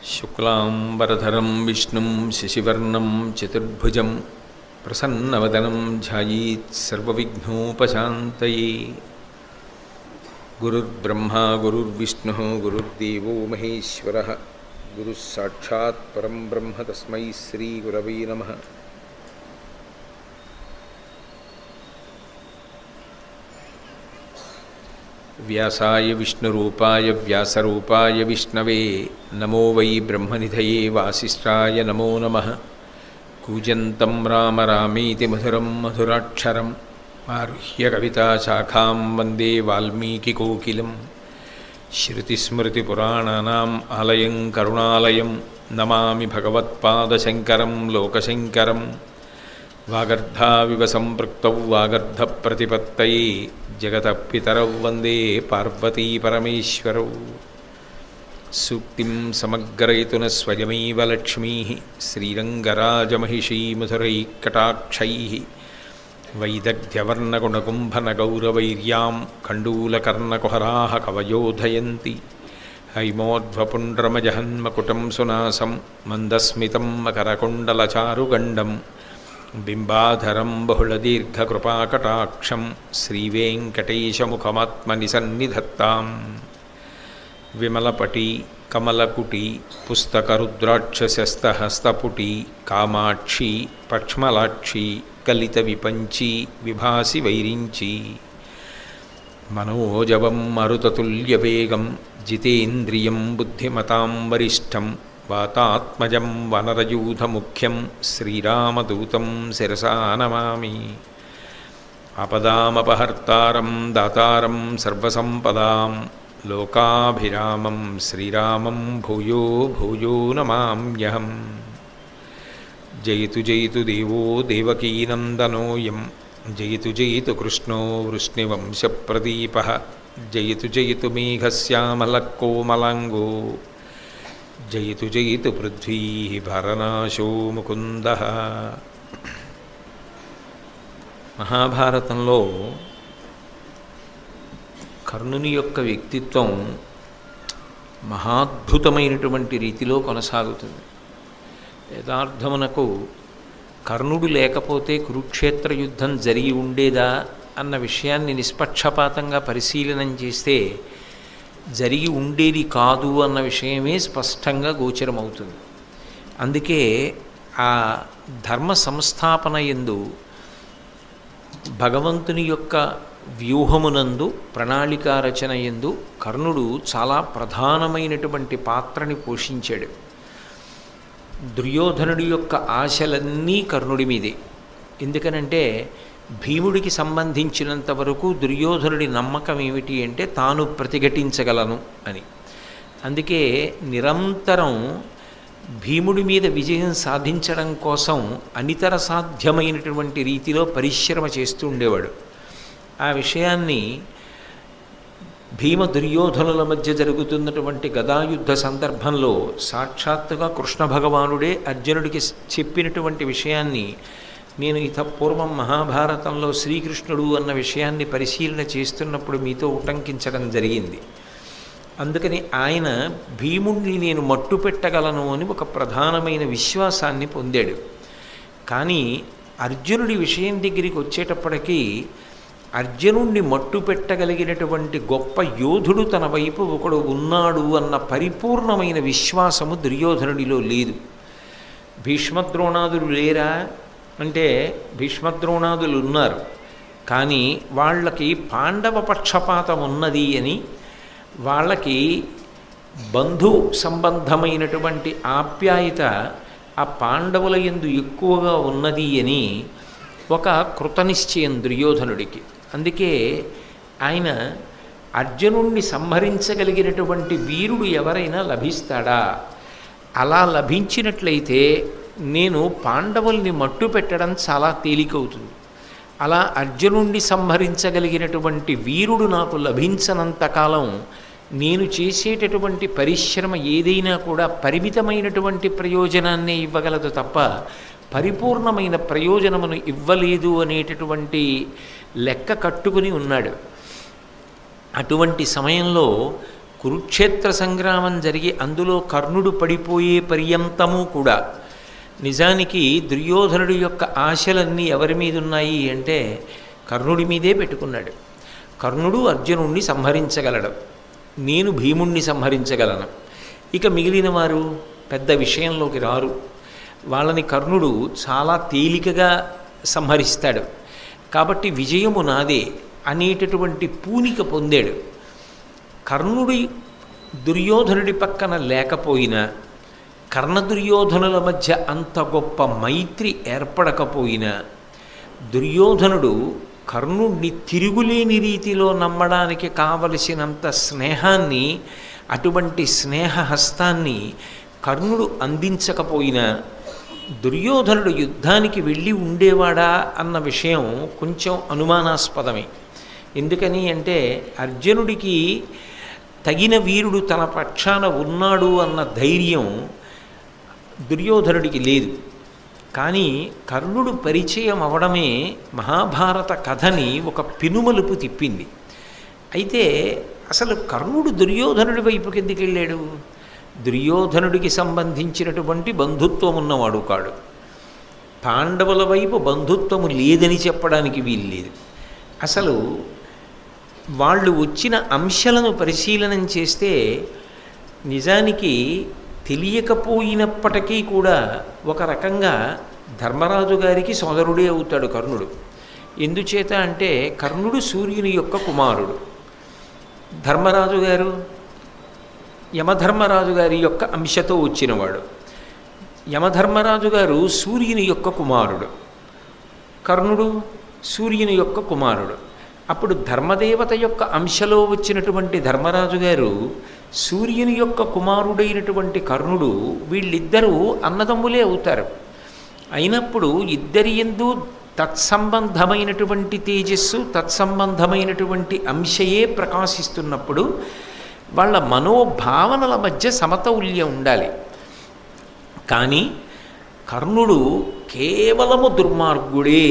శుక్లాంబరధరం విష్ణుం శశివర్ణం చతుర్భుజం ప్రసన్నవదనం ధ్యాయేత్ సర్వవిఘ్నోపశాంతయే. గురుర్బ్రహ్మా గురుర్విష్ణుః గురుర్దేవో మహేశ్వరః గురుః సాక్షాత్ పరం బ్రహ్మ తస్మై శ్రీ గురవే నమః. వ్యాసాయ విష్ణురూపాయ వ్యాసరూపాయ విష్ణవే నమో వై బ్రహ్మనిధయే వాసిష్ఠాయ నమో నమః. కూజంతం రామ రామేతి మధురం మధురాక్షరం ఆరుహ్య కవితాశాఖాం వందే వాల్మీకికోకిలం. శ్రుతిస్మృతిపురాణానాం ఆలయం కరుణాలయం నమామి భగవత్పాదశంకరం లోకశంకరం. వాగర్ధావివ సంపృక్తౌ వాగర్ధప్రతిపత్తయే జగతః పితరౌ వందే పార్వతీ పరమేశ్వరౌ. సూక్తిం సమగ్రయతున స్వయమేవ లక్ష్మీః శ్రీరంగరాజమహిషీ మధురైఃకటాక్షైః. వైదగ్ధ్యవర్ణగుణకుంభనగౌరవైర్యాం కండూలకర్ణకుహరాः కవయోధయంతి. హైమోధ్వపుండ్రమజహన్మకుటం సునాసం మందస్మితం మకరకుండలచారుగండం. బింబాధరం బహుళదీర్ఘకృపాకటాక్షం శ్రీవేంకటేశముఖమాత్మని సన్నిధత్తాం. విమలపటి కమలకుటి పుస్తకరుద్రాక్షసస్తహస్తపుటి కామాక్షి పక్ష్మలాక్షి కలిత విపంచి విభాసి వైరించి. మనోజవం మరుతతుల్యవేగం జితేంద్రియం బుద్ధిమతాం వరిష్టం. వాతాత్మజం వనరయూధముఖ్యం శ్రీరామదూతం శిరసా నమామి. ఆపదామపహర్తారం దాతారం సర్వసంపదాం లోకాభిరామం శ్రీరామం భూయో భూయో నమామ్యహం. జయతు జయతు దేవో దేవకీనందనోయం జయతు జయతు కృష్ణో వృష్ణివంశప్రదీపః. జయతు జయతు మేఘశ్యామలకోమలాంగో జయతు జయతు పృథ్వీ భరనాశో ముకుందః. మహాభారతంలో కర్ణుని యొక్క వ్యక్తిత్వం మహాద్భుతమైనటువంటి రీతిలో కొనసాగుతుంది. యథార్థమునకు కర్ణుడు లేకపోతే కురుక్షేత్ర యుద్ధం జరిగి ఉండేదా అన్న విషయాన్ని నిష్పక్షపాతంగా పరిశీలనం చేస్తే జరిగి ఉండేది కాదు అన్న విషయమే స్పష్టంగా గోచరమవుతుంది. అందుకే ఆ ధర్మ సంస్థాపన యందు భగవంతుని యొక్క వ్యూహమునందు ప్రణాళికా రచన యందు కర్ణుడు చాలా ప్రధానమైనటువంటి పాత్రని పోషించాడు. దుర్యోధనుడి యొక్క ఆశలన్నీ కర్ణుడి మీదే. ఎందుకనంటే భీముడికి సంబంధించినంత వరకు దుర్యోధనుడి నమ్మకం ఏమిటి అంటే తాను ప్రతిఘటించగలను అని. అందుకే నిరంతరం భీముడి మీద విజయం సాధించడం కోసం అనితర సాధ్యమైనటువంటి రీతిలో పరిశ్రమ చేస్తూ ఉండేవాడు. ఆ విషయాన్ని భీమ దుర్యోధనుల మధ్య జరుగుతున్నటువంటి గదాయుద్ధ సందర్భంలో సాక్షాత్తుగా కృష్ణ భగవానుడే అర్జునుడికి చెప్పినటువంటి విషయాన్ని నేను పూర్వం మహాభారతంలో శ్రీకృష్ణుడు అన్న విషయాన్ని పరిశీలన చేస్తున్నప్పుడు మీతో ఉటంకించడం జరిగింది. అందుకని ఆయన భీముడిని నేను మట్టు పెట్టగలను అని ఒక ప్రధానమైన విశ్వాసాన్ని పొందాడు. కానీ అర్జునుడి విషయం దగ్గరికి వచ్చేటప్పటికీ అర్జునుడిని మట్టు పెట్టగలిగినటువంటి గొప్ప యోధుడు తన వైపు ఒకడు ఉన్నాడు అన్న పరిపూర్ణమైన విశ్వాసము దుర్యోధనుడిలో లేదు. భీష్మద్రోణాదులు లేరా అంటే భీష్మద్రోణాదులు ఉన్నారు, కానీ వాళ్ళకి పాండవ పక్షపాతం ఉన్నది అని, వాళ్ళకి బంధు సంబంధమైనటువంటి ఆప్యాయత ఆ పాండవుల యందు ఎక్కువగా ఉన్నది అని ఒక కృతనిశ్చయం దుర్యోధనుడికి. అందుకే ఆయన అర్జునుణ్ణి సంహరించగలిగినటువంటి వీరుడు ఎవరైనా లభిస్తాడా, అలా లభించినట్లయితే నేను పాండవుల్ని మట్టు పెట్టడం చాలా తేలికవుతుంది. అలా అర్జునుణ్ణి సంహరించగలిగినటువంటి వీరుడు నాకు లభించనంతకాలం నేను చేసేటటువంటి పరిశ్రమ ఏదైనా కూడా పరిమితమైనటువంటి ప్రయోజనాన్నే ఇవ్వగలదు తప్ప పరిపూర్ణమైన ప్రయోజనమును ఇవ్వలేదు అనేటటువంటి లెక్క కట్టుకుని ఉన్నాడు. అటువంటి సమయంలో కురుక్షేత్ర సంగ్రామం జరిగి అందులో కర్ణుడు పడిపోయే పర్యంతము కూడా నిజానికి దుర్యోధనుడి యొక్క ఆశలన్నీ ఎవరి మీద ఉన్నాయి అంటే కర్ణుడి మీదే పెట్టుకున్నాడు. కర్ణుడు అర్జునుణ్ణి సంహరించగలడు, నేను భీముణ్ణి సంహరించగలను, ఇక మిగిలిన వారు పెద్ద విషయంలోకి రారు, వాళ్ళని కర్ణుడు చాలా తేలికగా సంహరిస్తాడు, కాబట్టి విజయము నాదే అనేటటువంటి పూనిక పొందాడు. కర్ణుడి దుర్యోధనుడి పక్కన లేకపోయినా, కర్ణ దుర్యోధనుల మధ్య అంత గొప్ప మైత్రి ఏర్పడకపోయినా, దుర్యోధనుడు కర్ణుడిని తిరుగులేని రీతిలో నమ్మడానికి కావలసినంత స్నేహాన్ని, అటువంటి స్నేహహస్తాన్ని కర్ణుడు అందించకపోయినా దుర్యోధనుడు యుద్ధానికి వెళ్ళి ఉండేవాడా అన్న విషయం కొంచెం అనుమానాస్పదమే. ఎందుకని అంటే అర్జునుడికి తగిన వీరుడు తన పక్షాన ఉన్నాడు అన్న ధైర్యం దుర్యోధనుడికి లేదు. కానీ కర్ణుడు పరిచయం అవడమే మహాభారత కథని ఒక పెనుమలుపు తిప్పింది. అయితే అసలు కర్ణుడు దుర్యోధనుడి వైపుకి ఎందుకు వెళ్ళాడు? దుర్యోధనుడికి సంబంధించినటువంటి బంధుత్వం ఉన్నవాడు కాడు. పాండవుల వైపు బంధుత్వము లేదని చెప్పడానికి వీల్లేదు. అసలు వాళ్ళు వచ్చిన అంశాలను పరిశీలనం చేస్తే నిజానికి తెలియకపోయినప్పటికీ కూడా ఒక రకంగా ధర్మరాజు గారికి సోదరుడే అవుతాడు కర్ణుడు. ఎందుచేత అంటే కర్ణుడు సూర్యుని యొక్క కుమారుడు, ధర్మరాజు గారు యమధర్మరాజు గారి యొక్క అంశతో వచ్చినవాడు. యమధర్మరాజు గారు సూర్యుని యొక్క కుమారుడు, కర్ణుడు సూర్యుని యొక్క కుమారుడు. అప్పుడు ధర్మదేవత యొక్క అంశలో వచ్చినటువంటి ధర్మరాజు గారు సూర్యుని యొక్క కుమారుడైనటువంటి కర్ణుడు, వీళ్ళిద్దరూ అన్నదమ్ములే అవుతారు. అయినప్పుడు ఇద్దరి యందు తత్సంబంధమైనటువంటి తేజస్సు, తత్సంబంధమైనటువంటి అంశయే ప్రకాశిస్తున్నప్పుడు వాళ్ళ మనోభావనల మధ్య సమతౌల్యం ఉండాలి. కానీ కర్ణుడు కేవలము దుర్మార్గుడే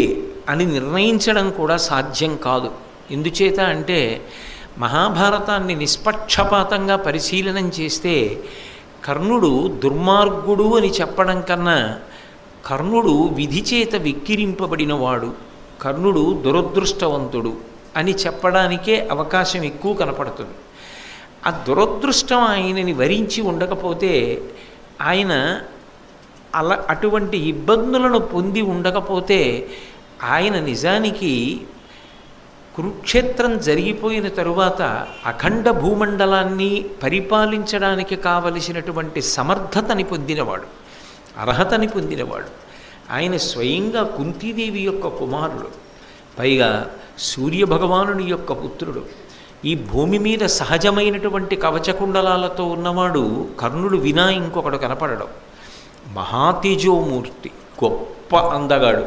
అని నిర్ణయించడం కూడా సాధ్యం కాదు. ఎందుచేత అంటే మహాభారతాన్ని నిష్పక్షపాతంగా పరిశీలనం చేస్తే కర్ణుడు దుర్మార్గుడు అని చెప్పడం కన్నా కర్ణుడు విధి చేత వెక్కిరింపబడినవాడు, కర్ణుడు దురదృష్టవంతుడు అని చెప్పడానికే అవకాశం ఎక్కువ కనపడుతుంది. ఆ దురదృష్టం ఆయనని వరించి ఉండకపోతే, ఆయన అటువంటి ఇబ్బందులను పొంది ఉండకపోతే ఆయన నిజానికి కురుక్షేత్రం జరిగిపోయిన తరువాత అఖండ భూమండలాన్ని పరిపాలించడానికి కావలసినటువంటి సమర్థతని పొందినవాడు, అర్హతని పొందినవాడు. ఆయన స్వయంగా కుంతీదేవి యొక్క కుమారుడు, పైగా సూర్యభగవానుని యొక్క పుత్రుడు. ఈ భూమి మీద సహజమైనటువంటి కవచకుండలాలతో ఉన్నవాడు కర్ణుడు వినా ఇంకొకడు కనపడడం. మహాతేజోమూర్తి, గొప్ప అందగాడు.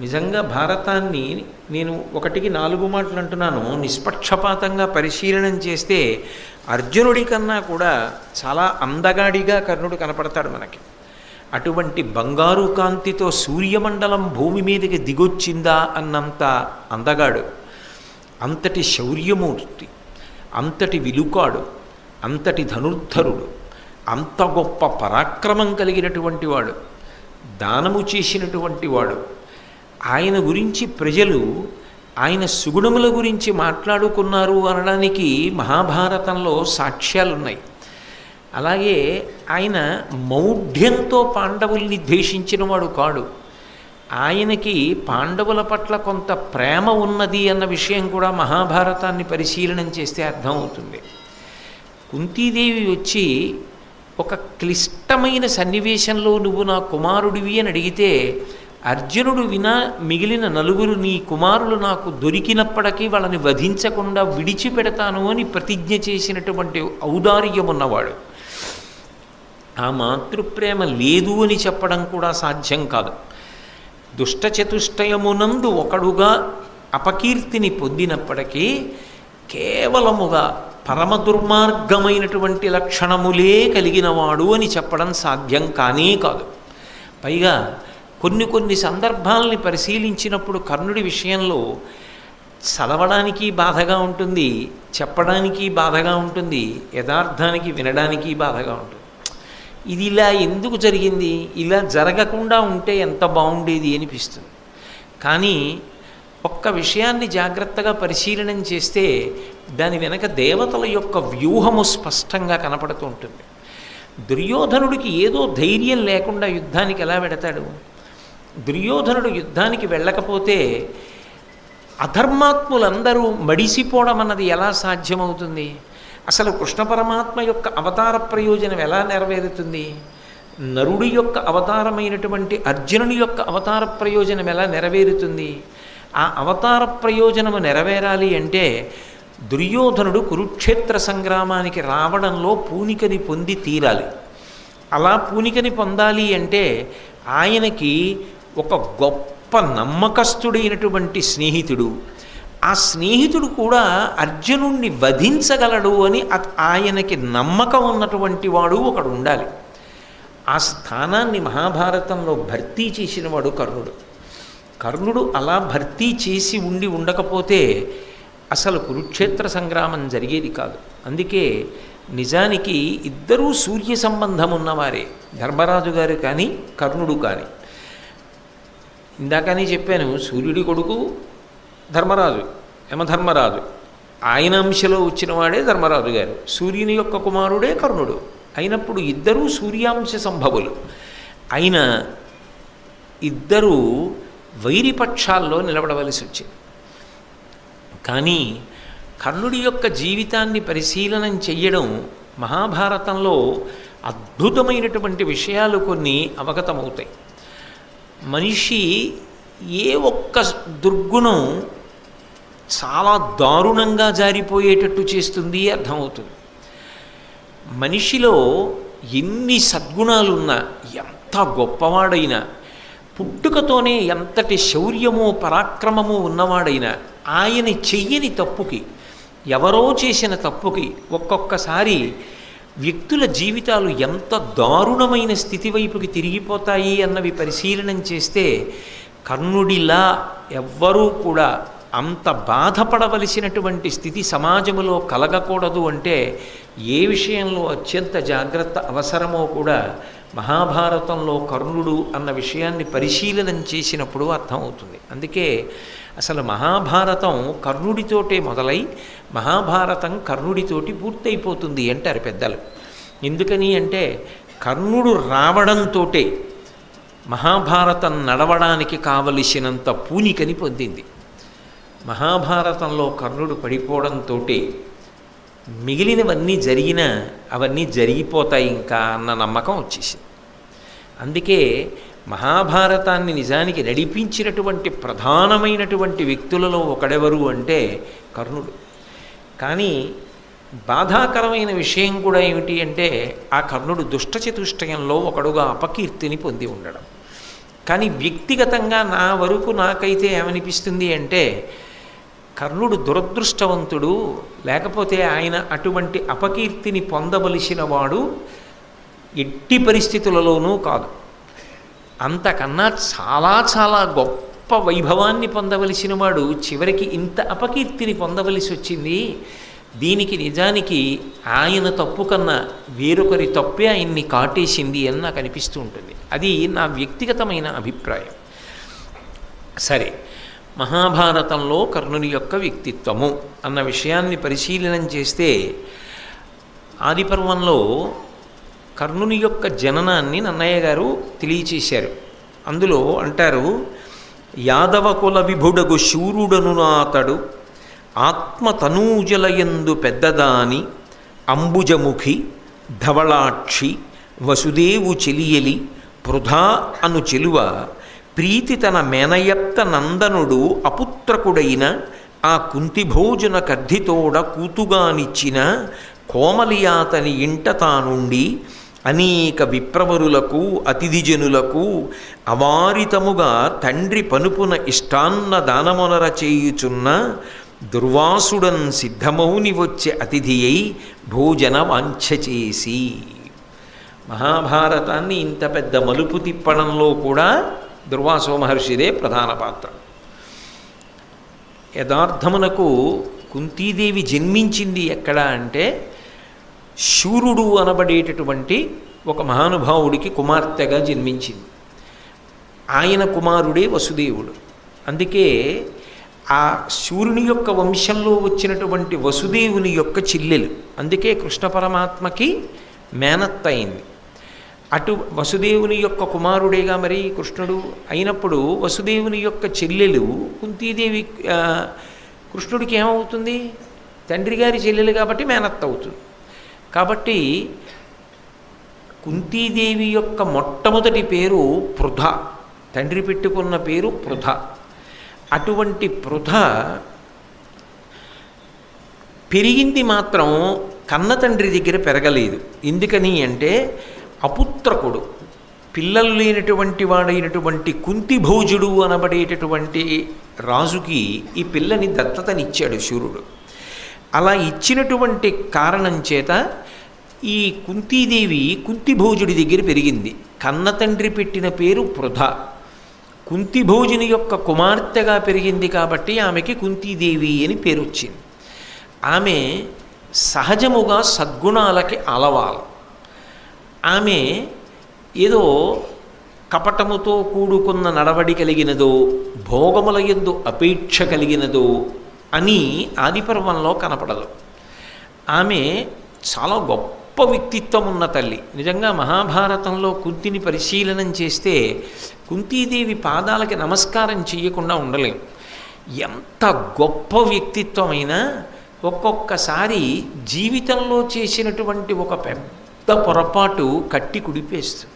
నిజంగా భారతాన్ని నేను 1కి 4 మాటలు అంటున్నాను, నిష్పక్షపాతంగా పరిశీలనం చేస్తే అర్జునుడి కన్నా కూడా చాలా అందగాడిగా కర్ణుడు కనపడతాడు మనకి. అటువంటి బంగారు కాంతితో సూర్యమండలం భూమి మీదకి దిగొచ్చిందా అన్నంత అందగాడు, అంతటి శౌర్యమూర్తి, అంతటి విలుకాడు, అంతటి ధనుర్ధరుడు, అంత గొప్ప పరాక్రమం కలిగినటువంటి వాడు, దానము చేసినటువంటి వాడు. ఆయన గురించి ప్రజలు ఆయన సుగుణముల గురించి మాట్లాడుకున్నారు అనడానికి మహాభారతంలో సాక్ష్యాలున్నాయి. అలాగే ఆయన మౌఢ్యంతో పాండవుల్ని ద్వేషించినవాడు కాడు. ఆయనకి పాండవుల పట్ల కొంత ప్రేమ ఉన్నది అన్న విషయం కూడా మహాభారతాన్ని పరిశీలనం చేస్తే అర్థమవుతుంది. కుంతీదేవి వచ్చి ఒక క్లిష్టమైన సన్నివేశంలో నువ్వు నా కుమారుడివి అని అడిగితే అర్జునుడు వినా మిగిలిన 4 నీ కుమారులు నాకు దొరికినప్పటికీ వాళ్ళని వధించకుండా విడిచిపెడతాను అని ప్రతిజ్ఞ చేసినటువంటి ఔదార్యం ఉన్నవాడు. ఆ మాతృప్రేమ లేదు అని చెప్పడం కూడా సాధ్యం కాదు. దుష్టచతుష్టయమునందు ఒకడుగా అపకీర్తిని పొందినప్పటికీ కేవలముగా పరమ దుర్మార్గమైనటువంటి లక్షణములే కలిగినవాడు అని చెప్పడం సాధ్యం కానే కాదు. పైగా కొన్ని సందర్భాలని పరిశీలించినప్పుడు కర్ణుడి విషయంలో చదవడానికి బాధగా ఉంటుంది, చెప్పడానికి బాధగా ఉంటుంది, యథార్థానికి వినడానికి బాధగా ఉంటుంది. ఇది ఇలా ఎందుకు జరిగింది, ఇలా జరగకుండా ఉంటే ఎంత బాగుండేది అనిపిస్తుంది. కానీ ఒక్క విషయాన్ని జాగ్రత్తగా పరిశీలనం చేస్తే దాని వెనక దేవతల యొక్క వ్యూహము స్పష్టంగా కనపడుతూ ఉంటుంది. దుర్యోధనుడికి ఏదో ధైర్యం లేకుండా యుద్ధానికి ఎలా వెడతాడు? దుర్యోధనుడు యుద్ధానికి వెళ్ళకపోతే అధర్మాత్ములందరూ మడిసిపోవడం అన్నది ఎలా సాధ్యమవుతుంది? అసలు కృష్ణ పరమాత్మ యొక్క అవతార ప్రయోజనం ఎలా నెరవేరుతుంది? నరుడి యొక్క అవతారమైనటువంటి అర్జునుని యొక్క అవతార ప్రయోజనం ఎలా నెరవేరుతుంది? ఆ అవతార ప్రయోజనము నెరవేరాలి అంటే దుర్యోధనుడు కురుక్షేత్ర సంగ్రామానికి రావడంలో పూనికని పొంది తీరాలి. అలా పూనికని పొందాలి అంటే ఆయనకి ఒక గొప్ప నమ్మకస్తుడైనటువంటి స్నేహితుడు, ఆ స్నేహితుడు కూడా అర్జునుణ్ణి వధించగలడు అని ఆయనకి నమ్మకం ఉన్నటువంటి వాడు ఒకడు ఉండాలి. ఆ స్థానాన్ని మహాభారతంలో భర్తీ చేసినవాడు కర్ణుడు. కర్ణుడు అలా భర్తీ చేసి ఉండకపోతే అసలు కురుక్షేత్ర సంగ్రామం జరిగేది కాదు. అందుకే నిజానికి ఇద్దరూ సూర్య సంబంధం ఉన్నవారే, ధర్మరాజు గారు కానీ కర్ణుడు కానీ. ఇందాకనే చెప్పాను, సూర్యుడి కొడుకు ధర్మరాజు, యమధర్మరాజు, ఆయన అంశలో వచ్చినవాడే ధర్మరాజు గారు, సూర్యుని యొక్క కుమారుడే కర్ణుడు. అయినప్పుడు ఇద్దరూ సూర్యాంశ సంభవులు అయిన ఇద్దరూ వైరిపక్షాల్లో నిలబడవలసి వచ్చింది. కానీ కర్ణుడి యొక్క జీవితాన్ని పరిశీలనం చెయ్యడం మహాభారతంలో అద్భుతమైనటువంటి విషయాలు కొన్ని అవగతమవుతాయి. మనిషి ఏ ఒక్క దుర్గుణం చాలా దారుణంగా జారిపోయేటట్టు చేస్తుంది అర్థమవుతుంది. మనిషిలో ఎన్ని సద్గుణాలున్నా, ఎంత గొప్పవాడైనా, పుట్టుకతోనే ఎంతటి శౌర్యమో పరాక్రమము ఉన్నవాడైనా ఆయన చెయ్యని తప్పుకి, ఎవరో చేసిన తప్పుకి ఒక్కొక్కసారి వ్యక్తుల జీవితాలు ఎంత దారుణమైన స్థితి వైపుకి తిరిగిపోతాయి అన్నవి పరిశీలనం చేస్తే కర్ణుడిలా ఎవ్వరూ కూడా అంత బాధపడవలసినటువంటి స్థితి సమాజంలో కలగకూడదు అంటే ఏ విషయంలో అత్యంత జాగ్రత్త అవసరమో కూడా మహాభారతంలో కర్ణుడు అన్న విషయాన్ని పరిశీలనం చేసినప్పుడు అర్థమవుతుంది. అందుకే అసలు మహాభారతం కర్ణుడితోటే మొదలై మహాభారతం కర్ణుడితోటి పూర్తయిపోతుంది అంటారు పెద్దలు. ఎందుకని అంటే కర్ణుడు రావడంతో మహాభారతం నడవడానికి కావలసినంత పూనికని పొందింది. మహాభారతంలో కర్ణుడు పడిపోవడంతో మిగిలినవన్నీ జరిగినా అవన్నీ జరిగిపోతాయి ఇంకా అన్న నమ్మకం వచ్చేసింది. అందుకే మహాభారతాన్ని నిజానికి నడిపించినటువంటి ప్రధానమైనటువంటి వ్యక్తులలో ఒకడెవరు అంటే కర్ణుడు. కానీ బాధాకరమైన విషయం కూడా ఏమిటి అంటే ఆ కర్ణుడు దుష్టచతుష్టయంలో ఒకడుగా అపకీర్తిని పొంది ఉండడం. కానీ వ్యక్తిగతంగా నా వరకు నాకైతే ఏమనిపిస్తుంది అంటే కర్ణుడు దురదృష్టవంతుడు, లేకపోతే ఆయన అటువంటి అపకీర్తిని పొందవలసిన వాడు ఎట్టి పరిస్థితులలోనూ కాదు. అంతకన్నా చాలా చాలా గొప్ప వైభవాన్ని పొందవలసిన వాడు చివరికి ఇంత అపకీర్తిని పొందవలసి వచ్చింది. దీనికి నిజానికి ఆయన తప్పు కన్నా వేరొకరి తప్పే ఆయన్ని కాటేసింది అని నాకు అనిపిస్తూ ఉంటుంది. అది నా వ్యక్తిగతమైన అభిప్రాయం. సరే, మహాభారతంలో కర్ణుని యొక్క వ్యక్తిత్వము అన్న విషయాన్ని పరిశీలనం చేస్తే ఆదిపర్వంలో కర్ణుని యొక్క జననాన్ని నన్నయ్య గారు తెలియచేశారు. అందులో అంటారు, యాదవ కుల విభుడగు శూరుడను అతడు ఆత్మతనూజలయందు పెద్దదాని అంబుజముఖి ధవళాక్షి వసుదేవు చెలియలి పృథా అను చెలువ ప్రీతి తన మేనయత్త నందనుడు అపుత్రకుడైన ఆ కుంతిభోజన కర్ధితోడ కూతుగానిచ్చిన కోమలియాతని ఇంట తానుండి అనేక విప్రవరులకు అతిథిజనులకు అవారితముగా తండ్రి పనుపున ఇష్టాన్న దానమునర చేయుచున్న దుర్వాసుడన్ సిద్ధమౌని వచ్చే అతిథి అయి భోజన వాంఛ చేసి. మహాభారతాన్ని ఇంత పెద్ద మలుపు తిప్పడంలో కూడా దుర్వాసో మహర్షిదే ప్రధాన పాత్ర. యథార్థమునకు కుంతీదేవి జన్మించింది ఎక్కడ అంటే శూరుడు అనబడేటటువంటి ఒక మహానుభావుడికి కుమార్తెగా జన్మించింది. ఆయన కుమారుడే వసుదేవుడు. అందుకే ఆ శూరుని యొక్క వంశంలో వచ్చినటువంటి వసుదేవుని యొక్క చెల్లెలు. అందుకే కృష్ణ పరమాత్మకి మేనత్త అయింది. అటు వసుదేవుని యొక్క కుమారుడేగా మరి కృష్ణుడు అయినప్పుడు వసుదేవుని యొక్క చెల్లెలు కుంతీదేవి కృష్ణుడికి ఏమవుతుంది? తండ్రి గారి చెల్లెలు కాబట్టి మేనత్త అవుతుంది. కాబట్టి కుంతీదేవి యొక్క మొట్టమొదటి పేరు పృథ. తండ్రి పెట్టుకున్న పేరు పృథ. అటువంటి పృథ పెరిగింది మాత్రం కన్న తండ్రి దగ్గర పెరగలేదు. ఎందుకని అంటే అపుత్రకుడు, పిల్లలు లేనటువంటి వాడైనటువంటి కుంతిభోజుడు అనబడేటటువంటి రాజుకి ఈ పిల్లని దత్తతనిచ్చాడు శూరుడు. అలా ఇచ్చినటువంటి కారణం చేత ఈ కుంతీదేవి కుంతిభోజుడి దగ్గర పెరిగింది. కన్న తండ్రి పెట్టిన పేరు పృథ. కుంతిభోజుని యొక్క కుమార్తెగా పెరిగింది కాబట్టి ఆమెకి కుంతీదేవి అని పేరు వచ్చింది. ఆమె సహజముగా సద్గుణాలకి అలవాలు. ఆమె ఏదో కపటముతో కూడుకున్న నడవడి కలిగినదో, భోగముల యందు అపేక్ష కలిగినదో అని ఆదిపర్వంలో కనపడదు. ఆమె చాలా గొప్ప వ్యక్తిత్వం ఉన్న తల్లి. నిజంగా మహాభారతంలో కుంతిని పరిశీలనం చేస్తే కుంతీదేవి పాదాలకి నమస్కారం చేయకుండా ఉండలేం. ఎంత గొప్ప వ్యక్తిత్వమైనా ఒక్కొక్కసారి జీవితంలో చేసినటువంటి ఒక పెద్ద పొరపాటు కట్టి కుడిపేస్తుంది.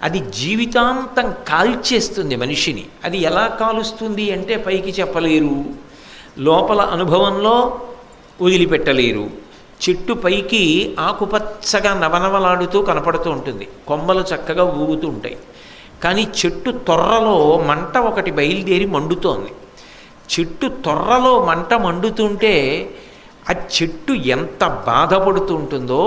అది జీవితాంతం కాల్చేస్తుంది మనిషిని. అది ఎలా కాలుస్తుంది అంటే పైకి చెప్పలేరు, లోపల అనుభవంలో వదిలిపెట్టలేరు. చెట్టు పైకి ఆకుపచ్చగా నవనవలాడుతూ కనపడుతూ ఉంటుంది, కొమ్మలు చక్కగా ఊగుతూ ఉంటాయి. కానీ చెట్టు తొర్రలో మంట ఒకటి బయలుదేరి మండుతోంది. చెట్టు తొర్రలో మంట మండుతుంటే ఆ చెట్టు ఎంత బాధపడుతూ ఉంటుందో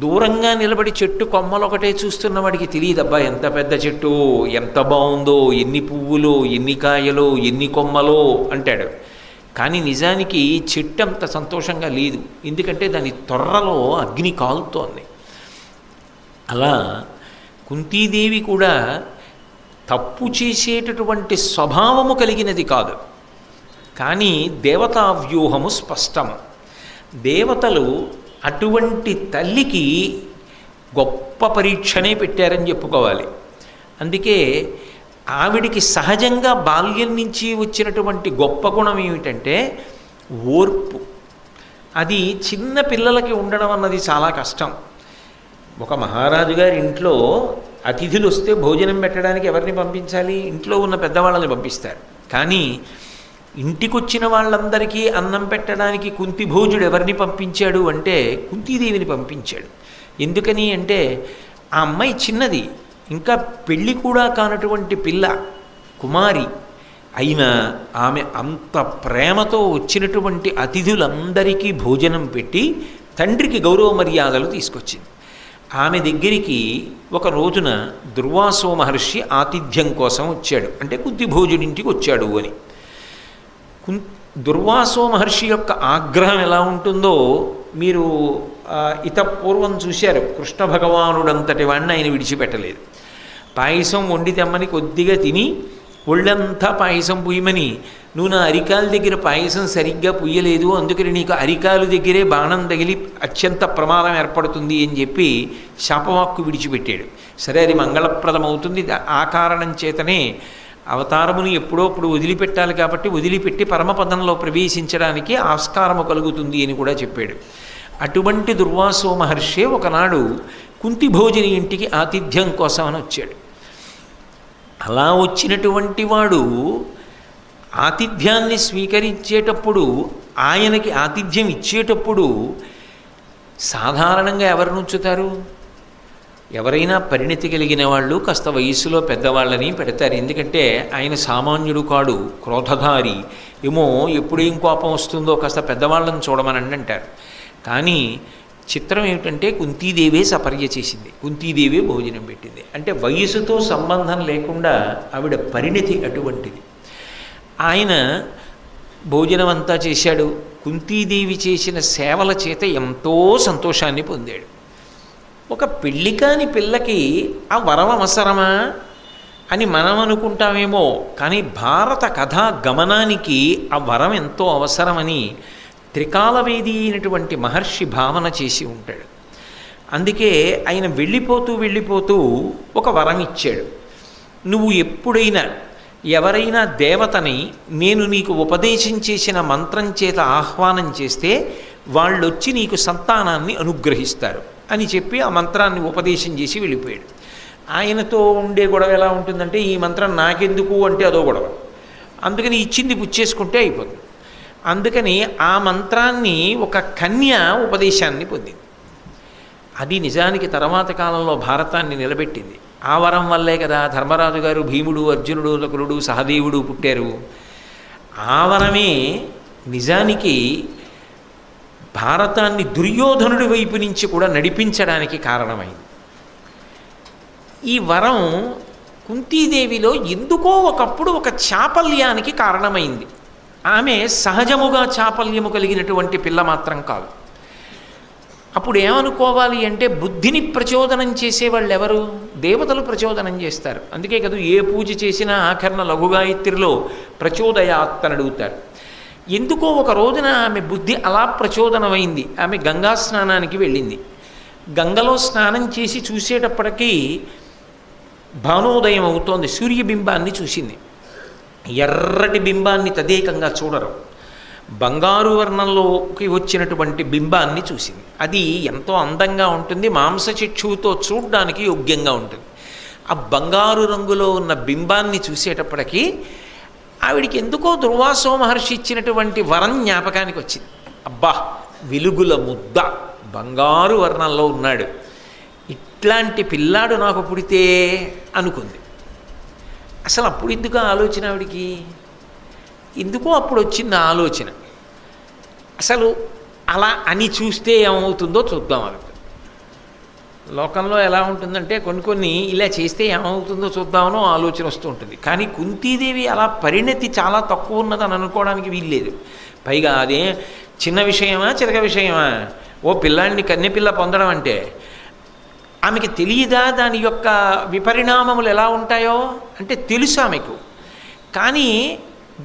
దూరంగా నిలబడి చెట్టు కొమ్మలు ఒకటే చూస్తున్న వాడికి తెలియదబ్బా ఎంత పెద్ద చెట్టు, ఎంత బాగుందో, ఎన్ని పువ్వులో, ఎన్ని కాయలో, ఎన్ని కొమ్మలో అంటాడు. కానీ నిజానికి చెట్టు అంత సంతోషంగా లేదు, ఎందుకంటే దాని తొర్రలో అగ్ని కాలుతోంది. అలా కుంతీదేవి కూడా తప్పు చేసేటటువంటి స్వభావము కలిగినది కాదు, కానీ దేవతా వ్యూహము స్పష్టము. దేవతలు అటువంటి తల్లికి గొప్ప పరీక్షనే పెట్టారని చెప్పుకోవాలి. అందుకే ఆవిడికి సహజంగా బాల్యం నుంచి వచ్చినటువంటి గొప్ప గుణం ఏమిటంటే ఓర్పు. అది చిన్న పిల్లలకి ఉండడం అన్నది చాలా కష్టం. ఒక మహారాజు గారి ఇంట్లో అతిథులు వస్తే భోజనం పెట్టడానికి ఎవరిని పంపించాలి? ఇంట్లో ఉన్న పెద్దవాళ్ళని పంపిస్తారు. కానీ ఇంటికొచ్చిన వాళ్ళందరికీ అన్నం పెట్టడానికి కుంతిభోజుడు ఎవరిని పంపించాడు అంటే కుంతీదేవిని పంపించాడు. ఎందుకని అంటే ఆ అమ్మాయి చిన్నది, ఇంకా పెళ్ళి కూడా కానటువంటి పిల్ల, కుమారి అయినా ఆమె అంత ప్రేమతో వచ్చినటువంటి అతిథులందరికీ భోజనం పెట్టి తండ్రికి గౌరవ మర్యాదలు తీసుకొచ్చింది. ఆమె దగ్గరికి ఒక రోజున దుర్వాసో మహర్షి ఆతిథ్యం కోసం వచ్చాడు, అంటే కుంతిభోజుడింటికి వచ్చాడు అని. దుర్వాసో మహర్షి యొక్క ఆగ్రహం ఎలా ఉంటుందో మీరు పూర్వం చూశారు. కృష్ణ భగవానుడంతటి వాడిని ఆయన విడిచిపెట్టలేదు. పాయసం వండి తెమ్మని కొద్దిగా తిని ఒళ్ళంతా పాయసం పుయ్యమని, నువ్వు నా అరికాల దగ్గర పాయసం సరిగ్గా పుయ్యలేదు, అందుకని నీకు అరికాలు దగ్గరే బాణం తగిలి అత్యంత ప్రమాదం ఏర్పడుతుంది అని చెప్పి శాపవాక్కు విడిచిపెట్టాడు. సరే, అది మంగళప్రదం అవుతుంది, ఆ కారణం చేతనే అవతారమును ఎప్పుడోప్పుడు వదిలిపెట్టాలి కాబట్టి వదిలిపెట్టి పరమపదంలో ప్రవేశించడానికి ఆస్కారము కలుగుతుంది అని కూడా చెప్పాడు. అటువంటి దుర్వాసో మహర్షి ఒకనాడు కుంతిభోజని ఇంటికి ఆతిథ్యం కోసం అని వచ్చాడు. అలా వచ్చినటువంటి వాడు ఆతిథ్యాన్ని స్వీకరించేటప్పుడు, ఆయనకి ఆతిథ్యం ఇచ్చేటప్పుడు సాధారణంగా ఎవరు నుంచుతారు? ఎవరైనా పరిణతి కలిగిన వాళ్ళు కాస్త వయస్సులో పెద్దవాళ్ళని పెడతారు. ఎందుకంటే ఆయన సామాన్యుడు కాడు, క్రోధధారి, ఏమో ఎప్పుడేం కోపం వస్తుందో కాస్త పెద్దవాళ్ళని చూడమని అంటారు. కానీ చిత్రం ఏమిటంటే కుంతీదేవే సపర్య చేసింది, కుంతీదేవే భోజనం పెట్టింది. అంటే వయసుతో సంబంధం లేకుండా ఆవిడ పరిణతి అటువంటిది. ఆయన భోజనం అంతా చేశాడు. కుంతీదేవి చేసిన సేవల చేత ఎంతో సంతోషాన్ని పొందాడు. ఒక పెళ్ళి కాని పిల్లకి ఆ వరం అవసరమా అని మనం అనుకుంటామేమో, కానీ భారత కథా గమనానికి ఆ వరం ఎంతో అవసరమని త్రికాలవేది అయినటువంటి మహర్షి భావన చేసి ఉంటాడు. అందుకే ఆయన వెళ్ళిపోతూ ఒక వరం ఇచ్చాడు. నువ్వు ఎప్పుడైనా ఎవరైనా దేవతని నేను నీకు ఉపదేశం చేసిన మంత్రం చేత ఆహ్వానం చేస్తే వాళ్ళొచ్చి నీకు సంతానాన్ని అనుగ్రహిస్తారు అని చెప్పి ఆ మంత్రాన్ని ఉపదేశం చేసి వెళ్ళిపోయాడు. ఆయనతో ఉండే గొడవ ఎలా ఉంటుందంటే, ఈ మంత్రం నాకెందుకు అంటే అదో గొడవ, అందుకని ఇచ్చింది పుచ్చేసుకుంటే అయిపోతుంది. అందుకని ఆ మంత్రాన్ని ఒక కన్య ఉపదేశాన్ని పొందింది. అది నిజానికి తర్వాత కాలంలో భారతాన్ని నిలబెట్టింది. ఆ వరం వల్లే కదా ధర్మరాజు గారు భీముడు, అర్జునుడు, నకులుడు, సహదేవుడు పుట్టారు. ఆ వరమే నిజానికి భారతాన్ని దుర్యోధనుడి వైపు నుంచి కూడా నడిపించడానికి కారణమైంది. ఈ వరం కుంతీదేవిలో ఎందుకో ఒకప్పుడు ఒక చాపల్యానికి కారణమైంది. ఆమె సహజముగా చాపల్యము కలిగినటువంటి పిల్ల మాత్రం కాదు. అప్పుడు ఏమనుకోవాలి అంటే, బుద్ధిని ప్రచోదనం చేసేవాళ్ళు ఎవరు? దేవతలు ప్రచోదనం చేస్తారు. అందుకే కదా ఏ పూజ చేసినా ఆఖరణ లఘుగాయత్రిలో ప్రచోదయాత్ అని అడుగుతారు. ఎందుకో ఒక రోజున ఆమె బుద్ధి అలా ప్రచోదనమైంది. ఆమె గంగా స్నానానికి వెళ్ళింది. గంగలో స్నానం చేసి చూసేటప్పటికీ భానోదయం అవుతోంది. సూర్యబింబాన్ని చూసింది. ఎర్రటి బింబాన్ని తదేకంగా చూడరు, బంగారు వర్ణంలోకి వచ్చినటువంటి బింబాన్ని చూసింది. అది ఎంతో అందంగా ఉంటుంది, మాంసచిక్షువుతో చూడడానికి యోగ్యంగా ఉంటుంది. ఆ బంగారు రంగులో ఉన్న బింబాన్ని చూసేటప్పటికీ ఆవిడికి ఎందుకో దుర్వాసో మహర్షి ఇచ్చినటువంటి వరం జ్ఞాపకానికి వచ్చింది. అబ్బా, వెలుగుల ముద్ద, బంగారు వర్ణంలో ఉన్నాడు, ఇట్లాంటి పిల్లాడు నాకు పుడితే అనుకుంది. అసలు అప్పుడు ఎందుకు ఆలోచన ఆవిడికి? ఎందుకో అప్పుడు వచ్చింది ఆలోచన. అసలు అలా అని చూస్తే ఏమవుతుందో చూద్దాం అనుకుంది. లోకంలో ఎలా ఉంటుందంటే కొన్ని ఇలా చేస్తే ఏమవుతుందో చూద్దామనో ఆలోచన వస్తూ ఉంటుంది. కానీ కుంతీదేవి అలా పరిణతి చాలా తక్కువ ఉన్నదని అనుకోవడానికి వీల్లేదు. పైగా అదే చిన్న విషయమా చిరక విషయమా? ఓ పిల్లాడిని కన్నెపిల్ల పొందడం అంటే ఆమెకి తెలియదా దాని యొక్క విపరిణామములు ఎలా ఉంటాయో? అంటే తెలుసు ఆమెకు, కానీ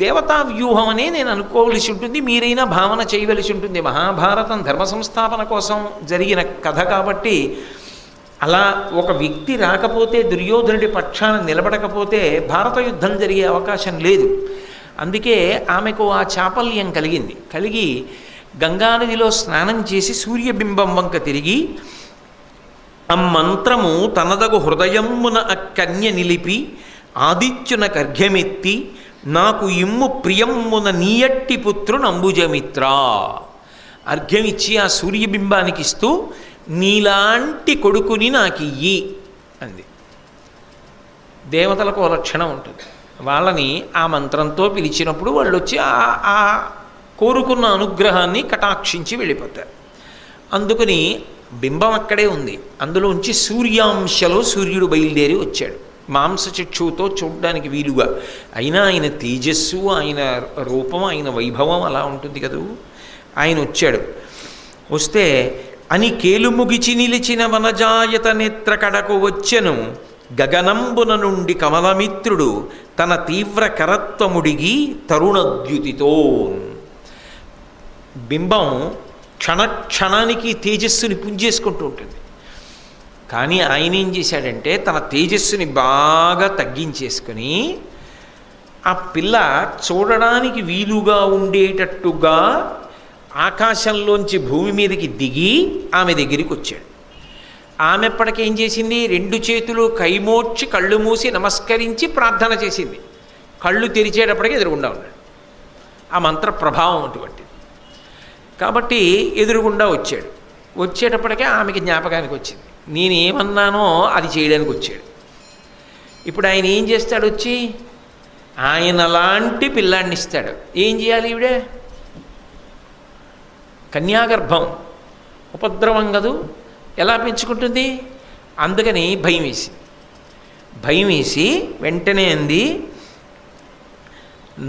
దేవతా వ్యూహం అనే నేను అనుకోవలసి ఉంటుంది, మీరైనా భావన చేయవలసి ఉంటుంది. మహాభారతం ధర్మ సంస్థాపన కోసం జరిగిన కథ కాబట్టి అలా ఒక వ్యక్తి రాకపోతే, దుర్యోధనుడి పక్షాన నిలబడకపోతే భారత యుద్ధం జరిగే అవకాశం లేదు. అందుకే ఆమెకు ఆ చాపల్యం కలిగి గంగానదిలో స్నానం చేసి సూర్యబింబం వంక తిరిగి ఆ మంత్రము తనదగు హృదయమున అక్కన్య నిలిపి ఆదిత్యున కర్ఘ్యమెత్తి నాకు ఇమ్ము ప్రియమ్మున నీయట్టి పుత్రుని అంబుజమిత్ర అర్ఘ్యమిచ్చి ఆ సూర్యబింబానికి ఇస్తూ నీలాంటి కొడుకుని నాకు ఇయ్యి అంది. దేవతలకు ఒక లక్షణం ఉంటుంది. వాళ్ళని ఆ మంత్రంతో పిలిచినప్పుడు వాళ్ళు వచ్చి ఆ కోరుకున్న అనుగ్రహాన్ని కటాక్షించి వెళ్ళిపోతారు. అందుకని బింబం అక్కడే ఉంది. అందులోంచి సూర్యాంశలో సూర్యుడు బయలుదేరి వచ్చాడు, మాంసచక్షువుతో చూడడానికి వీలుగా. అయినా ఆయన తేజస్సు, ఆయన రూపం, ఆయన వైభవం అలా ఉంటుంది కదూ. ఆయన వచ్చాడు. వస్తే అని కేలుముగిచి నిలిచిన వనజాయత నేత్ర కడకు వచ్చెను గగనంబున నుండి కమలమిత్రుడు తన తీవ్ర కరత్వముడిగి తరుణద్యుతితో. బింబం క్షణానికి తేజస్సుని పుంజేసుకుంటూ ఉంటుంది. కానీ ఆయన ఏం చేశాడంటే తన తేజస్సుని బాగా తగ్గించేసుకొని ఆ పిల్ల చూడడానికి వీలుగా ఉండేటట్టుగా ఆకాశంలోంచి భూమి మీదకి దిగి ఆమె దగ్గరికి వచ్చాడు. ఆమె ఎప్పటికేం చేసింది? 2 చేతులు కైమోడ్చి కళ్ళు మూసి నమస్కరించి ప్రార్థన చేసింది. కళ్ళు తెరిచేటప్పటికీ ఎదురుగుండా ఉన్నాడు. ఆ మంత్ర ప్రభావం అటువంటిది కాబట్టి ఎదురుగుండా వచ్చాడు. వచ్చేటప్పటికే ఆమెకి జ్ఞాపకానికి వచ్చింది, నేనేమన్నానో అది చేయడానికి వచ్చాడు. ఇప్పుడు ఆయన ఏం చేస్తాడు? వచ్చి ఆయన లాంటి పిల్లాడిని ఇస్తాడు. ఏం చేయాలి? ఈవిడే కన్యాగర్భం, ఉపద్రవం కదూ, ఎలా పెంచుకుంటుంది? అందుకని భయం వేసి వెంటనే అంది,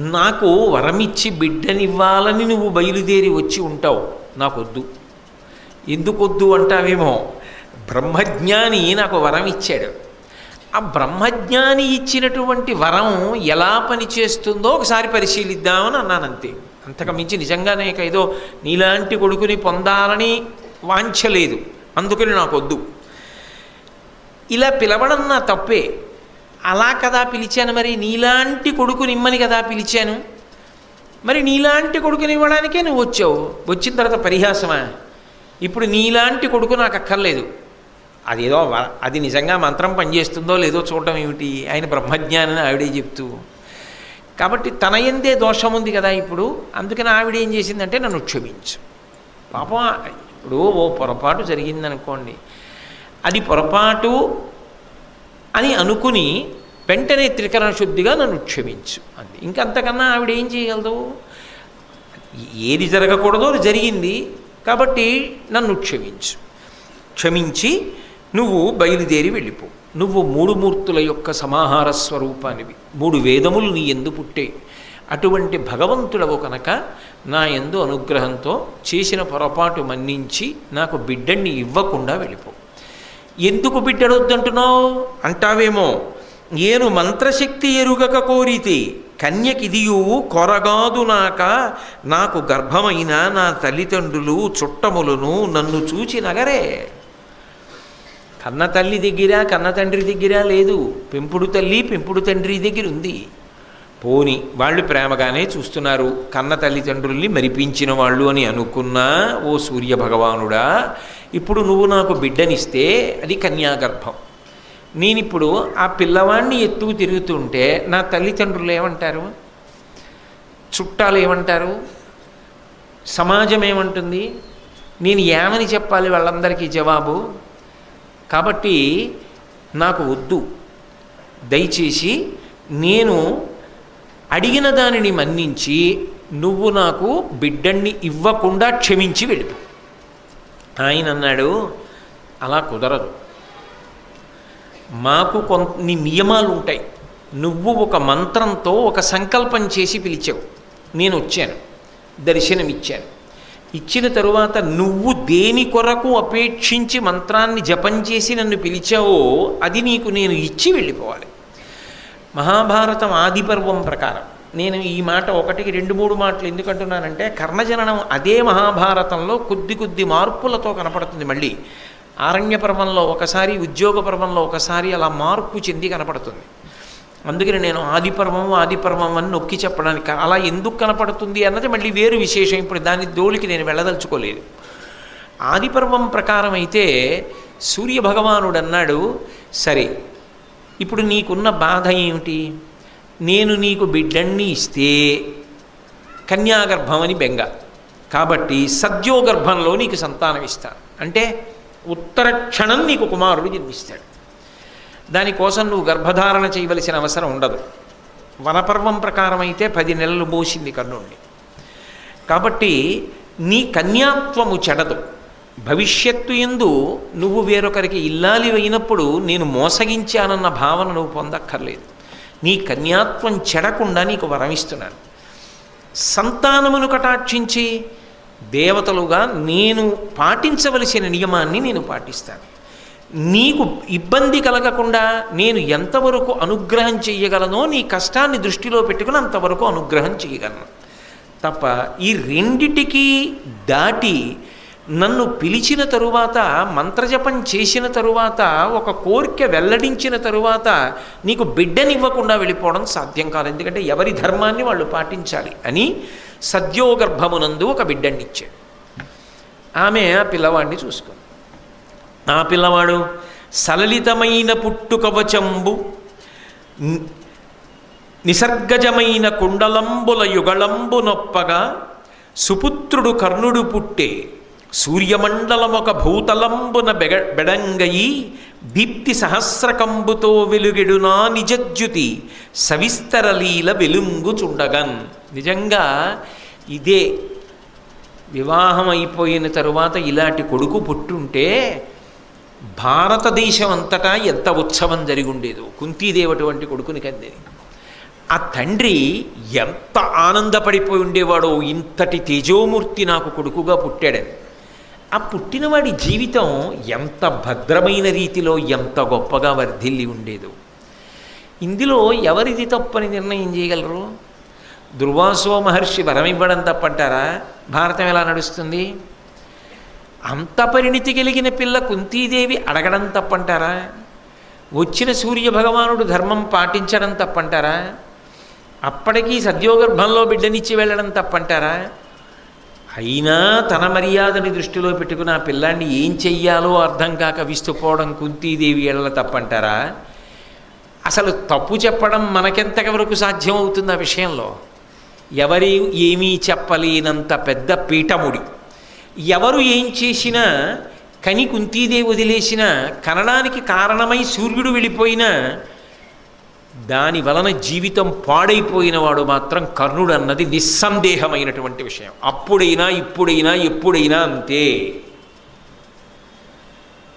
నాకు వరమిచ్చి బిడ్డనివ్వాలని నువ్వు బయలుదేరి వచ్చి ఉంటావు, నాకొద్దు. ఎందుకొద్దు అంటావేమో, బ్రహ్మజ్ఞాని నాకు వరం ఇచ్చాడు. ఆ బ్రహ్మజ్ఞాని ఇచ్చినటువంటి వరం ఎలా పనిచేస్తుందో ఒకసారి పరిశీలిద్దామని అన్నానంతే. అంతకు మించి నిజంగానే ఏదో నీలాంటి కొడుకుని పొందాలని వాంఛలేదు, అందుకని నాకొద్దు. ఇలా పిలవడం నా తప్పే. అలా కదా పిలిచాను, మరి నీలాంటి కొడుకుని ఇమ్మని కదా పిలిచాను. మరి నీలాంటి కొడుకుని ఇవ్వడానికే నువ్వు వచ్చావు. వచ్చిన తర్వాత పరిహాసమా? ఇప్పుడు నీలాంటి కొడుకు నాకు అక్కర్లేదు. అదేదో అది నిజంగా మంత్రం పనిచేస్తుందో లేదో చూడటం ఏమిటి, ఆయన బ్రహ్మజ్ఞాని ఆవిడే చెప్తూ. కాబట్టి తన యందే దోషం ఉంది కదా ఇప్పుడు. అందుకని ఆవిడ ఏం చేసిందంటే నన్ను క్షమించు. పాపం ఇప్పుడు ఓ పొరపాటు జరిగిందనుకోండి, అది పొరపాటు అని అనుకుని వెంటనే త్రికరణ శుద్ధిగా నన్ను క్షమించు అంది. ఇంకంతకన్నా ఆవిడ ఏం చేయగలదు? ఏది జరగకూడదో అది జరిగింది కాబట్టి నన్ను క్షమించు. క్షమించి నువ్వు బయలుదేరి వెళ్ళిపో. నువ్వు 3 మూర్తుల యొక్క సమాహార స్వరూపానివి, 3 వేదములు నీ యందు పుట్టే. అటువంటి భగవంతుడవు కనుక నా యందు అనుగ్రహంతో చేసిన పొరపాటు మన్నించి నాకు బిడ్డని ఇవ్వకుండా వెళ్ళిపో. ఎందుకు బిడ్డడొద్దంటున్నావు అంటావేమో, ఏను మంత్రశక్తి ఎరుగక కోరితే కన్యకిదియు కొరగాదు నాకు గర్భమైన నా తల్లిదండ్రులు చుట్టములను నన్ను చూచి నగరే. కన్న తల్లి దగ్గర కన్న తండ్రి దగ్గర లేదు, పెంపుడు తల్లి పెంపుడు తండ్రి దగ్గర ఉంది. పోని వాళ్ళు ప్రేమగానే చూస్తున్నారు, కన్న తల్లిదండ్రుల్ని మరిపించిన వాళ్ళు అని అనుకున్నా ఓ సూర్య భగవానుడా, ఇప్పుడు నువ్వు నాకు బిడ్డనిస్తే అది కన్యాగర్భం. నేనిప్పుడు ఆ పిల్లవాడిని ఎత్తుకు తిరుగుతుంటే నా తల్లిదండ్రులు ఏమంటారు, చుట్టాలు ఏమంటారు, సమాజం ఏమంటుంది, నేను ఏమని చెప్పాలి వాళ్ళందరికీ జవాబు? కాబట్టి నాకు వద్దు. దయచేసి నేను అడిగిన దానిని మన్నించి నువ్వు నాకు బిడ్డన్ని ఇవ్వకుండా క్షమించి వెళ్ళిపో. ఆయన అన్నాడు, అలా కుదరదు. మాకు కొన్ని నియమాలు ఉంటాయి. నువ్వు ఒక మంత్రంతో ఒక సంకల్పం చేసి పిలిచావు, నేను వచ్చాను, దర్శనమిచ్చాను. ఇచ్చిన తరువాత నువ్వు దేని కొరకు అపేక్షించి మంత్రాన్ని జపం చేసి నన్ను పిలిచావో అది నీకు నేను ఇచ్చి వెళ్ళిపోవాలి. మహాభారతం ఆది పర్వం ప్రకారం నేను ఈ మాట 1కి 2-3 మాటలు ఎందుకంటున్నానంటే, కర్ణజననం అదే మహాభారతంలో కొద్ది మార్పులతో కనపడుతుంది. మళ్ళీ ఆరణ్య పర్వంలో ఒకసారి, ఉద్యోగ పర్వంలో ఒకసారి అలా మార్పు చెంది కనపడుతుంది. అందుకని నేను ఆది పర్వం అని నొక్కి చెప్పడానికి, అలా ఎందుకు కనపడుతుంది అన్నది మళ్ళీ వేరు విశేషం. ఇప్పుడు దాని దోలికి నేను వెళ్ళదలుచుకోలేదు. ఆది పర్వం ప్రకారం అయితే సూర్యభగవానుడు అన్నాడు, సరే ఇప్పుడు నీకున్న బాధ ఏమిటి, నేను నీకు బిడ్డన్ని ఇస్తే కన్యాగర్భం అని బెంగ, కాబట్టి సద్యోగర్భంలో నీకు సంతానం ఇస్తాను అంటే ఉత్తర క్షణం నీకు కుమారుడు జన్మిస్తాడు. దానికోసం నువ్వు గర్భధారణ చేయవలసిన అవసరం ఉండదు. వనపర్వం ప్రకారం అయితే 10 నెలలు మోసింది కర్ణుణ్ణి. కాబట్టి నీ కన్యాత్వము చెడదు. భవిష్యత్తు యందు నువ్వు వేరొకరికి ఇల్లాలి అయినప్పుడు నేను మోసగించానన్న భావన నువ్వు పొందక్కర్లేదు. నీ కన్యాత్వం చెడకుండా నీకు వరమిస్తున్నాను. సంతానమును కటాక్షించి దేవతలుగా నేను పాటించవలసిన నియమాన్ని నేను పాటిస్తాను. నీకు ఇబ్బంది కలగకుండా నేను ఎంతవరకు అనుగ్రహం చేయగలనో నీ కష్టాన్ని దృష్టిలో పెట్టుకుని అంతవరకు అనుగ్రహం చేయగలను తప్ప ఈ రెండిటికి దాటి నన్ను పిలిచిన తరువాత, మంత్రజపం చేసిన తరువాత, ఒక కోరిక వెల్లడించిన తరువాత నీకు బిడ్డనివ్వకుండా వెళ్ళిపోవడం సాధ్యం కాదు. ఎందుకంటే ఎవరి ధర్మాన్ని వాళ్ళు పాటించాలి అని సద్యోగర్భమునందు ఒక బిడ్డనిచ్చాడు. ఆమె ఆ పిల్లవాడిని చూసుకుంది. ఆ పిల్లవాడు సలలితమైన పుట్టుకవచంబు నిసర్గజమైన కుండలంబుల యుగళంబు నొప్పగా సుపుత్రుడు కర్ణుడు పుట్టే సూర్యమండలమొక భూతలంబున బెడంగయి దీప్తి సహస్రకంబుతో వెలుగెడునా నిజజ్యుతి సవిస్తరలీల వెలుంగుచుండగన్. నిజంగా ఇదే వివాహం అయిపోయిన తరువాత ఇలాంటి కొడుకు పుట్టుంటే భారతదేశం అంతటా ఎంత ఉత్సవం జరిగి ఉండేదో. కుంతీదేవి అటువంటి కొడుకుని కందని. ఆ తండ్రి ఎంత ఆనందపడిపోయి ఉండేవాడో, ఇంతటి తేజోమూర్తి నాకు కొడుకుగా పుట్టాడని. ఆ పుట్టినవాడి జీవితం ఎంత భద్రమైన రీతిలో, ఎంత గొప్పగా వర్ధిల్లి ఉండేదో. ఇందులో ఎవరిది తప్పని నిర్ణయం చేయగలరు? దుర్వాసో మహర్షి వరం ఇవ్వడం తప్పంటారా? భారతం ఎలా నడుస్తుంది? అంత పరిణితి కలిగిన పిల్ల కుంతీదేవి అడగడం తప్పంటారా? వచ్చిన సూర్యభగవానుడు ధర్మం పాటించడం తప్పంటారా? అప్పటికీ సద్యోగర్భంలో బిడ్డనిచ్చి వెళ్ళడం తప్పంటారా? అయినా తన మర్యాదని దృష్టిలో పెట్టుకుని ఆ పిల్లాన్ని ఏం చెయ్యాలో అర్థం కాక విస్తుపోవడం కుంతీదేవి ఎడల తప్పంటారా? అసలు తప్పు చెప్పడం మనకెంతవరకు సాధ్యం అవుతుంది ఆ విషయంలో? ఎవరి ఏమీ చెప్పలేనంత పెద్ద పీఠముడి, ఎవరు ఏం చేసినా కని కుంతీదేవి వదిలేసినా, కనడానికి కారణమై సూర్యుడు వెళ్ళిపోయినా దాని వలన జీవితం పాడైపోయిన వాడు మాత్రం కర్ణుడు అన్నది నిస్సందేహమైనటువంటి విషయం. అప్పుడైనా ఇప్పుడైనా ఎప్పుడైనా అంతే.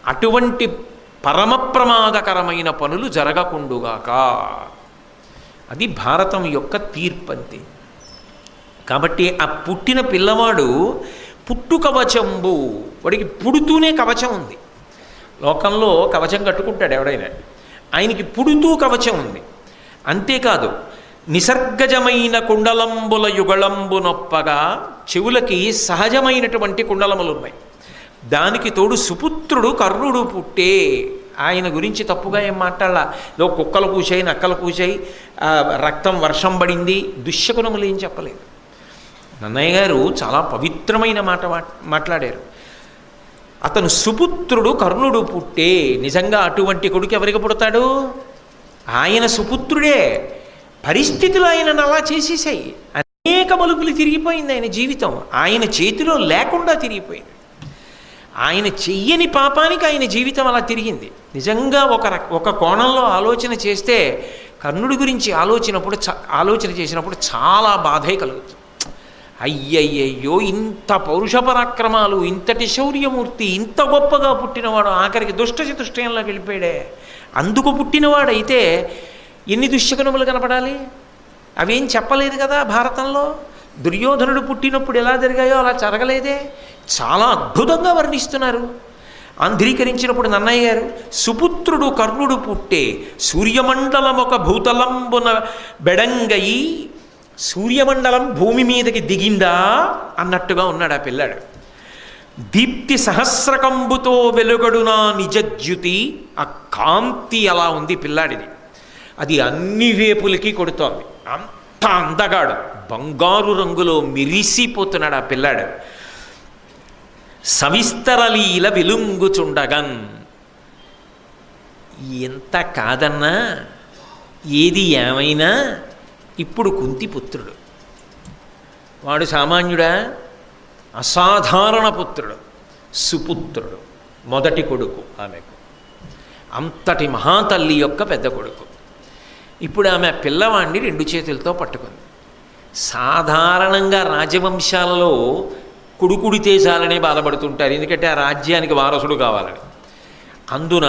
అటువంటి పరమ ప్రమాదకరమైన పనులు జరగకుండుగాక, అది భారతం యొక్క తీర్పంతే. కాబట్టి ఆ పుట్టిన పిల్లవాడు పుట్టు కవచంబు, వాడికి పుడుతూనే కవచం ఉంది. లోకంలో కవచం కట్టుకుంటాడు ఎవడైనా, ఆయనకి పుడుతూ కవచం ఉంది. అంతేకాదు, నిసర్గజమైన కుండలంబుల యుగళంబు నొప్పగా, చెవులకి సహజమైనటువంటి కుండలములు ఉన్నాయి. దానికి తోడు సుపుత్రుడు కర్ణుడు పుట్టే. ఆయన గురించి తప్పుగా ఏం మాట్లాడాల? ఏదో కుక్కలు కూసాయి, నక్కలు కూసాయి, రక్తం వర్షం పడింది, దుశ్శకునములు ఏం చెప్పలేదు. నన్నయ్య గారు చాలా పవిత్రమైన మాట మాట్లాడారు. అతను సుపుత్రుడు కర్ణుడు పుట్టే. నిజంగా అటువంటి కొడుకు ఎవరికి పుడతాడు? ఆయన సుపుత్రుడే. పరిస్థితులు ఆయనను అలా చేసేసాయి. అనేక మలుపులు తిరిగిపోయింది ఆయన జీవితం. ఆయన చేతిలో లేకుండా తిరిగిపోయింది. ఆయన చెయ్యని పాపానికి ఆయన జీవితం అలా తిరిగింది. నిజంగా ఒక కోణంలో ఆలోచన చేస్తే, కర్ణుడి గురించి ఆలోచన చేసినప్పుడు చాలా బాధే కలుగుతుంది. అయ్యయ్యయ్యో, ఇంత పౌరుష పరాక్రమాలు, ఇంతటి శౌర్యమూర్తి, ఇంత గొప్పగా పుట్టినవాడు ఆఖరికి దుష్టచతుష్టయంలోకి వెళ్ళిపోయాడే. అందుకు పుట్టినవాడైతే ఎన్ని దుశ్శకునములు కనపడాలి? అవేం చెప్పలేదు కదా భారతంలో. దుర్యోధనుడు పుట్టినప్పుడు ఎలా జరిగాయో అలా జరగలేదే. చాలా అద్భుతంగా వర్ణిస్తున్నారు. ఆంధ్రీకరించినప్పుడు నన్నయ్య గారు, సుపుత్రుడు కర్ణుడు పుట్టే, సూర్యమండలమొక భూతలంబున బెడంగయి, సూర్యమండలం భూమి మీదకి దిగిందా అన్నట్టుగా ఉన్నాడు ఆ పిల్లాడు. దీప్తి సహస్రకంబుతో వెలుగడునా నిజద్యుతి, ఆ కాంతి అలా ఉంది పిల్లాడిది. అది అన్ని వేపులకి కొడుతోంది. అంత అందగాడు, బంగారు రంగులో మెరిసిపోతున్నాడు ఆ పిల్లాడు. సవిస్తరలీల వెలుంగుచుండగన్. ఎంత కాదన్నా, ఏది ఏమైనా ఇప్పుడు కుంతిపుత్రుడు. వాడు సామాన్యుడా? అసాధారణ పుత్రుడు, సుపుత్రుడు, మొదటి కొడుకు ఆమెకు. అంతటి మహాతల్లి యొక్క పెద్ద కొడుకు. ఇప్పుడు ఆమె పిల్లవాడిని 2 చేతులతో పట్టుకుంది. సాధారణంగా రాజవంశాలలో కొడుకుడితే చాలనే బాధపడుతుంటారు, ఎందుకంటే ఆ రాజ్యానికి వారసుడు కావాలని. అందున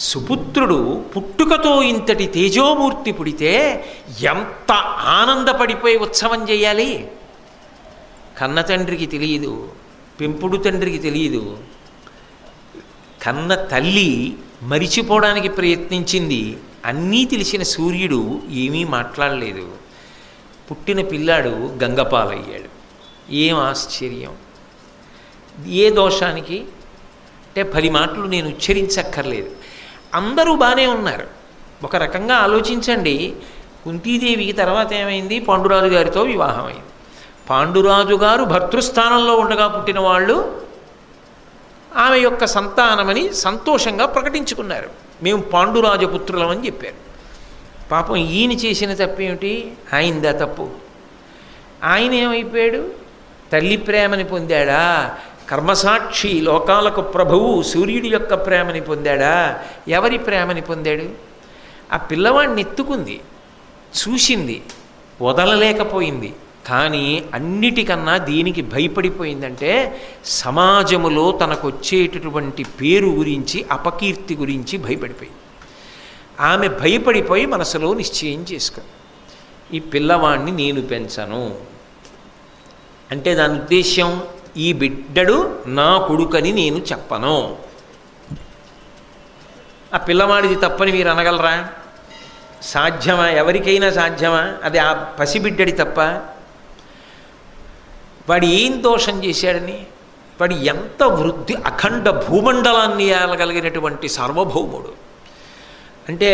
సుపుత్రుడు పుట్టుకతో ఇంతటి తేజోమూర్తి పుడితే ఎంత ఆనందపడిపోయి ఉత్సవం చేయాలి? కన్న తండ్రికి తెలియదు, పెంపుడు తండ్రికి తెలియదు. కన్న తల్లి మరిచిపోవడానికి ప్రయత్నించింది. అన్నీ తెలిసిన సూర్యుడు ఏమీ మాట్లాడలేదు. పుట్టిన పిల్లాడు గంగపాలయ్యాడు. ఏం ఆశ్చర్యం! ఏ దోషానికి అంటే 10 మాటలు నేను ఉచ్చరించక్కర్లేదు. అందరూ బాగానే ఉన్నారు. ఒక రకంగా ఆలోచించండి. కుంతీదేవికి తర్వాత ఏమైంది? పాండురాజు గారితో వివాహం అయింది. పాండురాజు గారు భర్తృస్థానంలో ఉండగా పుట్టిన వాళ్ళు ఆమె యొక్క సంతానమని సంతోషంగా ప్రకటించుకున్నారు. మేము పాండురాజపుత్రులమని చెప్పారు. పాపం ఈయన చేసిన తప్పేమిటి? ఆయనదా తప్పు. ఆయన ఏమైపోయాడు? తల్లి ప్రేమని పొందాడా? కర్మసాక్షి లోకాలకు ప్రభువు సూర్యుడి యొక్క ప్రేమని పొందాడా? ఎవరి ప్రేమని పొందాడు? ఆ పిల్లవాడిని ఎత్తుకుంది, చూసింది, వదలలేకపోయింది. కానీ అన్నిటికన్నా దీనికి భయపడిపోయిందంటే సమాజములో తనకొచ్చేటటువంటి పేరు గురించి, అపకీర్తి గురించి భయపడిపోయింది. ఆమె భయపడిపోయి మనసులో నిశ్చయం చేసుకుంది. ఈ పిల్లవాడిని నేను పెంచను అంటే దాని ఉద్దేశ్యం ఈ బిడ్డడు నా కొడుకని నేను చెప్పను. ఆ పిల్లవాడిది తప్పని మీరు అనగలరా? సాధ్యమా? ఎవరికైనా సాధ్యమా? అది ఆ పసిబిడ్డడి తప్ప? వాడు ఏం దోషం చేశాడని? వాడు ఎంత వృద్ధి అఖండ భూమండలాన్ని ఏలగలిగినటువంటి సార్వభౌముడు. అంటే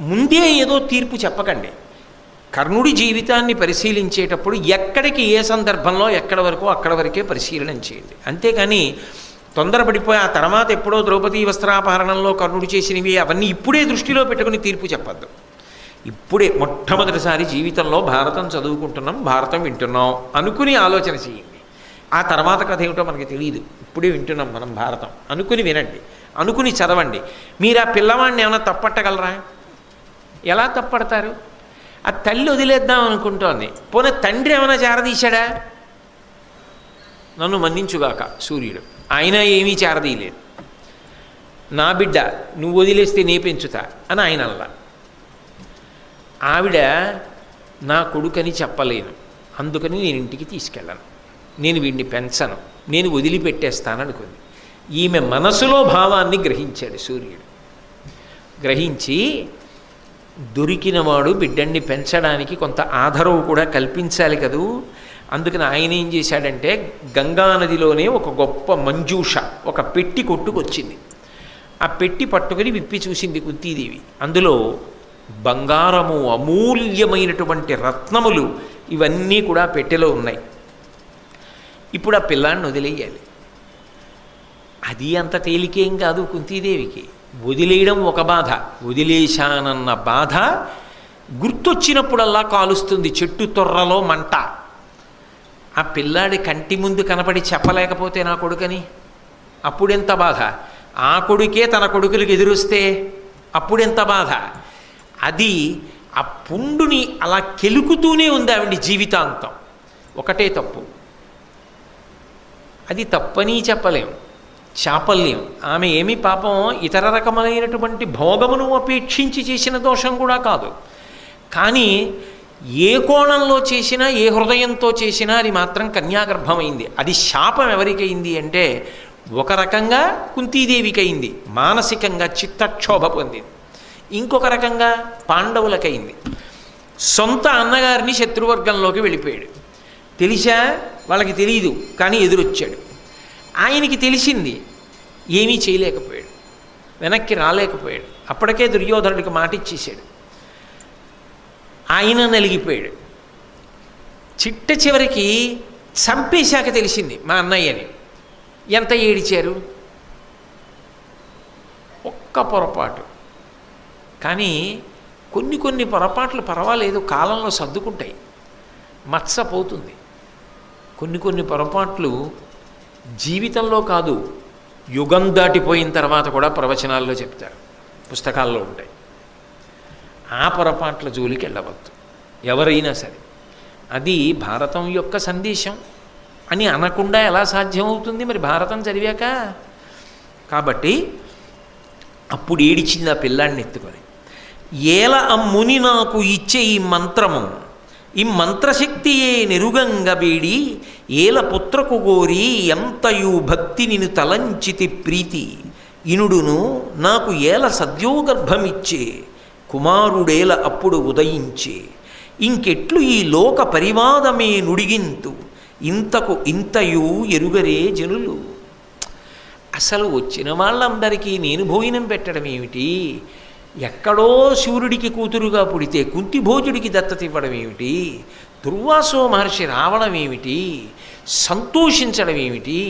ముందే ఏదో తీర్పు చెప్పకండి. కర్ణుడి జీవితాన్ని పరిశీలించేటప్పుడు ఎక్కడికి ఏ సందర్భంలో ఎక్కడ వరకు అక్కడ వరకే పరిశీలన చేయండి. అంతేకాని తొందరపడిపోయి ఆ తర్వాత ఎప్పుడో ద్రౌపదీ వస్త్రాపహరణంలో కర్ణుడు చేసినవి అవన్నీ ఇప్పుడే దృష్టిలో పెట్టుకుని తీర్పు చెప్పద్దు. ఇప్పుడే మొట్టమొదటిసారి జీవితంలో భారతం చదువుకుంటున్నాం, భారతం వింటున్నాం అనుకుని ఆలోచన చేయండి. ఆ తర్వాత కథ ఏమిటో మనకి తెలియదు, ఇప్పుడే వింటున్నాం మనం భారతం అనుకుని వినండి, అనుకుని చదవండి. మీరు ఆ పిల్లవాడిని ఏమైనా తప్పట్టగలరా? ఎలా తప్పడతారు? ఆ తల్లి వదిలేద్దాం అనుకుంటోంది, పోనీ తండ్రి ఏమైనా చేరదీశాడా? నన్ను మన్నించుగాక సూర్యుడు, ఆయన ఏమీ చేరదీయలేదు. నా బిడ్డ నువ్వు వదిలేస్తే నే పెంచుతా అని ఆయన అలా. ఆవిడ నా కొడుకని చెప్పలేను, అందుకని నేను ఇంటికి తీసుకెళ్ళను, నేను వీడిని పెంచను, నేను వదిలిపెట్టేస్తాననుకుంది. ఈమె మనసులో భావాన్ని గ్రహించాడు సూర్యుడు. గ్రహించి దొరికినవాడు బిడ్డన్ని పెంచడానికి కొంత ఆధారం కూడా కల్పించాలి కదూ. అందుకని ఆయన ఏం చేశాడంటే గంగానదిలోనే ఒక గొప్ప మంజూష, ఒక పెట్టి కొట్టుకొచ్చింది. ఆ పెట్టి పట్టుకుని విప్పి చూసింది కుంతీదేవి. అందులో బంగారము, అమూల్యమైనటువంటి రత్నములు ఇవన్నీ కూడా పెట్టెలో ఉన్నాయి. ఇప్పుడు ఆ పిల్లాన్ని వదిలేయాలి. అది అంత తేలికేం కాదు కుంతీదేవికి. వదిలేయడం ఒక బాధ, వదిలేశానన్న బాధ గుర్తొచ్చినప్పుడల్లా కాలుస్తుంది చెట్టు తొర్రలో మంట. ఆ పిల్లాడి కంటి ముందు కనపడి చెప్పలేకపోతే నా కొడుకని అప్పుడెంత బాధ. ఆ కొడుకే తన కొడుకులకు ఎదురొస్తే అప్పుడెంత బాధ. అది ఆ పుండుని అలా కెలుకుతూనే ఉంది ఆవిడ జీవితాంతం. ఒకటే తప్పు, అది తప్పని చెప్పలేం, చాపల్యం. ఆమె ఏమి పాపం ఇతర రకములైనటువంటి భోగమును అపేక్షించి చేసిన దోషం కూడా కాదు. కానీ ఏ కోణంలో చేసినా, ఏ హృదయంతో చేసినా అది మాత్రం కన్యాగర్భమైంది. అది శాపం ఎవరికైంది అంటే ఒక రకంగా కుంతీదేవికి అయింది, మానసికంగా చిత్తక్షోభ పొందింది. ఇంకొక రకంగా పాండవులకైంది. సొంత అన్నగారిని శత్రువర్గంలోకి వెళ్ళిపోయాడు. తెలిసా? వాళ్ళకి తెలియదు, కానీ ఎదురొచ్చాడు. ఆయనకి తెలిసింది, ఏమీ చేయలేకపోయాడు, వెనక్కి రాలేకపోయాడు. అప్పటికే దుర్యోధనుడికి మాట ఇచ్చేసాడు. ఆయన నలిగిపోయాడు. చిట్ట చివరికి చంపేశాక తెలిసింది మా అన్నయ్యని. ఎంత ఏడిచారు, ఒక్క పొరపాటు. కానీ కొన్ని కొన్ని పొరపాట్లు పర్వాలేదు, కాలంలో సర్దుకుంటాయి, మచ్చ పోతుంది. కొన్ని కొన్ని పొరపాట్లు జీవితంలో కాదు, యుగం దాటిపోయిన తర్వాత కూడా ప్రవచనాల్లో చెప్తారు, పుస్తకాల్లో ఉంటాయి. ఆ పొరపాట్ల జోలికి వెళ్ళవద్దు ఎవరైనా సరే. అది భారతం యొక్క సందేశం అని అనకుండా ఎలా సాధ్యమవుతుంది మరి భారతం చదివాక? కాబట్టి అప్పుడు ఏడిచింది ఆ పిల్లాడిని ఎత్తుకొని. ఏల అమ్ముని నాకు ఇచ్చే ఈ మంత్రము, ఈ మంత్రశక్తియే నెరుగంగ వేడి, ఏల పుత్రకు గోరి ఎంతయు భక్తి నిను తలంచితి ప్రీతి, ఇనుడును నాకు ఏల సద్యోగర్భమిచ్చే, కుమారుడేల అప్పుడు ఉదయించే, ఇంకెట్లు ఈ లోక పరివాదమే నుడిగింతు, ఇంతకు ఇంతయు ఎరుగరే జనులు. అసలు వచ్చిన వాళ్ళందరికీ నేను భోజనం పెట్టడం ఏమిటి? ఎక్కడో సూర్యుడికి కూతురుగా పుడితే కుంతిభోజుడికి దత్తత ఇవ్వడం ఏమిటి? దుర్వాసో మహర్షి రావడం ఏమిటి? సంతోషించడం ఏమిటి?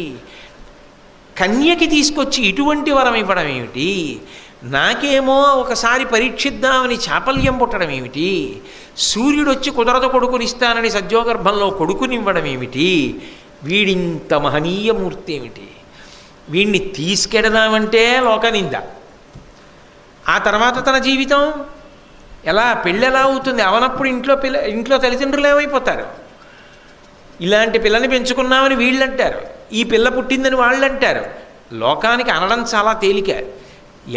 కన్యకి తీసుకొచ్చి ఇటువంటి వరం ఇవ్వడం ఏమిటి? నాకేమో ఒకసారి పరీక్షిద్దామని చాపల్యం పుట్టడం ఏమిటి? సూర్యుడు వచ్చి కుదరదు కొడుకునిస్తానని సద్యోగర్భంలో కొడుకునివ్వడం ఏమిటి? వీడింత మహనీయమూర్తి ఏమిటి? వీడిని తీసుకెడదామంటే లోకనింద. ఆ తర్వాత తన జీవితం ఎలా, పెళ్ళి ఎలా అవుతుంది? అవనప్పుడు ఇంట్లో తల్లిదండ్రులు ఏమైపోతారు? ఇలాంటి పిల్లని పెంచుకున్నామని వీళ్ళు అంటారు, ఈ పిల్ల పుట్టిందని వాళ్ళు అంటారు. లోకానికి అనడం చాలా తేలిక.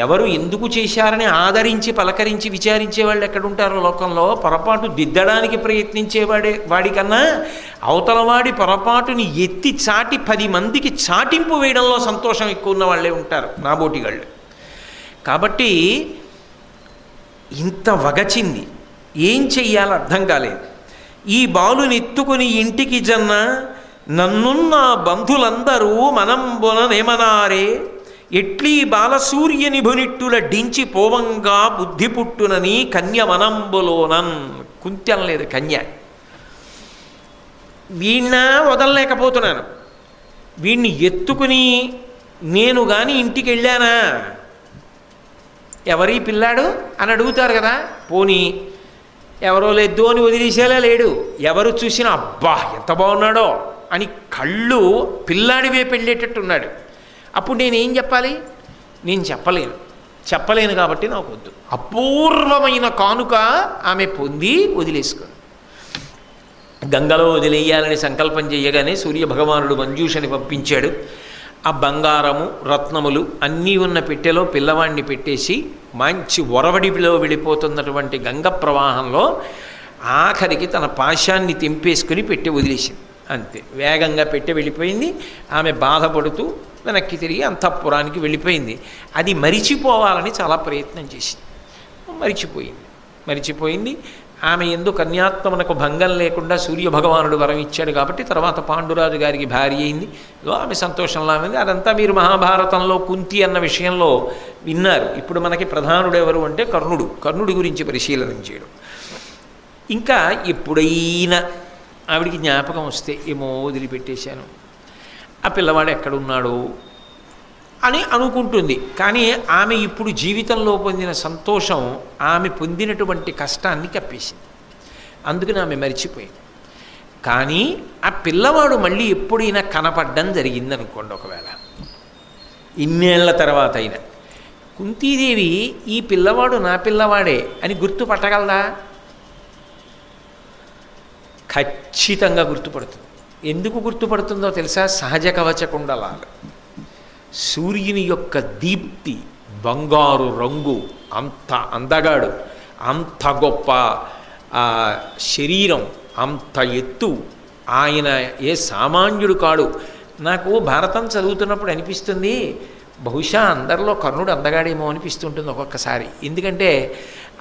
ఎవరు ఎందుకు చేశారని ఆదరించి పలకరించి విచారించే వాళ్ళు ఎక్కడుంటారో లోకంలో. పొరపాటు దిద్దడానికి వాడికన్నా అవతలవాడి పొరపాటుని ఎత్తి చాటి 10 మందికి చాటింపు వేయడంలో సంతోషం ఎక్కువ ఉన్న వాళ్ళే ఉంటారు నాబోటిగాళ్ళు. కాబట్టి ఇంత వగచింది, ఏం చెయ్యాలో అర్థం కాలేదు. ఈ బాలుని ఎత్తుకుని ఇంటికి జన్న నన్నున్న బంధులందరూ మనంబుననేమనారే, ఎట్లీ బాలసూర్యని భునిట్టుల డించి పోవంగా బుద్ధి పుట్టునని కన్య వనంబులోనన్. కుంత్యం లేదు కన్య. వీణ్ణ వదలలేకపోతున్నాను, వీణ్ణి ఎత్తుకుని నేను కానీ ఇంటికి వెళ్ళానా, ఎవరి పిల్లాడు అని అడుగుతారు కదా. పోనీ ఎవరో లేదు అని వదిలేసేలా లేడు. ఎవరు చూసినా అబ్బా ఎంత బాగున్నాడో అని కళ్ళు పిల్లాడివే పెళ్ళేటట్టున్నాడు. అప్పుడు నేనేం చెప్పాలి? నేను చెప్పలేను కాబట్టి నాకు వద్దు. అపూర్వమైన కానుక ఆమె పొంది వదిలేసుకుంది. గంగలో వదిలేయాలని సంకల్పం చేయగానే సూర్యభగవానుడు మంజూషని పంపించాడు. ఆ బంగారము రత్నములు అన్నీ ఉన్న పెట్టెలో పిల్లవాడిని పెట్టేసి మంచి ఒరవడిలో వెళ్ళిపోతున్నటువంటి గంగ ప్రవాహంలో ఆఖరికి తన పాశాన్ని తెంపేసుకుని పెట్టి వదిలేసింది. అంతే, వేగంగా పెట్టి వెళ్ళిపోయింది. ఆమె బాధపడుతూ వెనక్కి తిరిగి అంతఃపురానికి వెళ్ళిపోయింది. అది మరిచిపోవాలని చాలా ప్రయత్నం చేసింది, మరిచిపోయింది. ఆమె ఎందు కన్యాత్మనకు భంగం లేకుండా సూర్యభగవానుడు వరం ఇచ్చాడు కాబట్టి తర్వాత పాండురాజు గారికి భార్య అయింది. ఆమె సంతోషంలో ఉంది. అదంతా మీరు మహాభారతంలో కుంతి అన్న విషయంలో విన్నారు. ఇప్పుడు మనకి ప్రధానుడు ఎవరు అంటే కర్ణుడి గురించి పరిశీలన చేయడం. ఇంకా ఎప్పుడైనా ఆవిడికి జ్ఞాపకం వస్తే ఏమో వదిలిపెట్టేశాను, ఆ పిల్లవాడు ఎక్కడున్నాడు అని అనుకుంటుంది. కానీ ఆమె ఇప్పుడు జీవితంలో పొందిన సంతోషం ఆమె పొందినటువంటి కష్టాన్ని కప్పేసింది. అందుకని ఆమె మరిచిపోయింది. కానీ ఆ పిల్లవాడు మళ్ళీ ఎప్పుడైనా కనపడ్డం జరిగిందనుకోండి, ఒకవేళ ఇన్నేళ్ల తర్వాత అయినా, కుంతీదేవి ఈ పిల్లవాడు నా పిల్లవాడే అని గుర్తుపట్టగలదా? ఖచ్చితంగా గుర్తుపడుతుంది. ఎందుకు గుర్తుపడుతుందో తెలుసా? సహజ కవచ కుండలాలు, సూర్యుని యొక్క దీప్తి, బంగారు రంగు, అంత అందగాడు, అంత గొప్ప శరీరం, అంత ఎత్తు, ఆయన ఏ సామాన్యుడు కాడు. నాకు భారతం చదువుతున్నప్పుడు అనిపిస్తుంది, బహుశా అందరిలో కర్ణుడు అందగాడేమో అనిపిస్తుంటుంది ఒక్కొక్కసారి. ఎందుకంటే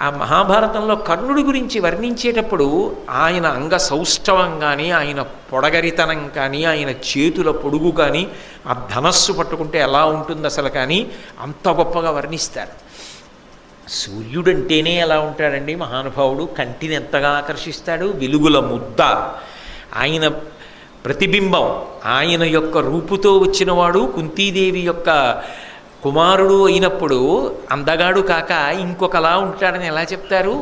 ఆ మహాభారతంలో కర్ణుడి గురించి వర్ణించేటప్పుడు ఆయన అంగ సౌష్ఠవం కానీ, ఆయన పొడగరితనం కానీ, ఆయన చేతుల పొడుగు కానీ, ఆ ధనస్సు పట్టుకుంటే ఎలా ఉంటుంది అసలు కానీ అంత గొప్పగా వర్ణిస్తారు. సూర్యుడంటేనే ఎలా ఉంటాడండి మహానుభావుడు, కంటిని ఎంతగా ఆకర్షిస్తాడు, వెలుగుల ముద్ద, ఆయన ప్రతిబింబం, ఆయన యొక్క రూపుతో వచ్చినవాడు కుంతీదేవి యొక్క కుమారుడు అయినప్పుడు అందగాడు కాక ఇంకొకలా ఉంటాడని ఎలా చెప్తారు?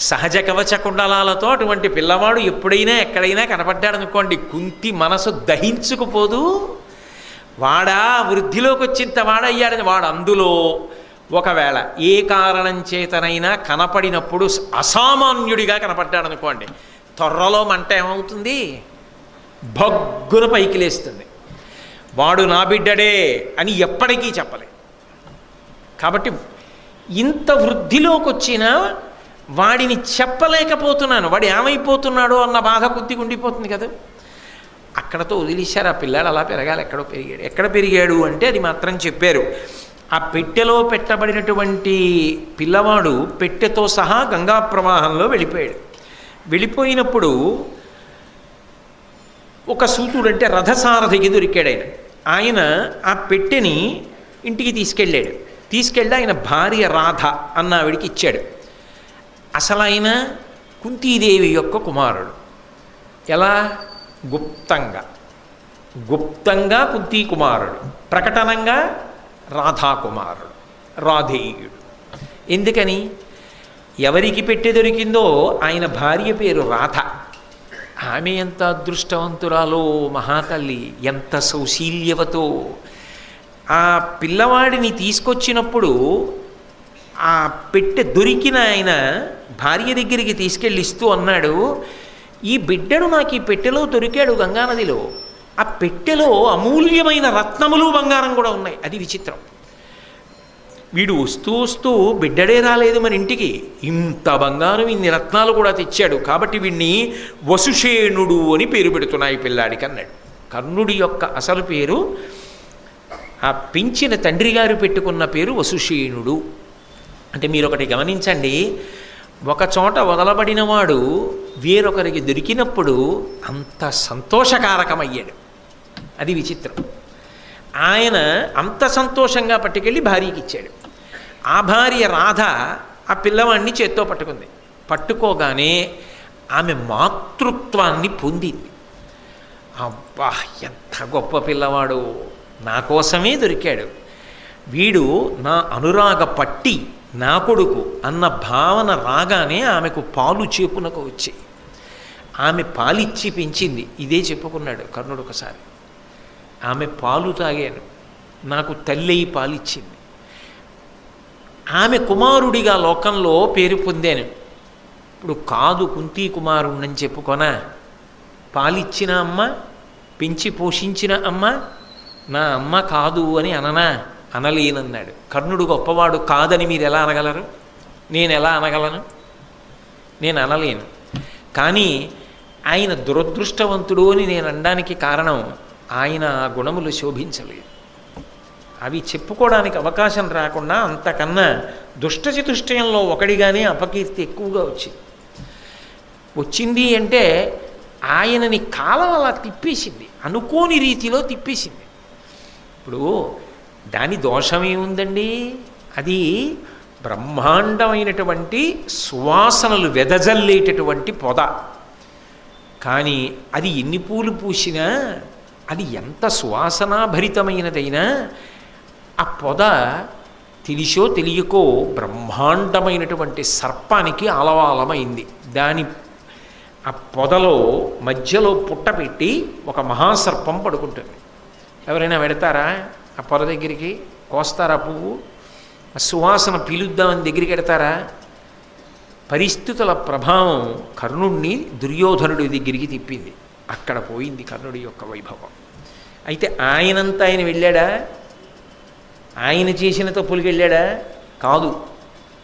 సహజ కవచ కుండలాలతో అటువంటి పిల్లవాడు ఎప్పుడైనా ఎక్కడైనా కనపడ్డాడనుకోండి, కుంతి మనసు దహించుకుపోదు. వాడా వృద్ధిలోకి వచ్చింత వాడయ్యాడని. వాడు అందులో ఒకవేళ ఏ కారణం చేతనైనా కనపడినప్పుడు అసామాన్యుడిగా కనపడ్డాడనుకోండి, త్వరలో మంట ఏమవుతుంది? భగ్గున పైకి లేస్తుంది. వాడు నా బిడ్డడే అని ఎప్పటికీ చెప్పలే. కాబట్టి ఇంత వృద్ధిలోకి వచ్చినా వాడిని చెప్పలేకపోతున్నాను, వాడు ఏమైపోతున్నాడో అన్న బాధ కొద్దిగా ఉండిపోతుంది కదా. అక్కడతో వదిలేశారు. ఆ పిల్లాడు అలా పెరగాలి. ఎక్కడ పెరిగాడు అంటే అది మాత్రం చెప్పారు. ఆ పెట్టెలో పెట్టబడినటువంటి పిల్లవాడు పెట్టెతో సహా గంగా ప్రవాహంలో వెళ్ళిపోయాడు. వెళ్ళిపోయినప్పుడు ఒక సూతుడు అంటే రథసారథికి దొరికాడు. ఆయన ఆ పెట్టెని ఇంటికి తీసుకెళ్ళి ఆయన భార్య రాధ అన్న ఆవిడికి ఇచ్చాడు. అసలు ఆయన కుంతీదేవి యొక్క కుమారుడు. ఎలా? గుప్తంగా కుంతీ కుమారుడు, ప్రకటనంగా రాధా కుమారుడు, రాధేయుడు. ఎందుకని? ఎవరికి పెట్టె దొరికిందో ఆయన భార్య పేరు రాధ. ఆమె ఎంత అదృష్టవంతురాలో మహాతల్లి, ఎంత సౌశీల్యవతో. ఆ పిల్లవాడిని తీసుకొచ్చినప్పుడు ఆ పెట్టె దొరికిన ఆయన భార్య దగ్గరికి తీసుకెళ్ళి ఇస్తూ అన్నాడు, ఈ బిడ్డడు నాకు ఈ పెట్టెలో దొరికాడు గంగానదిలో. ఆ పెట్టెలో అమూల్యమైన రత్నములు బంగారం కూడా ఉన్నాయి. అది విచిత్రం. వీడు వస్తూ వస్తూ బిడ్డడే రాలేదు మన ఇంటికి, ఇంత బంగారం ఇన్ని రత్నాలు కూడా తెచ్చాడు, కాబట్టి వీడిని వసుషేణుడు అని పేరు పెడుతున్నాయి పిల్లాడికి అన్నాడు. కర్ణుడి యొక్క అసలు పేరు, ఆ పెంచిన తండ్రి గారు పెట్టుకున్న పేరు వసుషేణుడు. అంటే మీరు ఒకటి గమనించండి, ఒక చోట వదలబడినవాడు వేరొకరికి దొరికినప్పుడు అంత సంతోషకారకమయ్యాడు. అది విచిత్రం. ఆయన అంత సంతోషంగా పట్టుకెళ్ళి భార్యకి ఇచ్చాడు. ఆ భార్య రాధ ఆ పిల్లవాడిని చేత్తో పట్టుకుంది. పట్టుకోగానే ఆమె మాతృత్వాన్ని పొందింది. అబ్బా, ఎంత గొప్ప పిల్లవాడు, నా కోసమే దొరికాడు, వీడు నా అనురాగ పట్టి, నా కొడుకు అన్న భావన రాగానే ఆమెకు పాలు చేపునకు వచ్చాయి. ఆమె పాలిచ్చి పెంచింది. ఇదే చెప్పుకున్నాడు కర్ణుడు ఒకసారి, ఆమె పాలు తాగాను, నాకు తల్లి పాలిచ్చింది. ఆమె కుమారుడిగా లోకంలో పేరు పొందాను. ఇప్పుడు కాదు కుంతీ కుమారుణ్ణని చెప్పుకొనా, పాలిచ్చిన అమ్మ, పెంచి పోషించిన అమ్మ నా అమ్మ కాదు అని అననా? అనలేనన్నాడు. కర్ణుడు గొప్పవాడు కాదని మీరు ఎలా అనగలరు? నేను ఎలా అనగలను? నేను అనలేను. కానీ ఆయన దురదృష్టవంతుడు అని నేను అనడానికి కారణం, ఆయన ఆ గుణములు శోభించలేదు. అవి చెప్పుకోవడానికి అవకాశం రాకుండా అంతకన్నా దుష్టచతుష్టయంలో ఒకడిగానే అపకీర్తి ఎక్కువగా వచ్చింది. అంటే ఆయనని కాలం అలా తిప్పేసింది, అనుకోని రీతిలో తిప్పేసింది. ఇప్పుడు దాని దోషమేముందండి? అది బ్రహ్మాండమైనటువంటి సువాసనలు వెదజల్లేటటువంటి పొద. కానీ అది ఎన్ని పూలు పూసినా, అది ఎంత సువాసనాభరితమైనదైనా, ఆ పొద తెలిసో తెలియకో బ్రహ్మాండమైనటువంటి సర్పానికి ఆలవాలమైంది. దాని ఆ పొదలో మధ్యలో పుట్టపెట్టి ఒక మహాసర్పం పడుకుంటుంది. ఎవరైనా పెడతారా ఆ పొద దగ్గరికి? కోస్తారా పువ్వు? ఆ సువాసన పీలుద్దామని దగ్గరికి పెడతారా? పరిస్థితుల ప్రభావం కర్ణుణ్ణి దుర్యోధనుడి దగ్గరికి తిప్పింది. అక్కడ పోయింది కర్ణుడి యొక్క వైభవం. అయితే ఆయనంతా ఆయన వెళ్ళాడా? ఆయన చేసిన తప్పులకి వెళ్ళాడా? కాదు.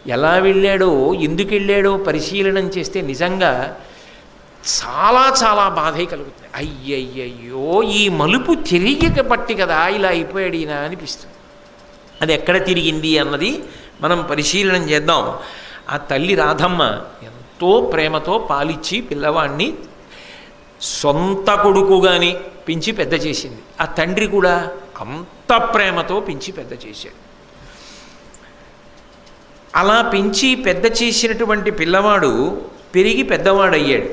ఎలా వెళ్ళాడో, ఎందుకు వెళ్ళాడో పరిశీలనం చేస్తే నిజంగా చాలా చాలా బాధే కలుగుతుంది. అయ్యయ్యయ్యో, ఈ మలుపు తిరిగిక పట్టి కదా ఇలా అయిపోయాడు ఈయన అనిపిస్తుంది. అది ఎక్కడ తిరిగింది అన్నది మనం పరిశీలనం చేద్దాం. ఆ తల్లి రాధమ్మ ఎంతో ప్రేమతో పాలిచ్చి పిల్లవాడిని సొంత కొడుకుగాని పెంచి పెద్ద చేసింది. ఆ తండ్రి కూడా అంత ప్రేమతో పెంచి పెద్ద చేశాడు. అలా పెంచి పెద్ద చేసినటువంటి పిల్లవాడు పెరిగి పెద్దవాడయ్యాడు.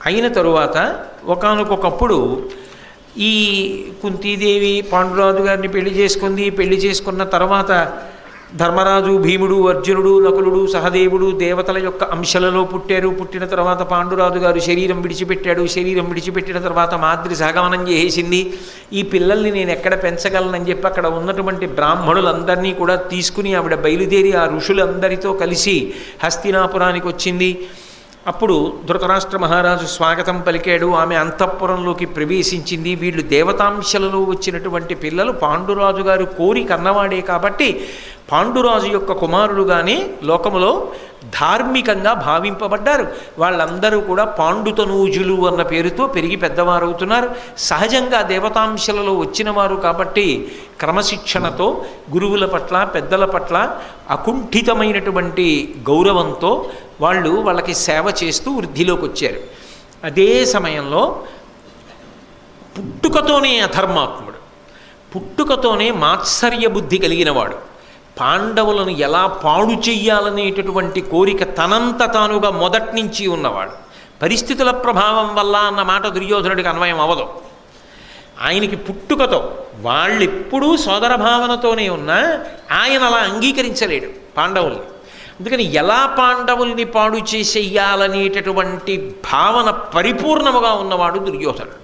అయిన తరువాత ఒకానొకప్పుడు ఈ కుంతీదేవి పాండురాజు గారిని పెళ్లి చేసుకుంది. పెళ్లి చేసుకున్న తర్వాత ధర్మరాజు, భీముడు, అర్జునుడు, నకులుడు, సహదేవుడు దేవతల యొక్క అంశలలో పుట్టారు. పుట్టిన తర్వాత పాండురాజు గారు శరీరం విడిచిపెట్టాడు. శరీరం విడిచిపెట్టిన తర్వాత మాద్రి సహగమనం చేసేసింది. ఈ పిల్లల్ని నేను ఎక్కడ పెంచగలనని చెప్పి అక్కడ ఉన్నటువంటి బ్రాహ్మణులందరినీ కూడా తీసుకుని ఆవిడ బయలుదేరి ఆ ఋషులందరితో కలిసి హస్తినాపురానికి వచ్చింది. అప్పుడు ధృతరాష్ట్ర మహారాజు స్వాగతం పలికాడు. ఆమె అంతఃపురంలోకి ప్రవేశించింది. వీళ్ళు దేవతాంశలలో వచ్చినటువంటి పిల్లలు పాండురాజు గారు కోరి కన్నవాడే కాబట్టి పాండురాజు యొక్క కుమారులుగానే లోకములో ధార్మికంగా భావింపబడ్డారు. వాళ్ళందరూ కూడా పాండుతనూజులు అన్న పేరుతో పెరిగి పెద్దవారవుతున్నారు. సహజంగా దేవతాంశలలో వచ్చిన వారు కాబట్టి క్రమశిక్షణతో గురువుల పట్ల, పెద్దల పట్ల అకుంఠితమైనటువంటి గౌరవంతో వాళ్ళకి సేవ చేస్తూ వృద్ధిలోకి వచ్చారు. అదే సమయంలో పుట్టుకతోనే అధర్మాత్ముడు, పుట్టుకతోనే మాత్సర్య బుద్ధి కలిగినవాడు, పాండవులను ఎలా పాడు చెయ్యాలనేటటువంటి కోరిక తనంత తానుగా మొదటి నుంచి ఉన్నవాడు. పరిస్థితుల ప్రభావం వల్ల అన్న మాట దుర్యోధనుడికి అన్వయం అవ్వదు. ఆయనకి పుట్టుకతో వాళ్ళెప్పుడూ సోదర భావనతోనే ఉన్నా ఆయన అలా అంగీకరించలేడు పాండవుల్ని. అందుకని ఎలా పాండవుల్ని పాడు చేసేయాలనేటటువంటి భావన పరిపూర్ణముగా ఉన్నవాడు దుర్యోధనుడు.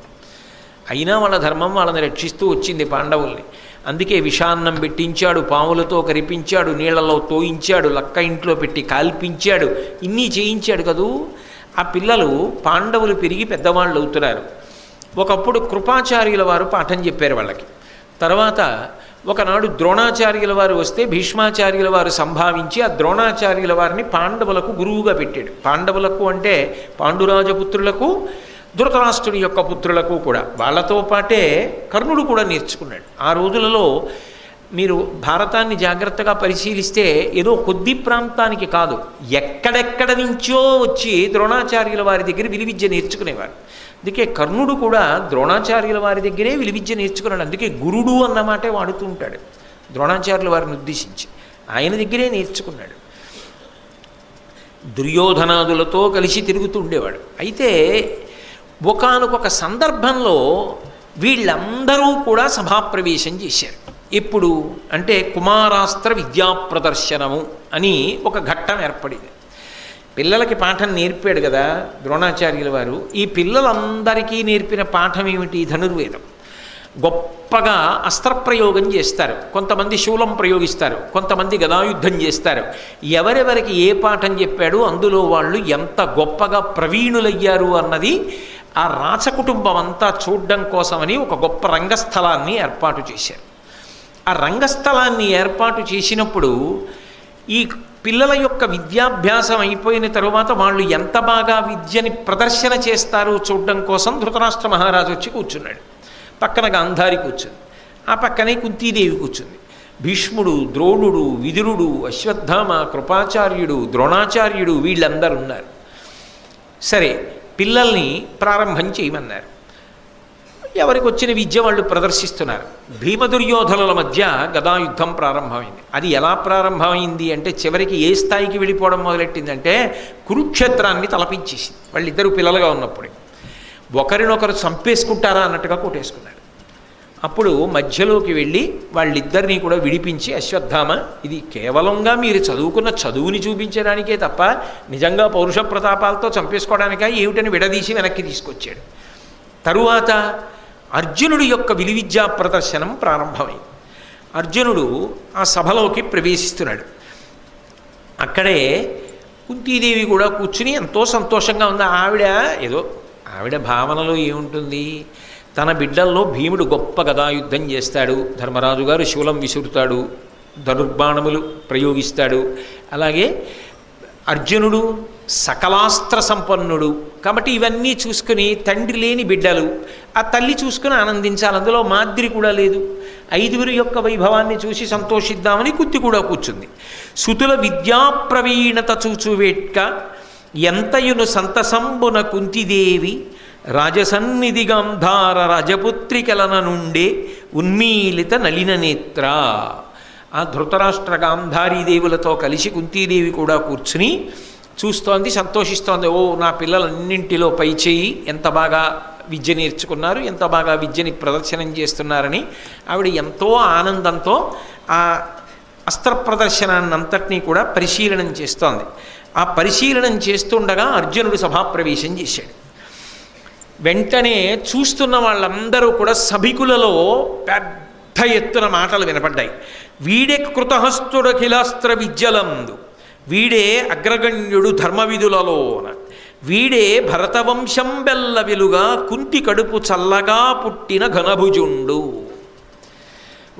అయినా వాళ్ళ ధర్మం వాళ్ళని రక్షిస్తూ వచ్చింది పాండవుల్ని. అందుకే విషాన్నం పెట్టించాడు, పాములతో కరిపించాడు, నీళ్లలో తోయించాడు, లక్క ఇంట్లో పెట్టి కాల్పించాడు, ఇన్ని చేయించాడు కదూ. ఆ పిల్లలు పాండవులు పెరిగి పెద్దవాళ్ళు అవుతున్నారు. ఒకప్పుడు కృపాచార్యుల వారు పాఠం చెప్పారు వాళ్ళకి. తర్వాత ఒకనాడు ద్రోణాచార్యుల వారు వస్తే భీష్మాచార్యుల వారు సంభావించి ఆ ద్రోణాచార్యుల వారిని పాండవులకు గురువుగా పెట్టాడు. పాండవులకు అంటే పాండురాజపుత్రులకు, ధృతరాష్ట్రుని యొక్క పుత్రులకు కూడా. వాళ్ళతో పాటే కర్ణుడు కూడా నేర్చుకున్నాడు. ఆ రోజులలో మీరు భారతాన్ని జాగ్రత్తగా పరిశీలిస్తే ఏదో కొద్ది ప్రాంతానికి కాదు, ఎక్కడెక్కడ నుంచో వచ్చి ద్రోణాచార్యుల వారి దగ్గర విలువిద్య నేర్చుకునేవారు. అందుకే కర్ణుడు కూడా ద్రోణాచార్యుల వారి దగ్గరే విలువిద్య నేర్చుకున్నాడు. అందుకే గురుడు అన్నమాటే వాడుతూ ఉంటాడు ద్రోణాచార్యుల వారిని ఉద్దేశించి. ఆయన దగ్గరే నేర్చుకున్నాడు. దుర్యోధనాదులతో కలిసి తిరుగుతూ ఉండేవాడు. అయితే ఒకానొక సందర్భంలో వీళ్ళందరూ కూడా సభాప్రవేశం చేశారు. ఎప్పుడు అంటే కుమారాస్త్ర విద్యా ప్రదర్శనము అని ఒక ఘట్టం ఏర్పడింది. పిల్లలకి పాఠం నేర్పాడు కదా ద్రోణాచార్యుల వారు. ఈ పిల్లలందరికీ నేర్పిన పాఠం ఏమిటి? ధనుర్వేదం. గొప్పగా అస్త్రప్రయోగం చేస్తారు, కొంతమంది శూలం ప్రయోగిస్తారు, కొంతమంది గదాయుద్ధం చేస్తారు. ఎవరెవరికి ఏ పాఠం చెప్పాడు అందులో వాళ్ళు ఎంత గొప్పగా ప్రవీణులయ్యారు అన్నది ఆ రాచకుటుంబం అంతా చూడడం కోసమని ఒక గొప్ప రంగస్థలాన్ని ఏర్పాటు చేశారు. ఆ రంగస్థలాన్ని ఏర్పాటు చేసినప్పుడు ఈ పిల్లల యొక్క విద్యాభ్యాసం అయిపోయిన తరువాత వాళ్ళు ఎంత బాగా విద్యని ప్రదర్శన చేస్తారు చూడడం కోసం ధృతరాష్ట్ర మహారాజు వచ్చి కూర్చున్నాడు. పక్కన గాంధారి కూర్చుంది, ఆ పక్కనే కుంతీదేవి కూర్చుంది. భీష్ముడు, ద్రోణుడు, విదురుడు, అశ్వత్థామ, కృపాచార్యుడు, ద్రోణాచార్యుడు వీళ్ళందరూ ఉన్నారు. సరే, పిల్లల్ని ప్రారంభం చేయమన్నారు. ఎవరికి వచ్చిన విద్య వాళ్ళు ప్రదర్శిస్తున్నారు. భీమదుర్యోధనుల మధ్య గదాయుద్ధం ప్రారంభమైంది. అది ఎలా ప్రారంభమైంది అంటే చివరికి ఏ స్థాయికి వెళ్ళిపోవడం మొదలెట్టిందంటే కురుక్షేత్రాన్ని తలపించేసింది. వాళ్ళిద్దరూ పిల్లలుగా ఉన్నప్పుడే ఒకరినొకరు చంపేసుకుంటారా అన్నట్టుగా కొట్టేసుకున్నారు. అప్పుడు మధ్యలోకి వెళ్ళి వాళ్ళిద్దరినీ కూడా విడిపించి, అశ్వత్థామ, ఇది కేవలంగా మీరు చదువుకున్న చదువుని చూపించడానికే తప్ప నిజంగా పౌరుష ప్రతాపాలతో చంపేసుకోవడానికా ఏమిటని విడదీసి వెనక్కి తీసుకొచ్చాడు. తరువాత అర్జునుడి యొక్క విలువిద్యా ప్రదర్శనం ప్రారంభమైంది. అర్జునుడు ఆ సభలోకి ప్రవేశిస్తున్నాడు. అక్కడే కుంతీదేవి కూడా కూర్చుని ఎంతో సంతోషంగా ఉంది. ఆవిడ భావనలో ఏముంటుంది? తన బిడ్డల్లో భీముడు గొప్ప గదాయుద్ధం చేస్తాడు, ధర్మరాజు గారు శూలం విసురుతాడు, ధనుర్బాణములు ప్రయోగిస్తాడు, అలాగే అర్జునుడు సకలాస్త్ర సంపన్నుడు. కాబట్టి ఇవన్నీ చూసుకుని తండ్రి లేని బిడ్డలు, ఆ తల్లి చూసుకుని ఆనందించాలి. అందులో మాద్రి కూడా లేదు. ఐదుగురి యొక్క వైభవాన్ని చూసి సంతోషిద్దామని కుంతి కూడా కూర్చుంది. సుతుల విద్యాప్రవీణత చూచువేట్క ఎంతయును సంతసంబున కుంతిదేవి రాజసన్నిధి గాంధార రాజపుత్రికలన నుండే ఉన్మీలిత నలిన నేత్ర. ఆ ధృతరాష్ట్ర గాంధారీదేవులతో కలిసి కుంతీదేవి కూడా కూర్చుని చూస్తోంది, సంతోషిస్తోంది. ఓ, నా పిల్లలన్నింటిలో పైచేయి, ఎంత బాగా విద్య నేర్చుకున్నారు, ఎంత బాగా విద్యని ప్రదర్శనం చేస్తున్నారని ఆవిడ ఎంతో ఆనందంతో ఆ అస్త్ర ప్రదర్శనాన్నంతటినీ కూడా పరిశీలనం చేస్తోంది. ఆ పరిశీలనం చేస్తుండగా అర్జునుడు సభాప్రవేశం చేశాడు. వెంటనే చూస్తున్న వాళ్ళందరూ కూడా సభికులలో పెద్ద ఎత్తున మాటలు వినపడ్డాయి. వీడే కృతహస్తుడఖిలాస్త్ర విద్యలందు, వీడే అగ్రగణ్యుడు ధర్మవిధులలోన, వీడే భరతవంశం బెల్ల వెలుగా కుంతి కడుపు చల్లగా పుట్టిన ఘనభుజుండు.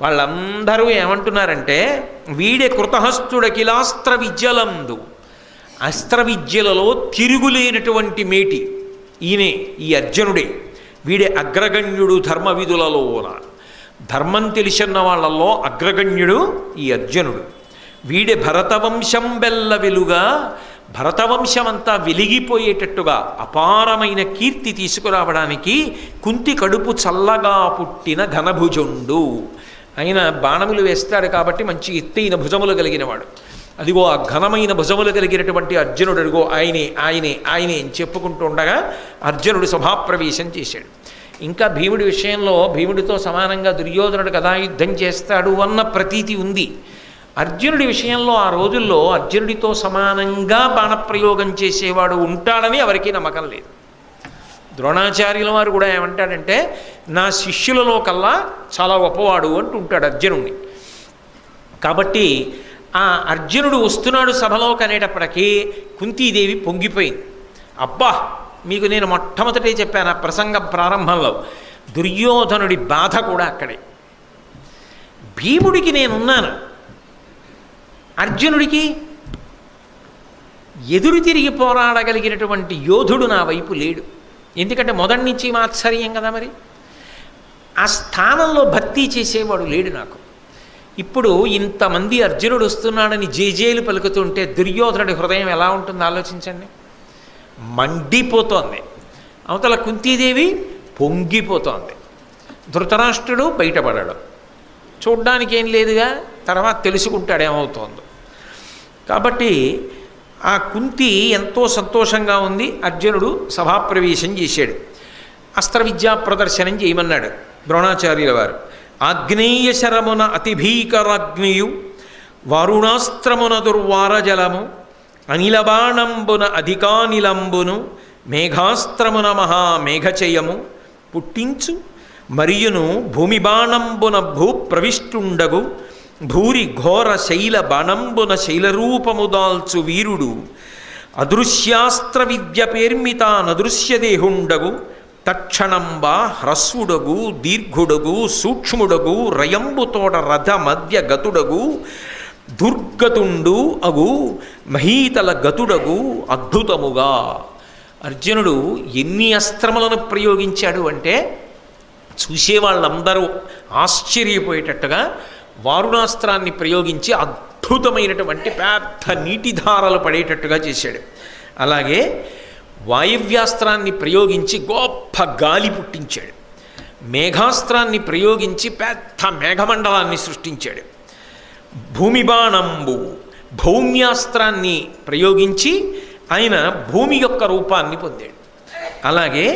వాళ్ళందరూ ఏమంటున్నారంటే, వీడే కృతహస్తుడఖిలాస్త్ర విద్యలందు, అస్త్ర విద్యలలో తిరుగులేనటువంటి మేటి ఈయనే, ఈ అర్జునుడే. వీడే అగ్రగణ్యుడు ధర్మవిధులలోన, ధర్మం తెలిసిన వాళ్ళల్లో అగ్రగణ్యుడు ఈ అర్జునుడు. వీడే భరతవంశం బెల్ల వెలుగా, భరతవంశమంతా వెలిగిపోయేటట్టుగా అపారమైన కీర్తి తీసుకురావడానికి కుంతి కడుపు చల్లగా పుట్టిన ఘనభుజుండు. ఆయన బాణములు వేస్తాడు కాబట్టి మంచి ఎత్తైన భుజములు కలిగినవాడు. అదిగో ఆ ఘనమైన భుజములు కలిగినటువంటి అర్జునుడు, అదిగో ఆయనే ఆయనే ఆయనే అని చెప్పుకుంటూ ఉండగా అర్జునుడు సభాప్రవేశం చేశాడు. ఇంకా భీముడి విషయంలో భీముడితో సమానంగా దుర్యోధనుడు గదాయుద్ధం చేస్తాడు అన్న ప్రతీతి ఉంది. అర్జునుడి విషయంలో ఆ రోజుల్లో అర్జునుడితో సమానంగా బాణప్రయోగం చేసేవాడు ఉంటాడని ఎవరికీ నమ్మకం లేదు. ద్రోణాచార్యుల వారు కూడా ఏమంటాడంటే, నా శిష్యులలో కల్లా చాలా గొప్పవాడు అంటుంటాడు అర్జునుడిని. కాబట్టి ఆ అర్జునుడు వస్తున్నాడు సభలోకి అనేటప్పటికీ కుంతీదేవి పొంగిపోయింది. అబ్బా, మీకు నేను మొట్టమొదటే చెప్పాను ఆ ప్రసంగం ప్రారంభంలో, దుర్యోధనుడి బాధ కూడా అక్కడే. భీముడికి నేనున్నాను, అర్జునుడికి ఎదురు తిరిగి పోరాడగలిగినటువంటి యోధుడు నా వైపు లేడు. ఎందుకంటే మొదటి నుంచి మాత్సర్యం కదా, మరి ఆ స్థానంలో భర్తీ చేసేవాడు లేడు నాకు. ఇప్పుడు ఇంతమంది అర్జునుడు వస్తున్నాడని జేజేలు పలుకుతుంటే దుర్యోధనుడి హృదయం ఎలా ఉంటుందో ఆలోచించండి. మండిపోతోంది. అవతల కుంతీదేవి పొంగిపోతోంది. ధృతరాష్ట్రుడు బయటపడడం చూడ్డానికి ఏం లేదుగా, తర్వాత తెలుసుకుంటాడు ఏమవుతోందో. కాబట్టి ఆ కుంతి ఎంతో సంతోషంగా ఉంది. అర్జునుడు సభాప్రవేశం చేశాడు. అస్త్ర విద్యా ప్రదర్శనం చేయమన్నాడు ద్రోణాచార్యుల వారు. ఆగ్నేయ శరమున అతిభీకరాగ్నియు, వారుణాస్త్రమున దుర్వారజలము, అనిలబాణంబున అధికానిలంబును, మేఘాస్త్రమున మహామేఘచయము పుట్టించు, మరియును భూమి బాణంబున భూప్రవిష్టుండగు, భూరి ఘోర శైల బాణంబున శైలరూపము దాల్చు వీరుడు, అదృశ్యాస్త్ర విద్య పేర్మిత నదృశ్యదేహుండగు, తక్షణంబా హ్రస్వుడగు దీర్ఘుడగు సూక్ష్ముడగు, రయంబుతోడ రథ మధ్య గతుడగు, దుర్గతుండు అగు మహీతల గతుడగు అద్భుతముగా. అర్జునుడు ఎన్ని అస్త్రములను ప్రయోగించాడు అంటే చూసేవాళ్ళందరూ ఆశ్చర్యపోయేటట్టుగా వారుణాస్త్రాన్ని ప్రయోగించి అద్భుతమైనటువంటి పెద్ద నీటిధారలు పడేటట్టుగా చేశాడు. అలాగే వాయువ్యాస్త్రాన్ని ప్రయోగించి గొప్ప గాలి పుట్టించాడు. మేఘాస్త్రాన్ని ప్రయోగించి పెద్ద మేఘమండలాన్ని సృష్టించాడు. భూమిబాణంబు భౌమ్యాస్త్రాన్ని ప్రయోగించి ఆయన భూమి యొక్క రూపాన్ని పొందాడు. అలాగే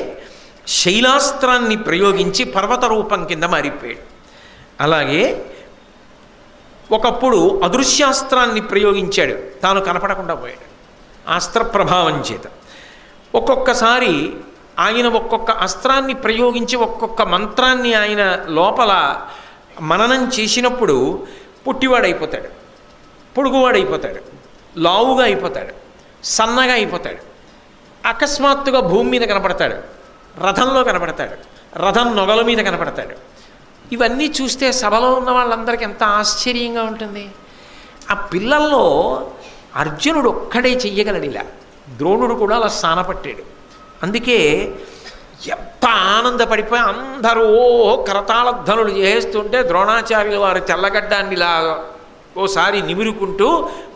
శైలాస్త్రాన్ని ప్రయోగించి పర్వత రూపం కింద మారిపోయాడు. అలాగే ఒకప్పుడు అదృశ్యాస్త్రాన్ని ప్రయోగించాడు, తాను కనపడకుండా పోయాడు అస్త్ర ప్రభావం చేత. ఒక్కొక్కసారి ఆయన ఒక్కొక్క అస్త్రాన్ని ప్రయోగించి ఒక్కొక్క మంత్రాన్ని ఆయన లోపల మననం చేసినప్పుడు పుట్టివాడైపోతాడు, పొడుగువాడైపోతాడు, లావుగా అయిపోతాడు, సన్నగా అయిపోతాడు. అకస్మాత్తుగా భూమి మీద కనపడతాడు, రథంలో కనపడతాడు, రథం నొగల మీద కనపడతాడు. ఇవన్నీ చూస్తే సభలో ఉన్న వాళ్ళందరికీ ఎంత ఆశ్చర్యంగా ఉంటుంది. ఆ పిల్లల్లో అర్జునుడు ఒక్కడే చెయ్యగలడు ఇలా. ద్రోణుడు కూడా అలా స్థానపట్టాడు. అందుకే ఎంత ఆనందపడిపోయి అందరూ కరతాళధ్వనులు చేస్తుంటే ద్రోణాచార్యుల వారు తెల్లగడ్డాన్నిలా ఓసారి నిమురుకుంటూ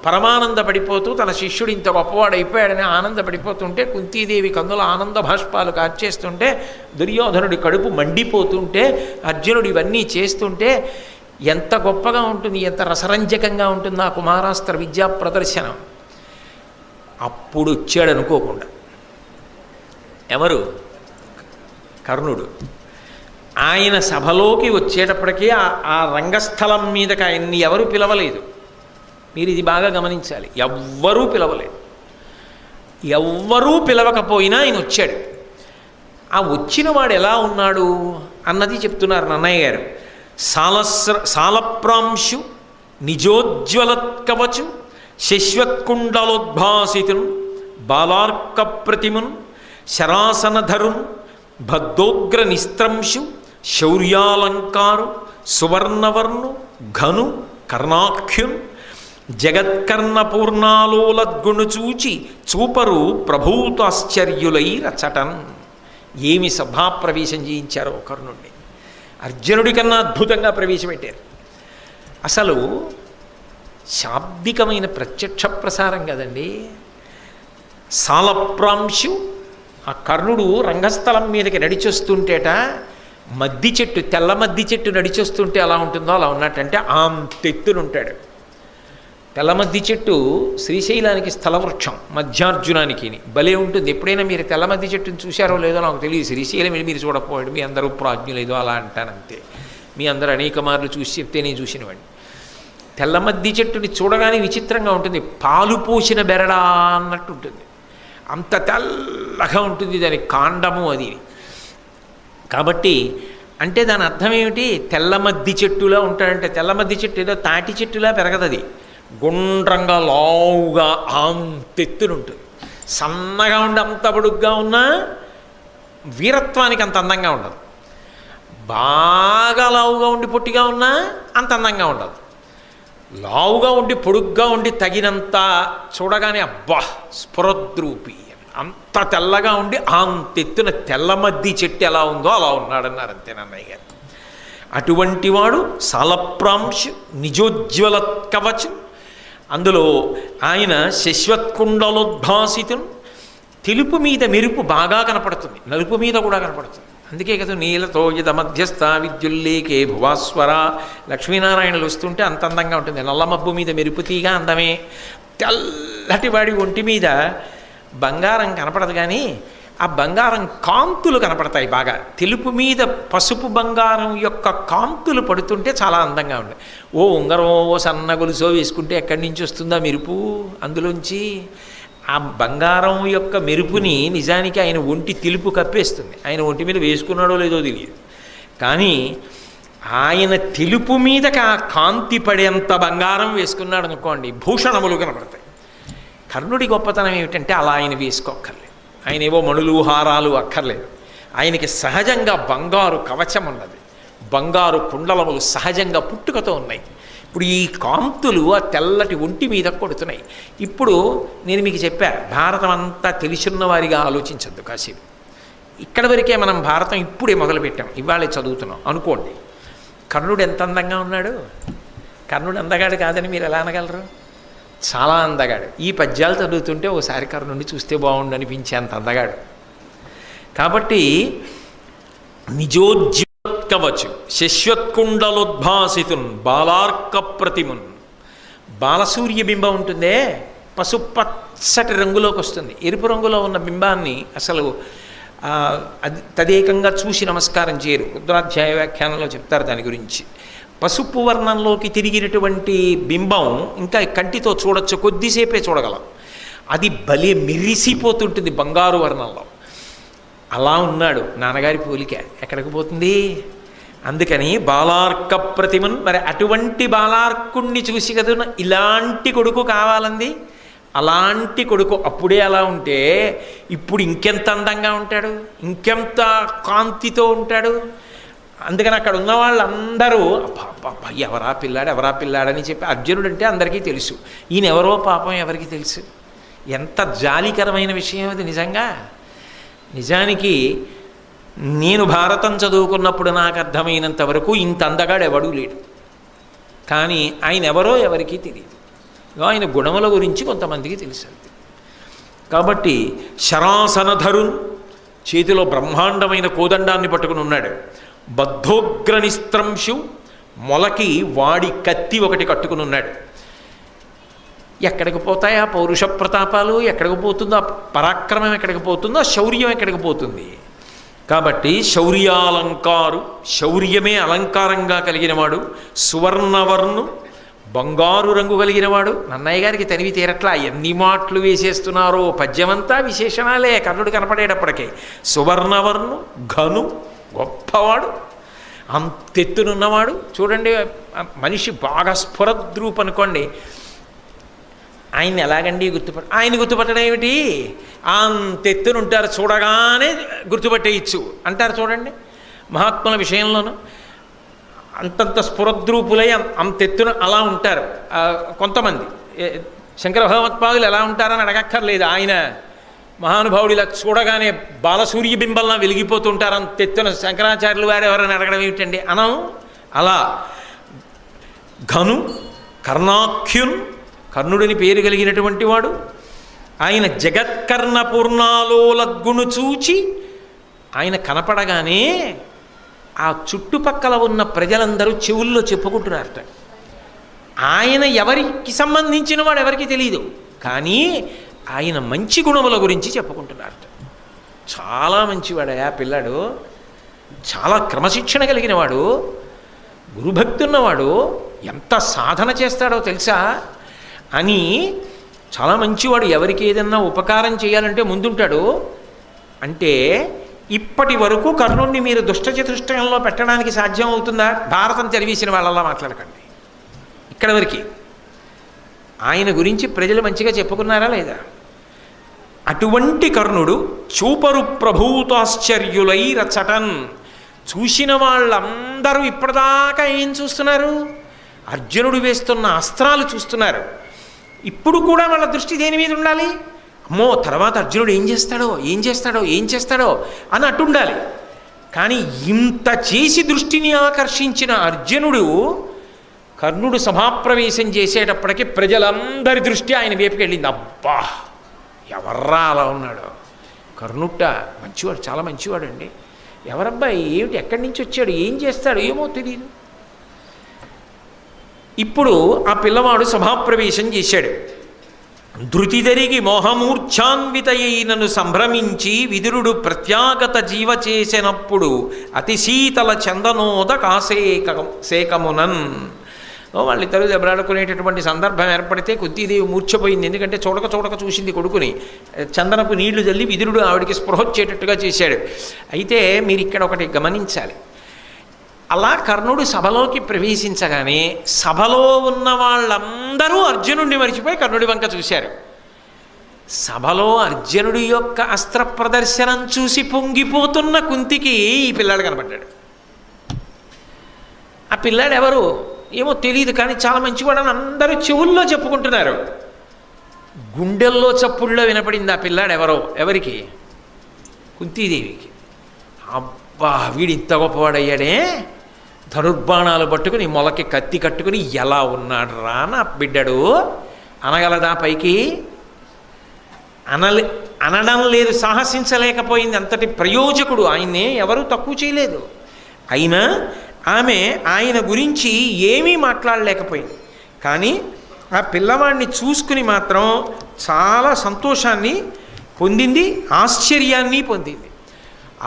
పరమానందపడిపోతూ తన శిష్యుడు ఇంత గొప్పవాడైపోయాడని ఆనందపడిపోతుంటే, కుంతీదేవి కందుల ఆనంద భాష్పాలు కార్చేస్తుంటే, దుర్యోధనుడి కడుపు మండిపోతుంటే, అర్జునుడు ఇవన్నీ చేస్తుంటే ఎంత గొప్పగా ఉంటుంది, ఎంత రసరంజకంగా ఉంటుంది ఆ కుమారాస్త్ర విద్యా ప్రదర్శనం. అప్పుడు వచ్చాడు అనుకోకుండా ఎవరు? కర్ణుడు. ఆయన సభలోకి వచ్చేటప్పటికీ ఆ రంగస్థలం మీదకి ఆయన్ని ఎవరు పిలవలేదు. మీరు ఇది బాగా గమనించాలి. ఎవ్వరూ పిలవలేదు. ఎవ్వరూ పిలవకపోయినా ఆయన వచ్చాడు. ఆ వచ్చిన వాడు ఎలా ఉన్నాడు అన్నది చెప్తున్నారు నన్నయ్య గారు. సాలప్రాంశు నిజోజ్వలత్కవచు శశ్వత్కుండలోద్భాసితున్ బాలార్క ప్రతిమున్ శరాసనధరున్ భద్దోగ్ర నిస్త్రంశు శౌర్యాలంకారు సువర్ణవర్ణు ఘను కర్ణాఖ్యున్ జగత్కర్ణపూర్ణాలోలద్గుణు చూచి చూపరు ప్రభూతాశ్చర్యులై రచటన్. ఏమి సభాప్రవేశం చేయించారో కర్ణుడిని. అర్జునుడి కన్నా అద్భుతంగా ప్రవేశపెట్టారు. అసలు శాబ్దికమైన ప్రత్యక్ష ప్రసారం కదండి. సాలప్రాంశు ఆ కర్ణుడు రంగస్థలం మీదకి నడిచొస్తుంటేట మద్ది చెట్టు, తెల్ల మద్ది చెట్టు నడిచొస్తుంటే ఎలా ఉంటుందో అలా ఉన్నట్టంటే అంతెత్తునుంటాడు. తెల్ల మద్ది చెట్టు శ్రీశైలానికి స్థలవృక్షం, మధ్యార్జునానికి భలే ఉంటుంది. ఎప్పుడైనా మీరు తెల్ల మద్ది చెట్టుని చూశారో లేదో నాకు తెలియదు. శ్రీశైలం మీరు చూడకపోయాడు, మీ అందరూ ప్రాజ్ఞులేదో అలా అంటానంతే. మీ అందరూ అనేక మార్లు చూసి చెప్తే నేను చూసినవాడిని. తెల్ల మద్ది చెట్టుని చూడగానే విచిత్రంగా ఉంటుంది. పాలు పోసిన బెరడా అన్నట్టు ఉంటుంది. అంత తెల్లగా ఉంటుంది దాని కాండము అది. కాబట్టి అంటే దాని అర్థం ఏమిటి? తెల్ల మద్ది చెట్టులా ఉంటాడంటే తెల్ల మద్ది చెట్టు ఏదో తాటి చెట్టులా పెరగదది. గుండ్రంగా లావుగా అంతెత్తునుంటుంది. సన్నగా ఉండి అంత పొడుగ్గా ఉన్నా వీరత్వానికి అంత అందంగా ఉండదు. బాగా లావుగా ఉండి పొట్టిగా ఉన్నా అంత అందంగా ఉండదు. లావుగా ఉండి పొడుగ్గా ఉండి తగినంత చూడగానే అబ్బా స్ఫురద్రూపి, అంత తెల్లగా ఉండి అంతెత్తున తెల్లమద్ది చెట్టు ఎలా ఉందో అలా ఉన్నాడన్నారు అంతే నన్నయ్య గారు. అటువంటి వాడు సాలప్రాంశ్ నిజోజ్వల కవచం. అందులో ఆయన శశ్వత్కుండలోద్భాసితం. తెలుపు మీద మెరుపు బాగా కనపడుతుంది, నలుపు మీద కూడా కనపడుతుంది. అందుకే కదా నీలతో యద మధ్యస్థ విద్యుల్లేకే భువాస్వర లక్ష్మీనారాయణలు వస్తుంటే అంత అందంగా ఉంటుంది. నల్లమబ్బు మీద మెరుపు తీగ అందమే. తెల్లటి వాడి ఒంటి మీద బంగారం కనపడదు, కానీ ఆ బంగారం కాంతులు కనపడతాయి బాగా. తెలుపు మీద పసుపు బంగారం యొక్క కాంతులు పడుతుంటే చాలా అందంగా ఉంది. ఓ ఉంగరం ఓ సన్న గొలుసో వేసుకుంటే ఎక్కడి నుంచి వస్తుందా మెరుపు? అందులోంచి ఆ బంగారం యొక్క మెరుపుని నిజానికి ఆయన ఒంటి తెలుపు కప్పేస్తుంది. ఆయన ఒంటి మీద వేసుకున్నాడో లేదో తెలియదు, కానీ ఆయన తెలుపు మీద కాంతి పడేంత బంగారం వేసుకున్నాడు అనుకోండి, భూషణములు కనపడతాయి. కర్ణుడి గొప్పతనం ఏమిటంటే అలా ఆయన వేసుకోక్కర్లేదు. ఆయన ఏవో మణులు హారాలు అక్కర్లేదు. ఆయనకి సహజంగా బంగారు కవచం ఉన్నది, బంగారు కుండలములు సహజంగా పుట్టుకతో ఉన్నాయి. ఇప్పుడు ఈ కాంతులు ఆ తెల్లటి ఒంటి మీద కొడుతున్నాయి. ఇప్పుడు నేను మీకు చెప్పా, భారతం అంతా తెలిసిన వారిగా ఆలోచించద్దు కాసేపు. ఇక్కడ వరకే మనం భారతం ఇప్పుడే మొదలుపెట్టాం, ఇవాళే చదువుతున్నాం అనుకోండి. కర్ణుడు ఎంత అందంగా ఉన్నాడు. కర్ణుడు అందగాడు కాదని మీరు ఎలా అనగలరు? చాలా అందగాడు. ఈ పద్యాలు చదువుతుంటే ఓసారి కర్ణుడిని చూస్తే బాగుండు అనిపించే అంత అందగాడు. కాబట్టి నిజోజ్వత్కవచ్చు శశ్వత్కుండలోద్భాసితున్ బాలార్క ప్రతిమున్. బాలసూర్య బింబం ఉంటుందే, పసుపచ్చటి రంగులోకి వస్తుంది. ఎరుపు రంగులో ఉన్న బింబాన్ని అసలు అది తదేకంగా చూసి నమస్కారం చేయరు. రుద్రాధ్యాయ వ్యాఖ్యానంలో చెప్తారు దాని గురించి. పసుపు వర్ణంలోకి తిరిగినటువంటి బింబం ఇంకా కంటితో చూడొచ్చు, కొద్దిసేపే చూడగలం. అది భలే మెరిసిపోతుంటుంది బంగారు వర్ణంలో. అలా ఉన్నాడు నాన్నగారి పోలిక, ఎక్కడికి పోతుంది? అందుకని బాలార్క ప్రతిమన్. మరి అటువంటి బాలార్కుణ్ణి చూసి కదా ఇలాంటి కొడుకు కావాలంది. అలాంటి కొడుకు అప్పుడే అలా ఉంటే ఇప్పుడు ఇంకెంత అందంగా ఉంటాడు, ఇంకెంత కాంతితో ఉంటాడు. అందుకని అక్కడ ఉన్న వాళ్ళందరూ ఎవరా పిల్లాడని చెప్పి, అర్జునుడు అంటే అందరికీ తెలుసు, ఈయన ఎవరో పాపం ఎవరికి తెలుసు. ఎంత జాలికరమైన విషయం అది నిజంగా. నిజానికి నేను భారతం చదువుకున్నప్పుడు నాకు అర్థమైనంత వరకు ఇంత అందగాడు ఎవడూ లేడు. కానీ ఆయన ఎవరో ఎవరికీ తెలియదు. ఆయన గుణముల గురించి కొంతమందికి తెలుసు. కాబట్టి శరాసనధరున్, చేతిలో బ్రహ్మాండమైన కోదండాన్ని పట్టుకుని ఉన్నాడు. బద్ధోగ్రనిస్త్రంశు, మొలకి వాడి కత్తి ఒకటి కట్టుకుని ఉన్నాడు. ఎక్కడికి పోతాయి ఆ పౌరుష ప్రతాపాలు? ఎక్కడికి పోతుందో ఆ పరాక్రమం? ఎక్కడికి పోతుందో ఆ శౌర్యం? ఎక్కడికి పోతుంది? కాబట్టి శౌర్యాలంకారు, శౌర్యమే అలంకారంగా కలిగినవాడు. సువర్ణవర్ణు, బంగారు రంగు కలిగినవాడు. నన్నయ్య గారికి తనివి తీరట్లా, ఎన్ని మాటలు వేసేస్తున్నారో. పద్యమంతా విశేషణాలే కర్ణుడు కనపడేటప్పటికే. సువర్ణవర్ణు, ఘను, గొప్పవాడు, అంతెత్తునున్నవాడు. చూడండి, మనిషి బాగా స్ఫురద్రూప్ అనుకోండి, ఆయన్ని ఎలాగండి ఆయన గుర్తుపట్టడం ఏమిటి? అంతెత్తునుంటారు, చూడగానే గుర్తుపట్టేయచ్చు అంటారు. చూడండి మహాత్ముల విషయంలోనూ అంతంత స్ఫురద్రూపులై అంతెత్తున అలా ఉంటారు. కొంతమంది శంకర భగవత్పాదులు ఎలా ఉంటారని అడగక్కర్లేదు. ఆయన మహానుభావుడు ఇలా చూడగానే బాలసూర్య బింబల్లా వెలిగిపోతుంటారు అంతెత్తున. శంకరాచార్యులు వారు ఎవరైనా అడగడం ఏమిటండి అనం. అలా ఘను, కర్ణాఖ్యున్, కర్ణుడిని పేరు కలిగినటువంటి వాడు. ఆయన జగత్కర్ణ పూర్ణాలోలగ్గును చూచి ఆయన కనపడగానే ఆ చుట్టుపక్కల ఉన్న ప్రజలందరూ చెవుల్లో చెప్పుకుంటున్నారట. ఆయన ఎవరికి సంబంధించిన వాడు ఎవరికి తెలియదు, కానీ ఆయన మంచి గుణముల గురించి చెప్పుకుంటున్నారట. చాలా మంచివాడయా పిల్లాడు, చాలా క్రమశిక్షణ కలిగినవాడు, గురుభక్తి ఉన్నవాడు, ఎంత సాధన చేస్తాడో తెలుసా అని. చాలా మంచివాడు, ఎవరికి ఏదన్నా ఉపకారం చేయాలంటే ముందుంటాడు. అంటే ఇప్పటి వరకు కర్ణుణ్ణి మీరు దుష్టచతుష్టయంలో పెట్టడానికి సాధ్యం అవుతుందా? భారతం చదివేసిన వాళ్ళలా మాట్లాడకండి. ఇక్కడ వరకు ఆయన గురించి ప్రజలు మంచిగా చెప్పుకున్నారా లేదా? అటువంటి కర్ణుడు చూపరు ప్రభూతాశ్చర్యులై రచటన్, చూసిన వాళ్ళందరూ ఇప్పటిదాకా ఏం చూస్తున్నారు? అర్జునుడు వేస్తున్న అస్త్రాలు చూస్తున్నారు. ఇప్పుడు కూడా వాళ్ళ దృష్టి దేని మీద ఉండాలి? అమ్మో తర్వాత అర్జునుడు ఏం చేస్తాడో అని అటుండాలి. కానీ ఇంత చేసి దృష్టిని ఆకర్షించిన అర్జునుడు కర్ణుడు సభాప్రవేశం చేసేటప్పటికి ప్రజలందరి దృష్టి ఆయన వైపుకి వెళ్ళింది. అబ్బా ఎవర్రా అలా ఉన్నాడు, కర్ణుట్ట మంచివాడు, చాలా మంచివాడు అండి, ఎవరబ్బాయి ఏమిటి, ఎక్కడి నుంచి వచ్చాడు, ఏం చేస్తాడు ఏమో తెలియదు. ఇప్పుడు ఆ పిల్లవాడు సభాప్రవేశం చేశాడు. ధృతిదరిగి మోహమూర్ఛాన్వితయైనను సంభ్రమించి విదురుడు ప్రత్యాగత జీవ చేసినప్పుడు అతి శీతల చందనోద కాసేకమునన్. వాళ్ళిద్దరూ దెబ్బలాడుకునేటటువంటి సందర్భం ఏర్పడితే కుంతీదేవి మూర్ఛపోయింది. ఎందుకంటే చూడక చూసింది కొడుకుని. చందనపు నీళ్లు చల్లి విదురుడు ఆవిడికి స్పృహ వచ్చేటట్టుగా చేశాడు. అయితే మీరు ఇక్కడ ఒకటి గమనించాలి. అలా కర్ణుడు సభలోకి ప్రవేశించగానే సభలో ఉన్న వాళ్ళందరూ అర్జునుడిని మరిచిపోయి కర్ణుడి వంక చూశారు. సభలో అర్జునుడి యొక్క అస్త్ర ప్రదర్శనం చూసి పొంగిపోతున్న కుంతికి ఈ పిల్లాడు కనబడ్డాడు. ఆ పిల్లాడు ఎవరు ఏమో తెలియదు, కానీ చాలా మంచివాడని అందరూ చెవుల్లో చెప్పుకుంటున్నారు. గుండెల్లో చప్పుల్లో వినపడింది ఆ పిల్లాడు ఎవరికి? కుంతీదేవికి. అబ్బా వీడు ఇంత గొప్పవాడయ్యాడే, ధనుర్బాణాలు పట్టుకుని మొలకి కత్తి కట్టుకుని ఎలా ఉన్నాడు రా నా బిడ్డడు అనగలదా? పైకి అనడం లేదు, సాహసించలేకపోయింది. అంతటి ప్రయోజకుడు ఆయన్నే ఎవరూ తక్కువ చేయలేదు. అయినా ఆమె ఆయన గురించి ఏమీ మాట్లాడలేకపోయింది. కానీ ఆ పిల్లవాడిని చూసుకుని మాత్రం చాలా సంతోషాన్ని పొందింది, ఆశ్చర్యాన్ని పొందింది.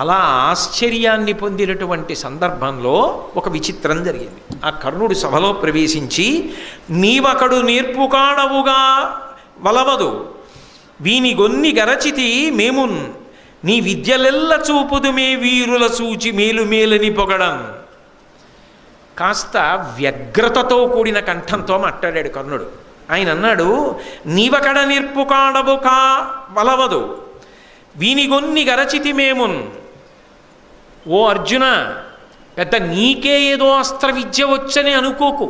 అలా ఆశ్చర్యాన్ని పొందినటువంటి సందర్భంలో ఒక విచిత్రం జరిగింది. ఆ కర్ణుడు సభలో ప్రవేశించి నీవకడు నేర్పుకాడవుగా వలవదు వీని గొన్ని గరచితి మేమున్ నీ విద్యలెల్ల చూపుదు మే వీరుల సూచి మేలుని పొగడం. కాస్త వ్యగ్రతతో కూడిన కంఠంతో మాట్లాడాడు కర్ణుడు. ఆయన అన్నాడు, నీవకడ నేర్పుకాడవు కా వలవదు వీనిగొన్ని గరచితి మేమున్. ఓ అర్జున, పెద్ద నీకే ఏదో అస్త్ర విద్య వచ్చని అనుకోకు.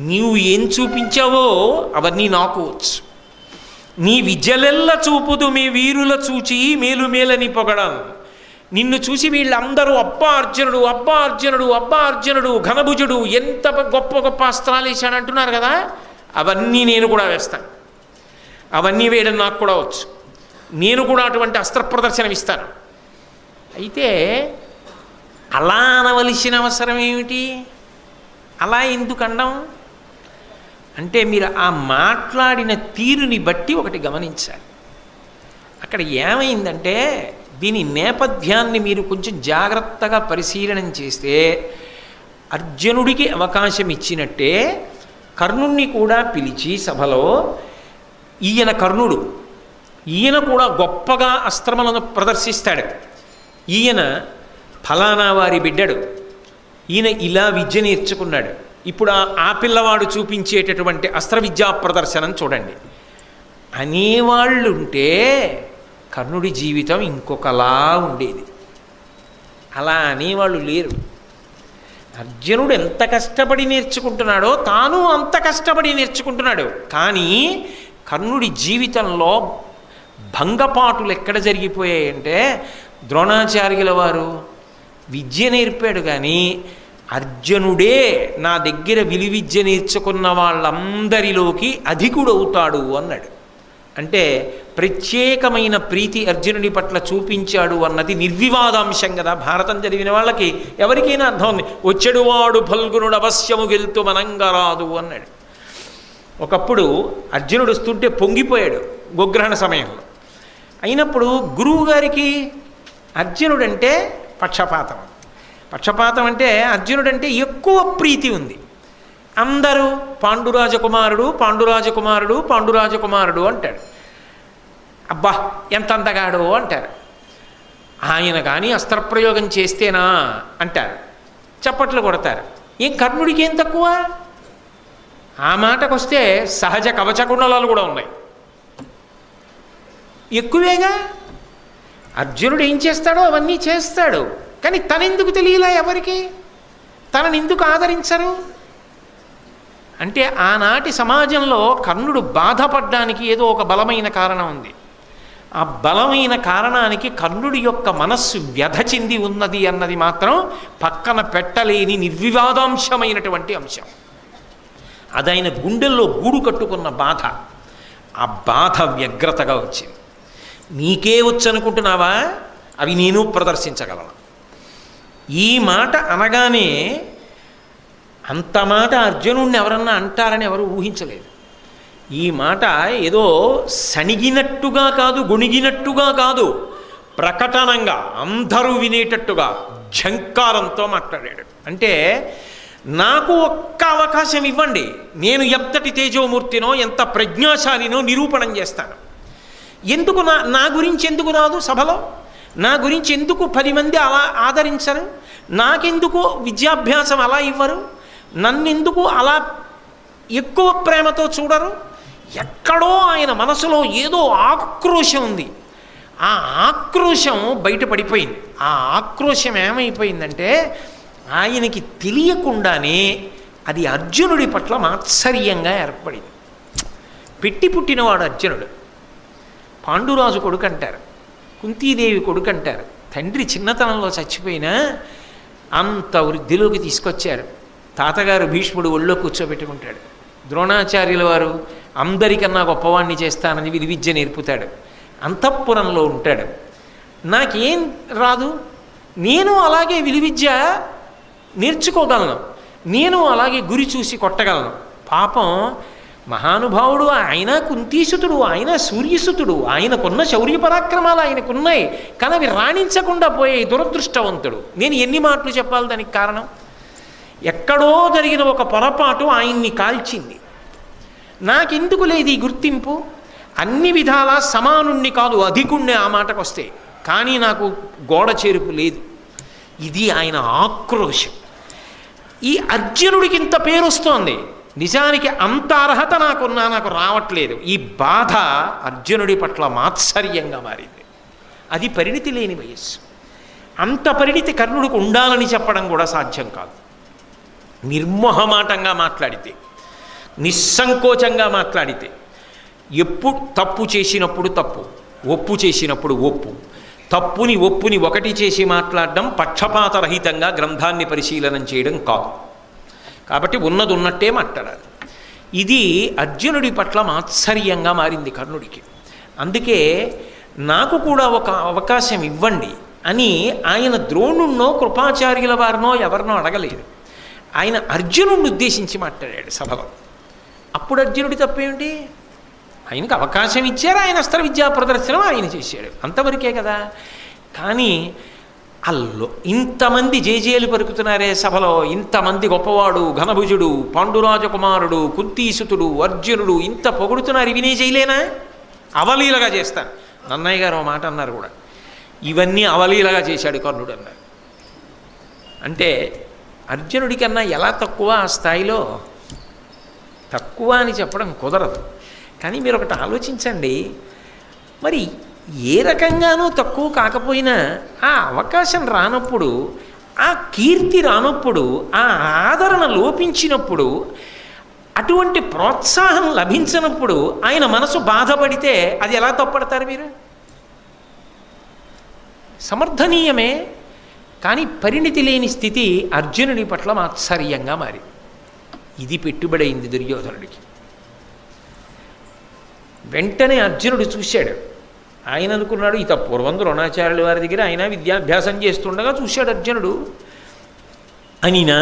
నీవు ఏం చూపించావో అవన్నీ నాకు వచ్చు. నీ విద్యలెల్ల చూపుదు మీ వీరుల చూచి మేలుని పొగడం. నిన్ను చూసి వీళ్ళందరూ అబ్బా అర్జునుడు ఘనభుజుడు ఎంత గొప్ప అస్త్రాలు వేశాడంటున్నారు కదా, అవన్నీ నేను కూడా వేస్తాను. అవన్నీ వేయడం నాకు కూడా వచ్చు. నేను కూడా అటువంటి అస్త్ర ప్రదర్శనం ఇస్తాను. అయితే అలా అనవలసిన అవసరం ఏమిటి? అలా ఎందుకు అనడం అంటే, మీరు ఆ మాట్లాడిన తీరుని బట్టి ఒకటి గమనించాలి. అక్కడ ఏమైందంటే, దీని నేపథ్యాన్ని మీరు కొంచెం జాగ్రత్తగా పరిశీలనం చేస్తే అర్జునుడికి అవకాశం ఇచ్చినట్టే కర్ణుణ్ణి కూడా పిలిచి సభలో, ఈయన కర్ణుడు, ఈయన కూడా గొప్పగా అస్త్రములను ప్రదర్శిస్తాడు, ఈయన ఫలానా వారి బిడ్డడు, ఈయన ఇలా విద్య నేర్చుకున్నాడు, ఇప్పుడు ఆ పిల్లవాడు చూపించేటటువంటి అస్త్ర విద్యా ప్రదర్శనం చూడండి అనేవాళ్ళుంటే కర్ణుడి జీవితం ఇంకొకలా ఉండేది. అలా అనేవాళ్ళు లేరు. అర్జునుడు ఎంత కష్టపడి నేర్చుకుంటున్నాడో తాను అంత కష్టపడి నేర్చుకుంటున్నాడు. కానీ కర్ణుడి జీవితంలో భంగపాటులు ఎక్కడ జరిగిపోయాయంటే, ద్రోణాచార్యుల వారు విద్య నేర్పాడు, కానీ అర్జునుడే నా దగ్గర విలువిద్య నేర్చుకున్న వాళ్ళందరిలోకి అధికుడవుతాడు అన్నాడు. అంటే ప్రత్యేకమైన ప్రీతి అర్జునుడి పట్ల చూపించాడు అన్నది నిర్వివాదాంశం కదా. భారతం చదివిన వాళ్ళకి ఎవరికైనా అర్థం ఉంది. వచ్చెడువాడు ఫల్గునుడు అవశ్యము గెలుతు మనంగరాదు అన్నాడు. ఒకప్పుడు అర్జునుడు వస్తుంటే పొంగిపోయాడు గోగ్రహణ సమయంలో. అయినప్పుడు గురువుగారికి అర్జునుడంటే పక్షపాతం అంటే అర్జునుడంటే ఎక్కువ ప్రీతి ఉంది. అందరూ పాండురాజకుమారుడు అంటాడు. అబ్బా ఎంత అందగాడో అంటారు. ఆయన కానీ అస్త్రప్రయోగం చేస్తేనా అంటారు, చప్పట్లు కొడతారు. ఏం కర్ణుడికి ఏం తక్కువ? ఆ మాటకు వస్తే సహజ కవచకుండలాలు కూడా ఉన్నాయి, ఎక్కువేగా. అర్జునుడు ఏం చేస్తాడో అవన్నీ చేస్తాడు. కానీ తనెందుకు తెలియలా ఎవరికి? తనని ఎందుకు ఆదరించరు అంటే ఆనాటి సమాజంలో కర్ణుడు బాధపడ్డానికి ఏదో ఒక బలమైన కారణం ఉంది. ఆ బలమైన కారణానికి కర్ణుడి యొక్క మనస్సు వ్యధ చెంది ఉన్నది అన్నది మాత్రం పక్కన పెట్టలేని నిర్వివాదాంశమైనటువంటి అంశం. అదైన గుండెల్లో గూడు కట్టుకున్న బాధ. ఆ బాధ వ్యగ్రతగా వచ్చింది. నీకే వచ్చనుకుంటున్నావా? అవి నేను ప్రదర్శించగలను. ఈ మాట అనగానే అంత మాట అర్జునుడిని ఎవరన్నా అంటారని ఎవరు ఊహించలేదు. ఈ మాట ఏదో సణిగినట్టుగా కాదు, గొణిగినట్టుగా కాదు, ప్రకటనంగా అందరూ వినేటట్టుగా ఝంకారంతో మాట్లాడాడు. అంటే నాకు ఒక్క అవకాశం ఇవ్వండి, నేను ఎంతటి తేజోమూర్తినో ఎంత ప్రజ్ఞాశాలినో నిరూపణం చేస్తాను. ఎందుకు నా గురించి ఎందుకు రాదు సభలో? నా గురించి ఎందుకు 10 మంది అలా ఆదరించరు? నాకెందుకు విద్యాభ్యాసం అలా ఇవ్వరు? నన్నెందుకు అలా ఎక్కువ ప్రేమతో చూడరు? ఎక్కడో ఆయన మనసులో ఏదో ఆక్రోశం ఉంది. ఆ ఆక్రోశం బయటపడిపోయింది. ఆ ఆక్రోశం ఏమైపోయిందంటే ఆయనకి తెలియకుండానే అది అర్జునుడి పట్ల మాత్సర్యంగా ఏర్పడింది. పెట్టి పుట్టినవాడు అర్జునుడు. పాండురాజు కొడుకు అంటారు, కుంతీదేవి కొడుకు అంటారు. తండ్రి చిన్నతనంలో చచ్చిపోయినా అంత వృద్ధిలోకి తీసుకొచ్చారు. తాతగారు భీష్ముడు ఒళ్ళో కూర్చోబెట్టుకుంటాడు. ద్రోణాచార్యుల వారు అందరికన్నా గొప్పవాణ్ణి చేస్తానని విలువిద్య నేర్పుతాడు. అంతఃపురంలో ఉంటాడు. నాకేం రాదు, నేను అలాగే విలువిద్య నేర్చుకోగలను, నేను అలాగే గురి చూసి కొట్టగలను. పాపం మహానుభావుడు ఆయన, కుంతీసుతుడు ఆయన, సూర్యసుతుడు ఆయనకున్న శౌర్య పరాక్రమాలు ఆయనకున్నాయి, కానీ అవి రాణించకుండా పోయే దురదృష్టవంతుడు. నేను ఎన్ని మాటలు చెప్పాలి దానికి కారణం? ఎక్కడో జరిగిన ఒక పొరపాటు ఆయన్ని కాల్చింది. నాకెందుకు లేదు ఈ గుర్తింపు? అన్ని విధాలా సమానుణ్ణి కాదు, అధికుణ్ణి ఆ మాటకు వస్తే, కానీ నాకు గోడ చేరుపు లేదు. ఇది ఆయన ఆక్రోశం. ఈ అర్జునుడికి ఇంత పేరు వస్తోంది, నిజానికి అంత అర్హత నాకున్నా నాకు రావట్లేదు. ఈ బాధ అర్జునుడి పట్ల మాత్సర్యంగా మారింది. అది పరిణితి లేని వయస్సు. అంత పరిణితి కర్ణుడికి ఉండాలని చెప్పడం కూడా సాధ్యం కాదు. నిర్మోహమాటంగా మాట్లాడితే, నిస్సంకోచంగా మాట్లాడితే, ఎప్పుడు తప్పు చేసినప్పుడు తప్పు, ఒప్పు చేసినప్పుడు ఒప్పు, తప్పుని ఒప్పుని ఒకటి చేసి మాట్లాడడం పక్షపాతరహితంగా గ్రంథాన్ని పరిశీలనం చేయడం కాదు. కాబట్టి ఉన్నది ఉన్నట్టే మాట్లాడాలి. ఇది అర్జునుడి పట్ల మాత్సర్యంగా మారింది కర్ణుడికి. అందుకే నాకు కూడా ఒక అవకాశం ఇవ్వండి అని ఆయన ద్రోణుణ్ణో కృపాచార్యుల వారినో ఎవరినో అడగలేదు. ఆయన అర్జునుడిని ఉద్దేశించి మాట్లాడాడు సభలో. అప్పుడు అర్జునుడి తప్పేమిటి? ఆయనకు అవకాశం ఇచ్చారు, ఆయన అస్త్ర విద్యా ప్రదర్శనం ఆయన చేశాడు, అంతవరకే కదా. కానీ అల్లో ఇంతమంది జేజేలు పలుకుతున్నారే సభలో, ఇంతమంది గొప్పవాడు, ఘనభుజుడు, పాండురాజకుమారుడు, కుంతీసుతుడు, అర్జునుడు ఇంత పొగుడుతున్నారు, ఇవి నేను చేయలేనా? అవలీలగా చేస్తాను. నన్నయ్య గారు మాట అన్నారు కూడా, ఇవన్నీ అవలీలగా చేశాడు కర్ణుడు అన్నారు. అంటే అర్జునుడి కన్నా ఎలా తక్కువ ఆ స్థాయిలో? తక్కువ అని చెప్పడం కుదరదు. కానీ మీరు ఒకటి ఆలోచించండి, మరి ఏ రకంగానూ తక్కువ కాకపోయినా ఆ అవకాశం రానప్పుడు, ఆ కీర్తి రానప్పుడు, ఆ ఆదరణ లోపించినప్పుడు, అటువంటి ప్రోత్సాహం లభించినప్పుడు ఆయన మనసు బాధపడితే అది ఎలా తప్పడతారు మీరు? సమర్థనీయమే, కానీ పరిణితి లేని స్థితి అర్జునుడి పట్ల మాత్సర్యంగా మారింది. ఇది పెట్టుబడైంది దుర్యోధనుడికి. వెంటనే అర్జునుడు చూశాడు. ఆయన అనుకున్నాడు, ఇత పూర్వం ద్రోణాచార్యుల వారి దగ్గర ఆయన విద్యాభ్యాసం చేస్తుండగా చూశాడు అర్జునుడు. అనినా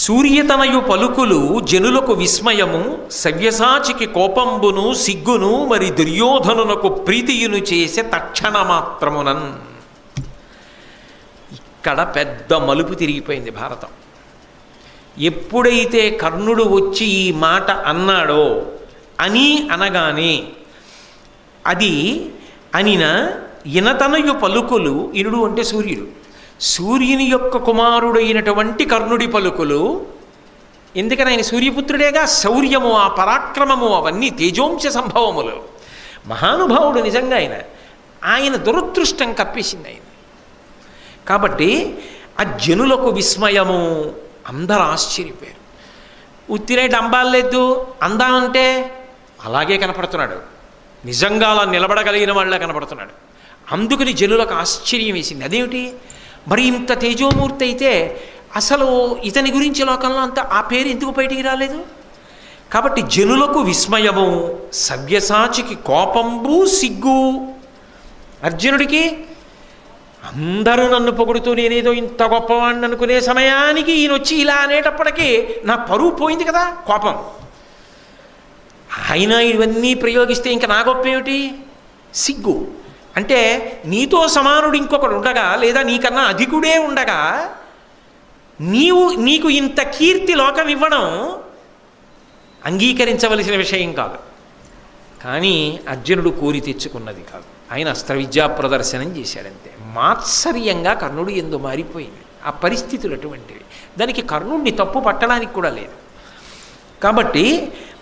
సూర్యతనయు పలుకులు జనులకు విస్మయము, సవ్యసాచికి కోపంబును సిగ్గును, మరి దుర్యోధనునకు ప్రీతియును చేసే తక్షణ మాత్రమునన్. ఇక్కడ పెద్ద మలుపు తిరిగిపోయింది భారతం. ఎప్పుడైతే కర్ణుడు వచ్చి ఈ మాట అన్నాడో, అని అనగానే అది అనిన ఇనతనయు పలుకులు, ఇనుడు అంటే సూర్యుడు, సూర్యుని యొక్క కుమారుడైనటువంటి కర్ణుడి పలుకులు. ఎందుకని ఆయన సూర్యపుత్రుడేగా. శౌర్యము, ఆ పరాక్రమము అవన్నీ తేజోంశ సంభవములు. మహానుభావుడు నిజంగా ఆయన దురదృష్టం కప్పేసింది ఆయన. కాబట్టి ఆ జనులకు విస్మయము, అందరూ ఆశ్చర్యపోయారు. ఉత్తిరే డంబాలేదు అందామంటే అలాగే కనపడుతున్నాడు, నిజంగా అలా నిలబడగలిగిన వాళ్ళ కనపడుతున్నాడు. అందుకని జనులకు ఆశ్చర్యం వేసింది. అదేమిటి మరి ఇంత తేజోమూర్తి అయితే అసలు ఇతని గురించి లోకంలో అంతా ఆ పేరు ఎందుకు బయటికి రాలేదు? కాబట్టి జనులకు విస్మయము, సవ్యసాచికి కోపంబు సిగ్గు. అర్జునుడికి అందరూ నన్ను పొగుడుతూ నేనేదో ఇంత గొప్పవాడిని అనుకునే సమయానికి ఈయన వచ్చి ఇలా అనేటప్పటికీ నా పరువు పోయింది కదా, కోపం. ఆయన ఇవన్నీ ప్రయోగిస్తే ఇంకా నా గొప్ప ఏమిటి? సిగ్గు. అంటే నీతో సమానుడు ఇంకొకడు ఉండగా, లేదా నీకన్నా అధికుడే ఉండగా నీకు ఇంత కీర్తి లోకం ఇవ్వడం అంగీకరించవలసిన విషయం కాదు. కానీ అర్జునుడు కోరి తెచ్చుకున్నది కాదు. ఆయన అస్త్ర విద్యా ప్రదర్శనం చేశాడంతే. మాత్సర్యంగా కర్ణుడు ఎందు మారిపోయింది. ఆ పరిస్థితులు అటువంటివి. దానికి కర్ణుడిని తప్పు పట్టడానికి కూడా లేదు. కాబట్టి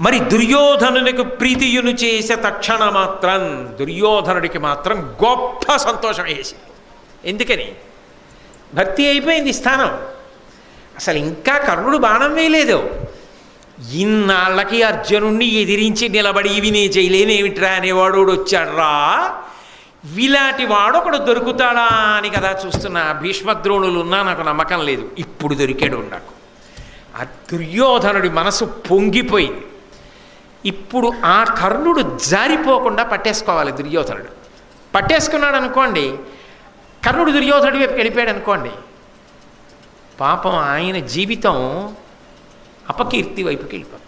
మరి దుర్యోధనునికి ప్రీతియును చేసే తక్షణ మాత్రం దుర్యోధనుడికి మాత్రం గొప్ప సంతోషం వేసింది. ఎందుకని? భక్తి అయిపోయింది స్థానం. అసలు ఇంకా కర్ణుడు బాణం వేయలేదు. ఇన్నాళ్ళకి అర్జునుణ్ణి ఎదిరించి నిలబడి ఇవి నే చేయలేనేమిట్రా అనేవాడు వచ్చాడ్రా, విలాంటి వాడొకడు దొరుకుతాడా అని కదా చూస్తున్నా. భీష్మద్రోణులు ఉన్నా నాకు నమ్మకం లేదు. ఇప్పుడు దొరికాడు నాకు. ఆ దుర్యోధనుడి మనసు పొంగిపోయింది. ఇప్పుడు ఆ కర్ణుడు జారిపోకుండా పట్టేసుకోవాలి. దుర్యోధనుడు పట్టేసుకున్నాడు అనుకోండి, కర్ణుడు దుర్యోధనుడి వైపు వెళ్ళిపోయాడు అనుకోండి, పాపం ఆయన జీవితం అపకీర్తి వైపుకి వెళ్ళిపోతుంది.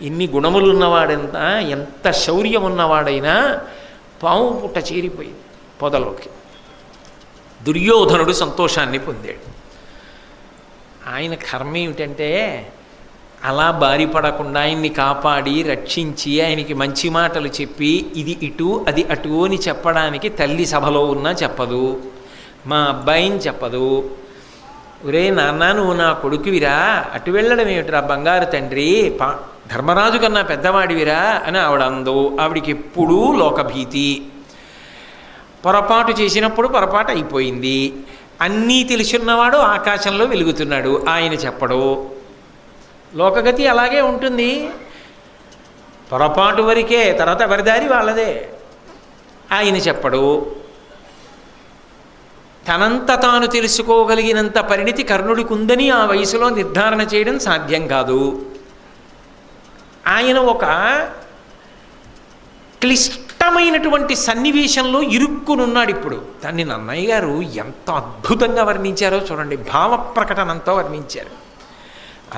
ఎన్ని గుణములు ఉన్నవాడంతా, ఎంత శౌర్యం ఉన్నవాడైనా పాము పుట్ట చేరిపోయింది పొదలోకి. దుర్యోధనుడు సంతోషాన్ని పొందాడు. ఆయన కర్మ ఏమిటంటే అలా బారిపడకుండా ఆయన్ని కాపాడి రక్షించి ఆయనకి మంచి మాటలు చెప్పి ఇది ఇటు అది అటు అని చెప్పడానికి తల్లి సభలో ఉన్నా చెప్పదు, మా అబ్బాయిని చెప్పదు. ఒరే నాన్న నువ్వు నా కొడుకువిరా, అటు వెళ్ళడం ఏమిటిరా బంగారు తండ్రి, ధర్మరాజు కన్నా పెద్దవాడివిరా అని ఆవిడ అందో. ఆవిడికి ఎప్పుడూ లోకభీతి. పొరపాటు చేసినప్పుడు పొరపాటు అయిపోయింది. అన్నీ తెలుసున్నవాడు ఆకాశంలో వెలుగుతున్నాడు, ఆయన చెప్పడు. లోకగతి అలాగే ఉంటుంది. పొరపాటు వరకే, తర్వాత ఎవరిదారి వాళ్ళదే. ఆయన చెప్పడు. తనంత తాను తెలుసుకోగలిగినంత పరిణితి కర్ణుడికి ఉందని ఆ వయసులో నిర్ధారణ చేయడం సాధ్యం కాదు. ఆయన ఒక క్లిష్టమైనటువంటి సన్నివేశంలో ఇరుక్కునున్నాడు ఇప్పుడు. దాన్ని నన్నయ్య గారు ఎంత అద్భుతంగా వర్ణించారో చూడండి. భావ ప్రకటనంతో వర్ణించారు.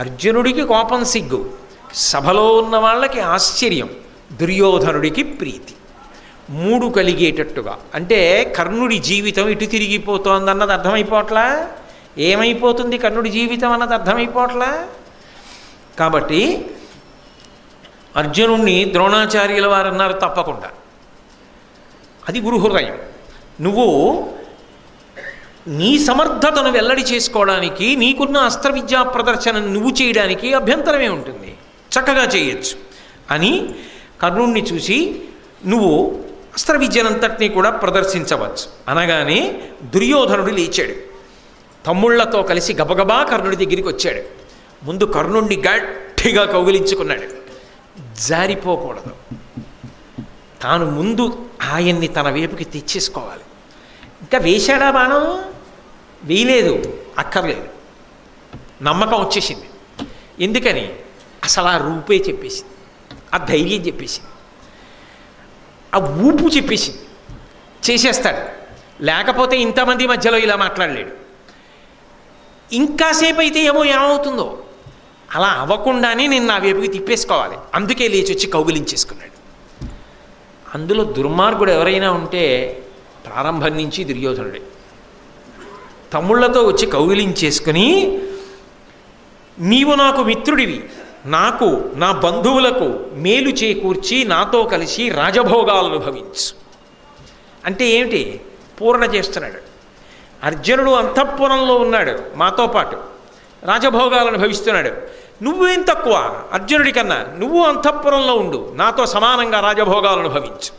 అర్జునుడికి కోపం సిగ్గు, సభలో ఉన్న వాళ్ళకి ఆశ్చర్యం, దుర్యోధనుడికి ప్రీతి. మూడు కలిగేటట్టుగా. అంటే కర్ణుడి జీవితం ఇటు తిరిగిపోతోందన్నది అర్థమైపోవట్లా, ఏమైపోతుంది కర్ణుడి జీవితం అన్నది అర్థమైపోవట్లా. కాబట్టి అర్జునుణ్ణి ద్రోణాచార్యుల వారు అన్నారు తప్పకుండా, అది గురు హృదయం. నువ్వు నీ సమర్థతను వెల్లడి చేసుకోవడానికి, నీకున్న అస్త్ర విద్యా ప్రదర్శన నువ్వు చేయడానికి అభ్యంతరమే ఉంటుంది, చక్కగా చేయొచ్చు అని కర్ణుణ్ణి చూసి నువ్వు అస్త్ర విద్యనంతటినీ కూడా ప్రదర్శించవచ్చు అనగానే దుర్యోధనుడు లేచాడు. తమ్ముళ్లతో కలిసి గబగబా కర్ణుడి దగ్గరికి వచ్చాడు. ముందు కర్ణుణ్ణి గట్టిగా కౌగిలించుకున్నాడు. జారిపోకూడదు. తాను ముందు ఆయన్ని తన వైపుకి తెచ్చేసుకోవాలి. ఇంకా వేశాడా బాణం? వేయలేదు, అక్కర్లేదు. నమ్మకం వచ్చేసింది. ఎందుకని? అసలు ఆ రూపే చెప్పేసింది, ఆ ధైర్యం చెప్పేసింది, ఆ ఊపు చెప్పేసింది. చేసేస్తాడు. లేకపోతే ఇంతమంది మధ్యలో ఇలా మాట్లాడలేడు. ఇంకాసేపు అయితే ఏమవుతుందో అలా అవ్వకుండానే నేను నా వైపుకి తిప్పేసుకోవాలి. అందుకే లేచి వచ్చి కౌగిలించేసుకున్నాడు. అందులో దుర్మార్గుడు ఎవరైనా ఉంటే ప్రారంభం నుంచి దుర్యోధనుడే. తమ్ముళ్లతో వచ్చి కౌగిలించేసుకుని, నీవు నాకు మిత్రుడివి, నాకు నా బంధువులకు మేలు చేకూర్చి నాతో కలిసి రాజభోగాలను అనుభవించు అంటే ఏమిటి? పూర్ణ చేస్తున్నాడు. అర్జునుడు అంతఃపురంలో ఉన్నాడు, మాతో పాటు రాజభోగాలను అనుభవిస్తున్నాడు. నువ్వేం తక్కువ అర్జునుడి కన్నా, నువ్వు అంతఃపురంలో ఉండు, నాతో సమానంగా రాజభోగాలను అనుభవించు.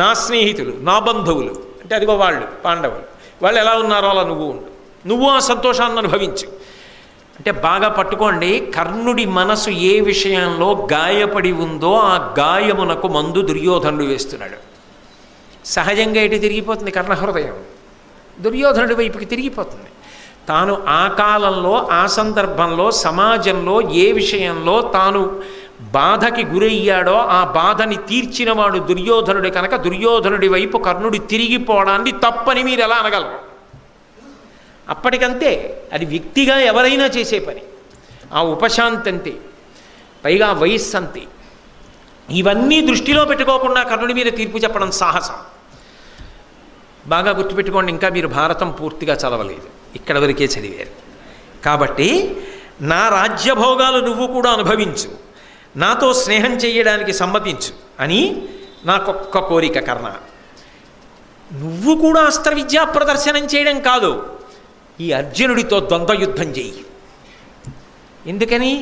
నా స్నేహితులు, నా బంధువులు అంటే అదిగో వాళ్ళు పాండవులు, వాళ్ళు ఎలా ఉన్నారో అలా నువ్వు ఉండు, నువ్వు ఆ సంతోషాన్ని అనుభవించు. అంటే బాగా పట్టుకోండి, కర్ణుడి మనసు ఏ విషయంలో గాయపడి ఉందో ఆ గాయమునకు మందు దుర్యోధనుడు వేస్తున్నాడు. సహజంగా ఎటు తిరిగిపోతుంది కర్ణహృదయం, దుర్యోధనుడి వైపుకి తిరిగిపోతుంది. తాను ఆ కాలంలో ఆ సందర్భంలో సమాజంలో ఏ విషయంలో తాను బాధకి గురయ్యాడో ఆ బాధని తీర్చినవాడు దుర్యోధనుడు కనుక దుర్యోధనుడి వైపు కర్ణుడి తిరిగిపోవడాన్ని తప్పని మీరు ఎలా అనగలరు? అప్పటికంతే, అది వ్యక్తిగా ఎవరైనా చేసే పని. ఆ ఉపశాంతి అంతే, పైగా వయస్సు అంతే. ఇవన్నీ దృష్టిలో పెట్టుకోకుండా కర్ణుడి మీద తీర్పు చెప్పడం సాహసం. బాగా గుర్తుపెట్టుకోండి, ఇంకా మీరు భారతం పూర్తిగా చదవలేదు, ఇక్కడ వరకే చదివారు. కాబట్టి నా రాజ్యభోగాలు నువ్వు కూడా అనుభవించు, నాతో స్నేహం చేయడానికి సమ్మతించు అని నాకొక్క కోరిక కర్ణ. నువ్వు కూడా అస్త్ర విద్యా ప్రదర్శనం చేయడం కాదు, ఈ అర్జునుడితో ద్వంద్వయుద్ధం చేయి. ఎందుకని?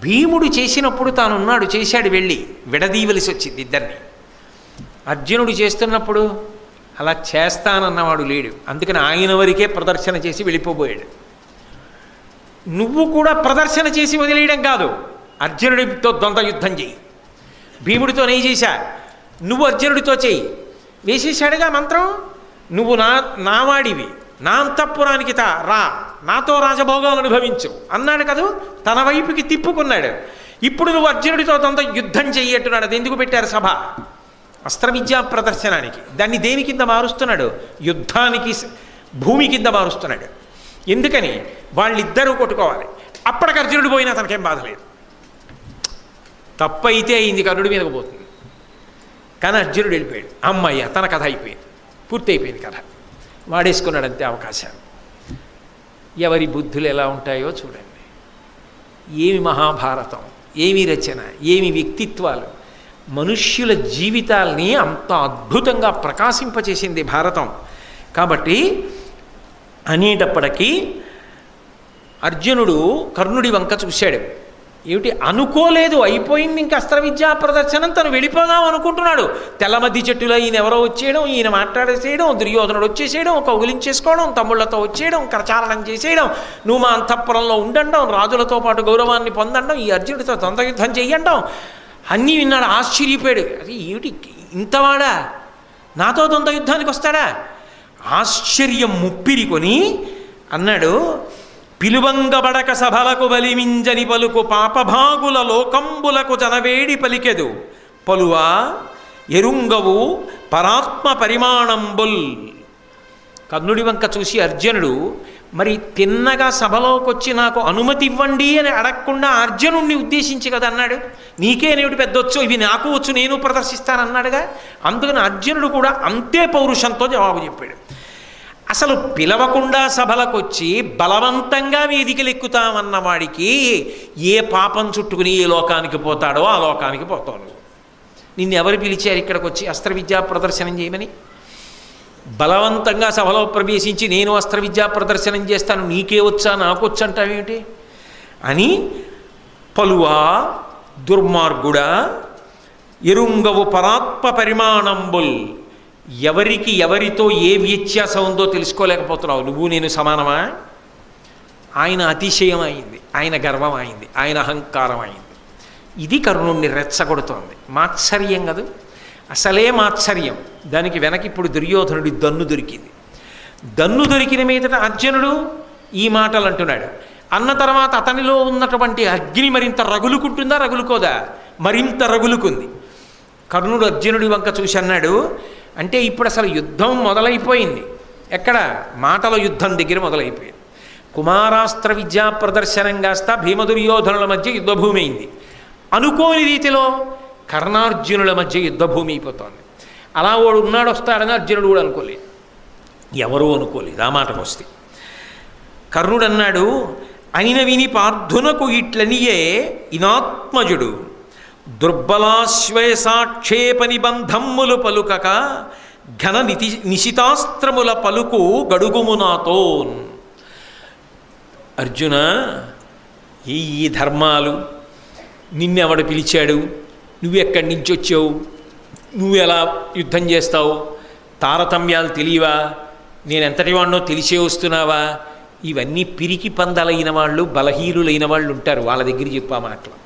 భీముడు చేసినప్పుడు తానున్నాడు, చేశాడు, వెళ్ళి విడదీయవలసి వచ్చింది ఇద్దరిని. అర్జునుడు చేస్తున్నప్పుడు అలా చేస్తానన్నవాడు లేడు, అందుకని ఆయన వరకే ప్రదర్శన చేసి వెళ్ళిపోబోయాడు. నువ్వు కూడా ప్రదర్శన చేసి వదిలేయడం కాదు, అర్జునుడితో ద్వంద్వయుద్ధం చేయి. భీముడితో నేను చేశా, నువ్వు అర్జునుడితో చేయి. వేసేశాడుగా మంత్రం, నువ్వు నావాడివి, నా అంతఃపురానికి రా, నాతో రాజభోగాలు అనుభవించు అన్నాడు కదూ, తన వైపుకి తిప్పుకున్నాడు. ఇప్పుడు నువ్వు అర్జునుడితో యుద్ధం చెయ్యట్టున్నాడు. అది ఎందుకు పెట్టారు సభ? అస్త్ర విద్యా ప్రదర్శనానికి. దాన్ని దేని కింద మారుస్తున్నాడు? యుద్ధానికి, భూమి కింద మారుస్తున్నాడు. ఎందుకని? వాళ్ళిద్దరూ కొట్టుకోవాలి. అప్పటికి అర్జునుడు పోయినా తనకేం బాధ లేదు. తప్పైతే అయింది, కర్ణుడి మీదకు పోతుంది. కానీ అర్జునుడు వెళ్ళిపోయాడు, అమ్మయ్య తన కథ అయిపోయింది, పూర్తి అయిపోయింది కథ. వాడేసుకున్నాడంతే అవకాశాలు. ఎవరి బుద్ధులు ఎలా ఉంటాయో చూడండి. ఏమి మహాభారతం, ఏమి రచన, ఏమి వ్యక్తిత్వాలు, మనుష్యుల జీవితాల్ని అంత అద్భుతంగా ప్రకాశింపచేసింది భారతం. కాబట్టి అనేటప్పటికీ అర్జునుడు కర్ణుడి వంక చూశాడు. ఏమిటి అనుకోలేదు, అయిపోయింది ఇంకా అస్త్ర విద్యా ప్రదర్శనం, తను వెళ్ళిపోదాం అనుకుంటున్నాడు. తెల్లమద్ది చెట్టులో ఈయన ఎవరో వచ్చేయడం, ఈయన మాట్లాడేసేయడం, దుర్యోధనుడు వచ్చేసేయడం, కౌగిలించేసుకోవడం, తమ్ముళ్లతో వచ్చేయడం, కరచాలనం చేసేయడం, నువ్వు మా అంతఃపురంలో ఉండండం, రాజులతో పాటు గౌరవాన్ని పొందండం, ఈ అర్జునుడితో ద్వంద్వయుద్ధం చెయ్యండం అన్నీ విన్నాడు. ఆశ్చర్యపోయాడు. అది ఏమిటి ఇంతవాడా, నాతో ద్వంద్వయుద్ధానికి వస్తాడా? ఆశ్చర్యం ముప్పిరికొని అన్నాడు, పిలువంగబడక సభలకు బలిమింజని పలుకు పాపభాగుల లోకంబులకు జనవేడి పలికెదు పలువా ఎరుంగవు పరాత్మ పరిమాణంబుల్. కర్ణుడి వంక చూసి అర్జునుడు మరి తిన్నగా సభలోకి వచ్చి నాకు అనుమతి ఇవ్వండి అని అడగకుండా అర్జునుడిని ఉద్దేశించి కదా అన్నాడు. నీకేనేమిటి పెద్దొచ్చు, ఇవి నాకు వచ్చు, నేను ప్రదర్శిస్తానన్నాడుగా. అందుకని అర్జునుడు కూడా అంతే పౌరుషంతో జవాబు చెప్పాడు. అసలు పిలవకుండా సభలకు వచ్చి బలవంతంగా వేదికలు ఎక్కుతామన్న వాడికి ఏ పాపం చుట్టుకుని ఏ లోకానికి పోతాడో ఆ లోకానికి పోతాడు. నిన్ను ఎవరు పిలిచారు ఇక్కడికి వచ్చి అస్త్ర విద్యా ప్రదర్శనం చేయమని? బలవంతంగా సభలో ప్రవేశించి నేను అస్త్ర విద్యా ప్రదర్శనం చేస్తాను, నీకే వచ్చా నాకు వచ్చంటావేమిటి అని పలువా దుర్మార్గుడా ఎరుంగవు పరాత్మ పరిమాణంబుల్. ఎవరికి ఎవరితో ఏ వ్యత్యాసం ఉందో తెలుసుకోలేకపోతున్నావు. నువ్వు నేను సమానమా? ఆయన అతిశయం అయింది, ఆయన గర్వం అయింది, ఆయన అహంకారం అయింది. ఇది కర్ణుడిని రెచ్చగొడుతోంది. మాత్సర్యం కాదు, అసలే మాత్సర్యం. దానికి వెనక ఇప్పుడు దుర్యోధనుడి దన్ను దొరికింది. దన్ను దొరికిన మీదట అర్జునుడు ఈ మాటలు అంటున్నాడు. అన్న తర్వాత అతనిలో ఉన్నటువంటి అగ్ని మరింత రగులుకుంటుందా, రగులుకోదా? మరింత రగులుకుంది. కర్ణుడు అర్జునుడి వంక చూసి అన్నాడు, అంటే ఇప్పుడు అసలు యుద్ధం మొదలైపోయింది. ఎక్కడ? మాటల యుద్ధం దగ్గర మొదలైపోయింది. కుమారాస్త్ర విద్యా ప్రదర్శనం కాస్త భీమదుర్యోధనుల మధ్య యుద్ధభూమి అయింది. అనుకోని రీతిలో కర్ణార్జునుల మధ్య యుద్ధభూమి అయిపోతోంది. అలా వాడు ఉన్నాడు వస్తాడని అర్జునుడు కూడా అనుకోలేదు, ఎవరూ అనుకోలేదు. ఆ మాటకు వస్తే కర్ణుడు అన్నాడు, అయిన విని పార్థునకు ఇట్లనియే ఇనాత్మజుడు దుర్బలాశ్వేసాక్షేప నిబంధమ్ములు పలుకక ఘన నిశితాస్త్రముల పలుకు గడుగుమునాతో. అర్జున, ఈ ధర్మాలు, నిన్నెవడు పిలిచాడు, నువ్వెక్కడి నుంచి వచ్చావు, నువ్వు ఎలా యుద్ధం చేస్తావు, తారతమ్యాలు తెలియవా, నేనెంతటి వాడినో తెలిసే వస్తున్నావా, ఇవన్నీ పిరికి పందలైన వాళ్ళు, బలహీనులైన వాళ్ళు ఉంటారు. వాళ్ళ దగ్గర చెప్పా మాటలు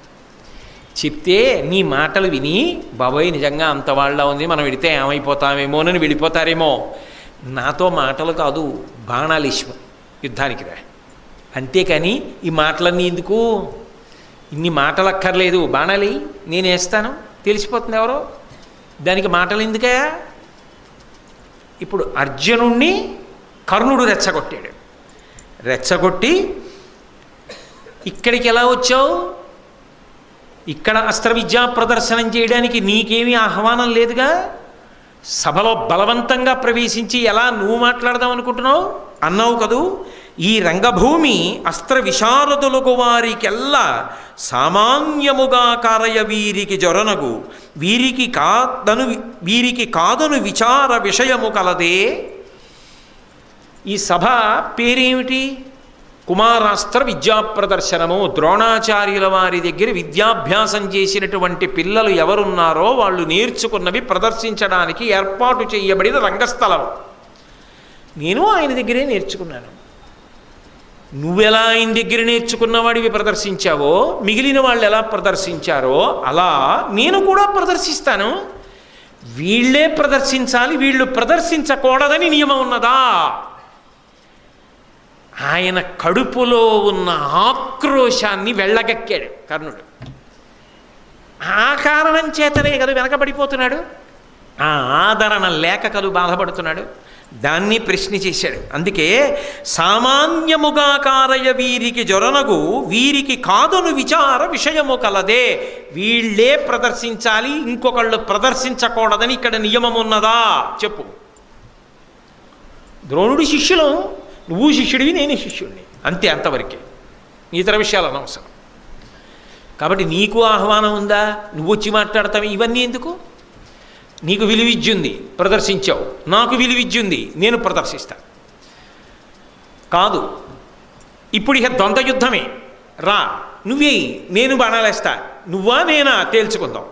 చెప్తే నీ మాటలు విని బాబోయ్ నిజంగా అంత వాళ్ళ ఉంది, మనం వెడితే ఏమైపోతామేమోనని వెళ్ళిపోతారేమో. నాతో మాటలు కాదు, బాణాలు ఇష్టం, యుద్ధానికి రా. అంతేకాని ఈ మాటలన్నీ ఎందుకు, ఇన్ని మాటలు అక్కర్లేదు, బాణాలి నేను వేస్తాను, తెలిసిపోతుంది ఎవరో, దానికి మాటలు ఎందుకయా. ఇప్పుడు అర్జునుణ్ణి కర్ణుడు రెచ్చగొట్టాడు. రెచ్చగొట్టి ఇక్కడికి ఎలా వచ్చావు, ఇక్కడ అస్త్ర విద్యా ప్రదర్శనం చేయడానికి నీకేమీ ఆహ్వానం లేదుగా, సభలో బలవంతంగా ప్రవేశించి ఎలా నువ్వు మాట్లాడదాం అనుకుంటున్నావు అన్నావు కదూ. ఈ రంగభూమి అస్త్ర విశారదులకు వారికెల్లా సామాన్యముగా కారయ వీరికి జొరనగు వీరికి కాదను విచార విషయము కలదే. ఈ సభ పేరేమిటి? కుమారాస్త్ర విద్యా ప్రదర్శనము. ద్రోణాచార్యుల వారి దగ్గర విద్యాభ్యాసం చేసినటువంటి పిల్లలు ఎవరున్నారో వాళ్ళు నేర్చుకున్నవి ప్రదర్శించడానికి ఏర్పాటు చేయబడిన రంగస్థలం. నేను ఆయన దగ్గరే నేర్చుకున్నాను. నువ్వెలా ఆయన దగ్గర నేర్చుకున్నవాడివి ప్రదర్శించావో, మిగిలిన వాళ్ళు ఎలా ప్రదర్శించారో అలా నేను కూడా ప్రదర్శిస్తాను. వీళ్ళే ప్రదర్శించాలి, వీళ్ళు ప్రదర్శించకూడదని నియమం ఉన్నదా? ఆయన కడుపులో ఉన్న ఆక్రోశాన్ని వెళ్ళగక్కాడు కర్ణుడు. ఆ కారణం చేతనే కదా వెనకబడిపోతున్నాడు, ఆ ఆదరణ లేక కలు బాధపడుతున్నాడు. దాన్ని ప్రశ్న చేశాడు. అందుకే సామాన్యముగా కారయ వీరికి జొరనగు వీరికి కాదును విచార విషయము కలదే. వీళ్ళే ప్రదర్శించాలి, ఇంకొకళ్ళు ప్రదర్శించకూడదని ఇక్కడ నియమం ఉన్నదా చెప్పు. ద్రోణుడి శిష్యులు, నువ్వు శిష్యుడివి, నేను శిష్యుడిని, అంతే, అంతవరకే. ఇతర విషయాలు అనవసరం. కాబట్టి నీకు ఆహ్వానం ఉందా, నువ్వు వచ్చి మాట్లాడతావు, ఇవన్నీ ఎందుకు? నీకు విలువిద్యుంది, ప్రదర్శించావు, నాకు విలువిద్యుంది, నేను ప్రదర్శిస్తా. కాదు, ఇప్పుడు ఇక ద్వంద్వ యుద్ధమే, రా నువ్వే, నేను బాణాలేస్తా, నువ్వా నేనా తేల్చుకుందాం.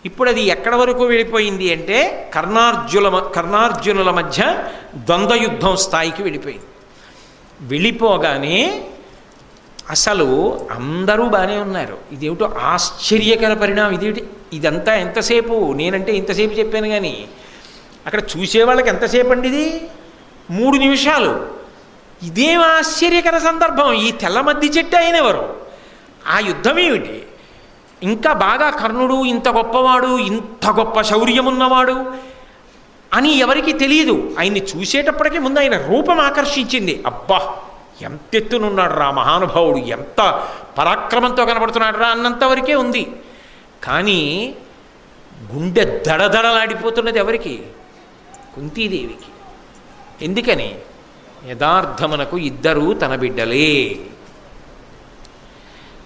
ఇప్పుడు అది ఎక్కడ వరకు వెళ్ళిపోయింది అంటే కర్ణార్జునుల మధ్య ద్వంద్వయుద్ధం స్థాయికి వెళ్ళిపోయింది. వెళ్ళిపోగానే అసలు అందరూ బాగానే ఉన్నారు. ఇదేమిటో ఆశ్చర్యకర పరిణామం. ఇదేమిటి ఇదంతా ఎంతసేపు, నేనంటే ఇంతసేపు చెప్పాను కానీ అక్కడ చూసేవాళ్ళకి ఎంతసేపు అండి ఇది? 3 నిమిషాలు. ఇదేం ఆశ్చర్యకర సందర్భం. ఈ తెల్ల మద్ది చెట్టు అయినెవరు? ఆ యుద్ధం ఏమిటి? ఇంకా బాగా కర్ణుడు ఇంత గొప్పవాడు, ఇంత గొప్ప శౌర్యమున్నవాడు అని ఎవరికి తెలియదు. ఆయన్ని చూసేటప్పటికీ ముందు ఆయన రూపం ఆకర్షించింది. అబ్బా ఎంత ఎత్తునున్నాడు రా మహానుభావుడు, ఎంత పరాక్రమంతో కనబడుతున్నాడు రా అన్నంతవరకే ఉంది. కానీ గుండె దడదడలాడిపోతున్నది ఎవరికి? కుంతీదేవికి. ఎందుకని? యథార్థమునకు ఇద్దరూ తన బిడ్డలే.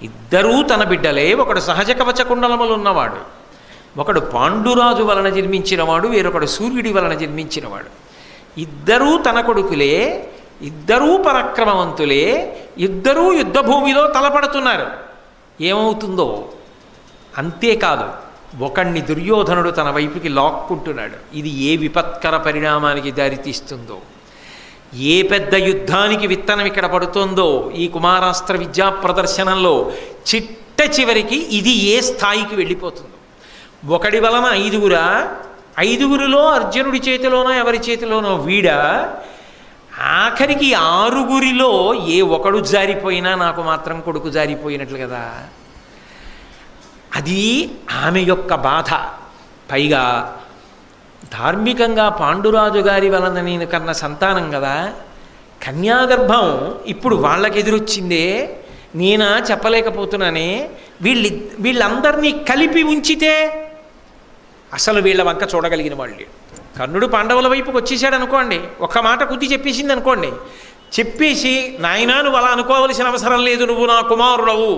ఇద్దరూ తన బిడ్డలే. ఒకడు సహజ కవచ కుండలములు ఉన్నవాడు, ఒకడు పాండురాజు వలన జన్మించినవాడు, వేరొకడు సూర్యుడి వలన జన్మించినవాడు. ఇద్దరూ తన కొడుకులే, ఇద్దరూ పరాక్రమవంతులే, ఇద్దరూ యుద్ధభూమిలో తలపడుతున్నారు. ఏమవుతుందో? అంతేకాదు, ఒకణ్ణి దుర్యోధనుడు తన వైపుకి లాక్కుంటున్నాడు. ఇది ఏ విపత్కర పరిణామానికి దారితీస్తుందో, ఏ పెద్ద యుద్ధానికి విత్తనం ఇక్కడ పడుతుందో ఈ కుమారాస్త్ర విద్యా ప్రదర్శనంలో. చిట్ట చివరికి ఇది ఏ స్థాయికి వెళ్ళిపోతుందో. ఒకడి వలన 5గురా, 5గురిలో అర్జునుడి చేతిలోనో ఎవరి చేతిలోనో వీడా, ఆఖరికి 6గురిలో ఏ ఒకడు జారిపోయినా నాకు మాత్రం కొడుకు జారిపోయినట్లు కదా. అది ఆమె యొక్క బాధ. పైగా ధార్మికంగా పాండురాజు గారి వలన నేను కన్న సంతానం కదా, కన్యాగర్భం ఇప్పుడు వాళ్ళకి ఎదురొచ్చిందే, నేనా చెప్పలేకపోతున్నానే. వీళ్ళందరినీ కలిపి ఉంచితే అసలు వీళ్ళ వంక చూడగలిగిన వాళ్ళు. కర్ణుడు పాండవుల వైపుకి వచ్చేసాడు అనుకోండి, ఒక్క మాట కుద్ది చెప్పేసింది అనుకోండి, చెప్పేసి నాయనా నువ్వు అలా అనుకోవలసిన అవసరం లేదు, నువ్వు నా కుమారుడవు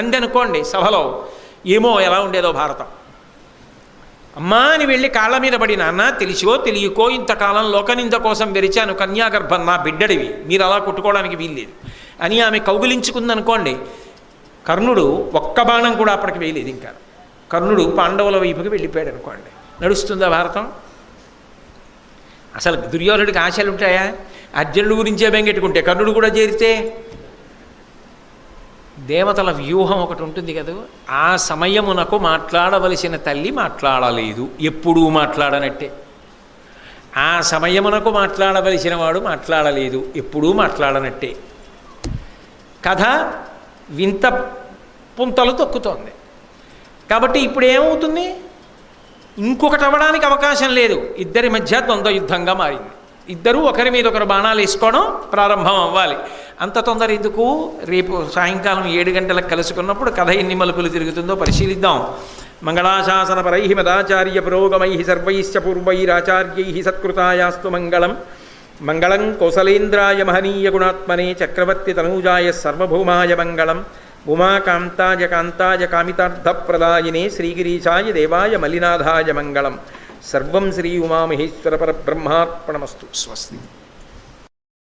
అంది అనుకోండి సభలో, ఏమో ఎలా ఉండేదో భారతం. అమ్మా అని వెళ్ళి కాళ్ళ మీద పడి, నాన్న తెలిసో తెలియకో ఇంతకాలం లోకనింద కోసం వెరిచాను, కన్యాగర్భం నా బిడ్డడివి, మీరు అలా కొట్టుకోవడానికి వీల్లేదు అని ఆమె కౌగిలించుకుందనుకోండి, కర్ణుడు ఒక్క బాణం కూడా అప్పటికి వేయలేదు. ఇంకా కర్ణుడు పాండవుల వైపుకి వెళ్ళిపోయాడు అనుకోండి, నడుస్తుందా భారతం? అసలు దుర్యోధనుడికి ఆశలు ఉంటాయా? అర్జునుడి గురించే బెంగెట్టుకుంటే కర్ణుడు కూడా చేరితే? దేవతల వ్యూహం ఒకటి ఉంటుంది కదా, ఆ సమయమునకు మాట్లాడవలసిన తల్లి మాట్లాడలేదు, ఎప్పుడూ మాట్లాడనట్టే. ఆ సమయమునకు మాట్లాడవలసిన వాడు మాట్లాడలేదు, ఎప్పుడూ మాట్లాడనట్టే. కథ వింత పుంతలు తొక్కుతోంది. కాబట్టి ఇప్పుడు ఏమవుతుంది? ఇంకొకటి అవ్వడానికి అవకాశం లేదు. ఇద్దరి మధ్య ద్వంద్వ యుద్ధంగా మారింది. ఇద్దరూ ఒకరి మీద ఒకరు బాణాలు వేసుకోవడం ప్రారంభం అవ్వాలి. అంత తొందర ఎందుకు? రేపు సాయంకాలం 7 గంటలకు కలుసుకున్నప్పుడు కథ ఎన్ని మలుపులు తిరుగుతుందో పరిశీలిద్దాం. మంగళాశాసన పరై మదాచార్య పురోగమై సర్వైశ్చ పూర్వైరాచార్యై సత్కృతాయాస్తు మంగళం. మంగళం కౌసలేంద్రాయ మహనీయ గుణాత్మనే చక్రవర్తి తనూజాయ సర్వభౌమాయ మంగళం. ఉమాకాంతాయ కాంతాయ కామితార్థప్రదాయినే శ్రీగిరీశాయ దేవాయ మలినాథాయ మంగళం. సర్వం శ్రీ ఉమామహేశ్వర పరబ్రహ్మార్పణమస్తు. స్వస్తి.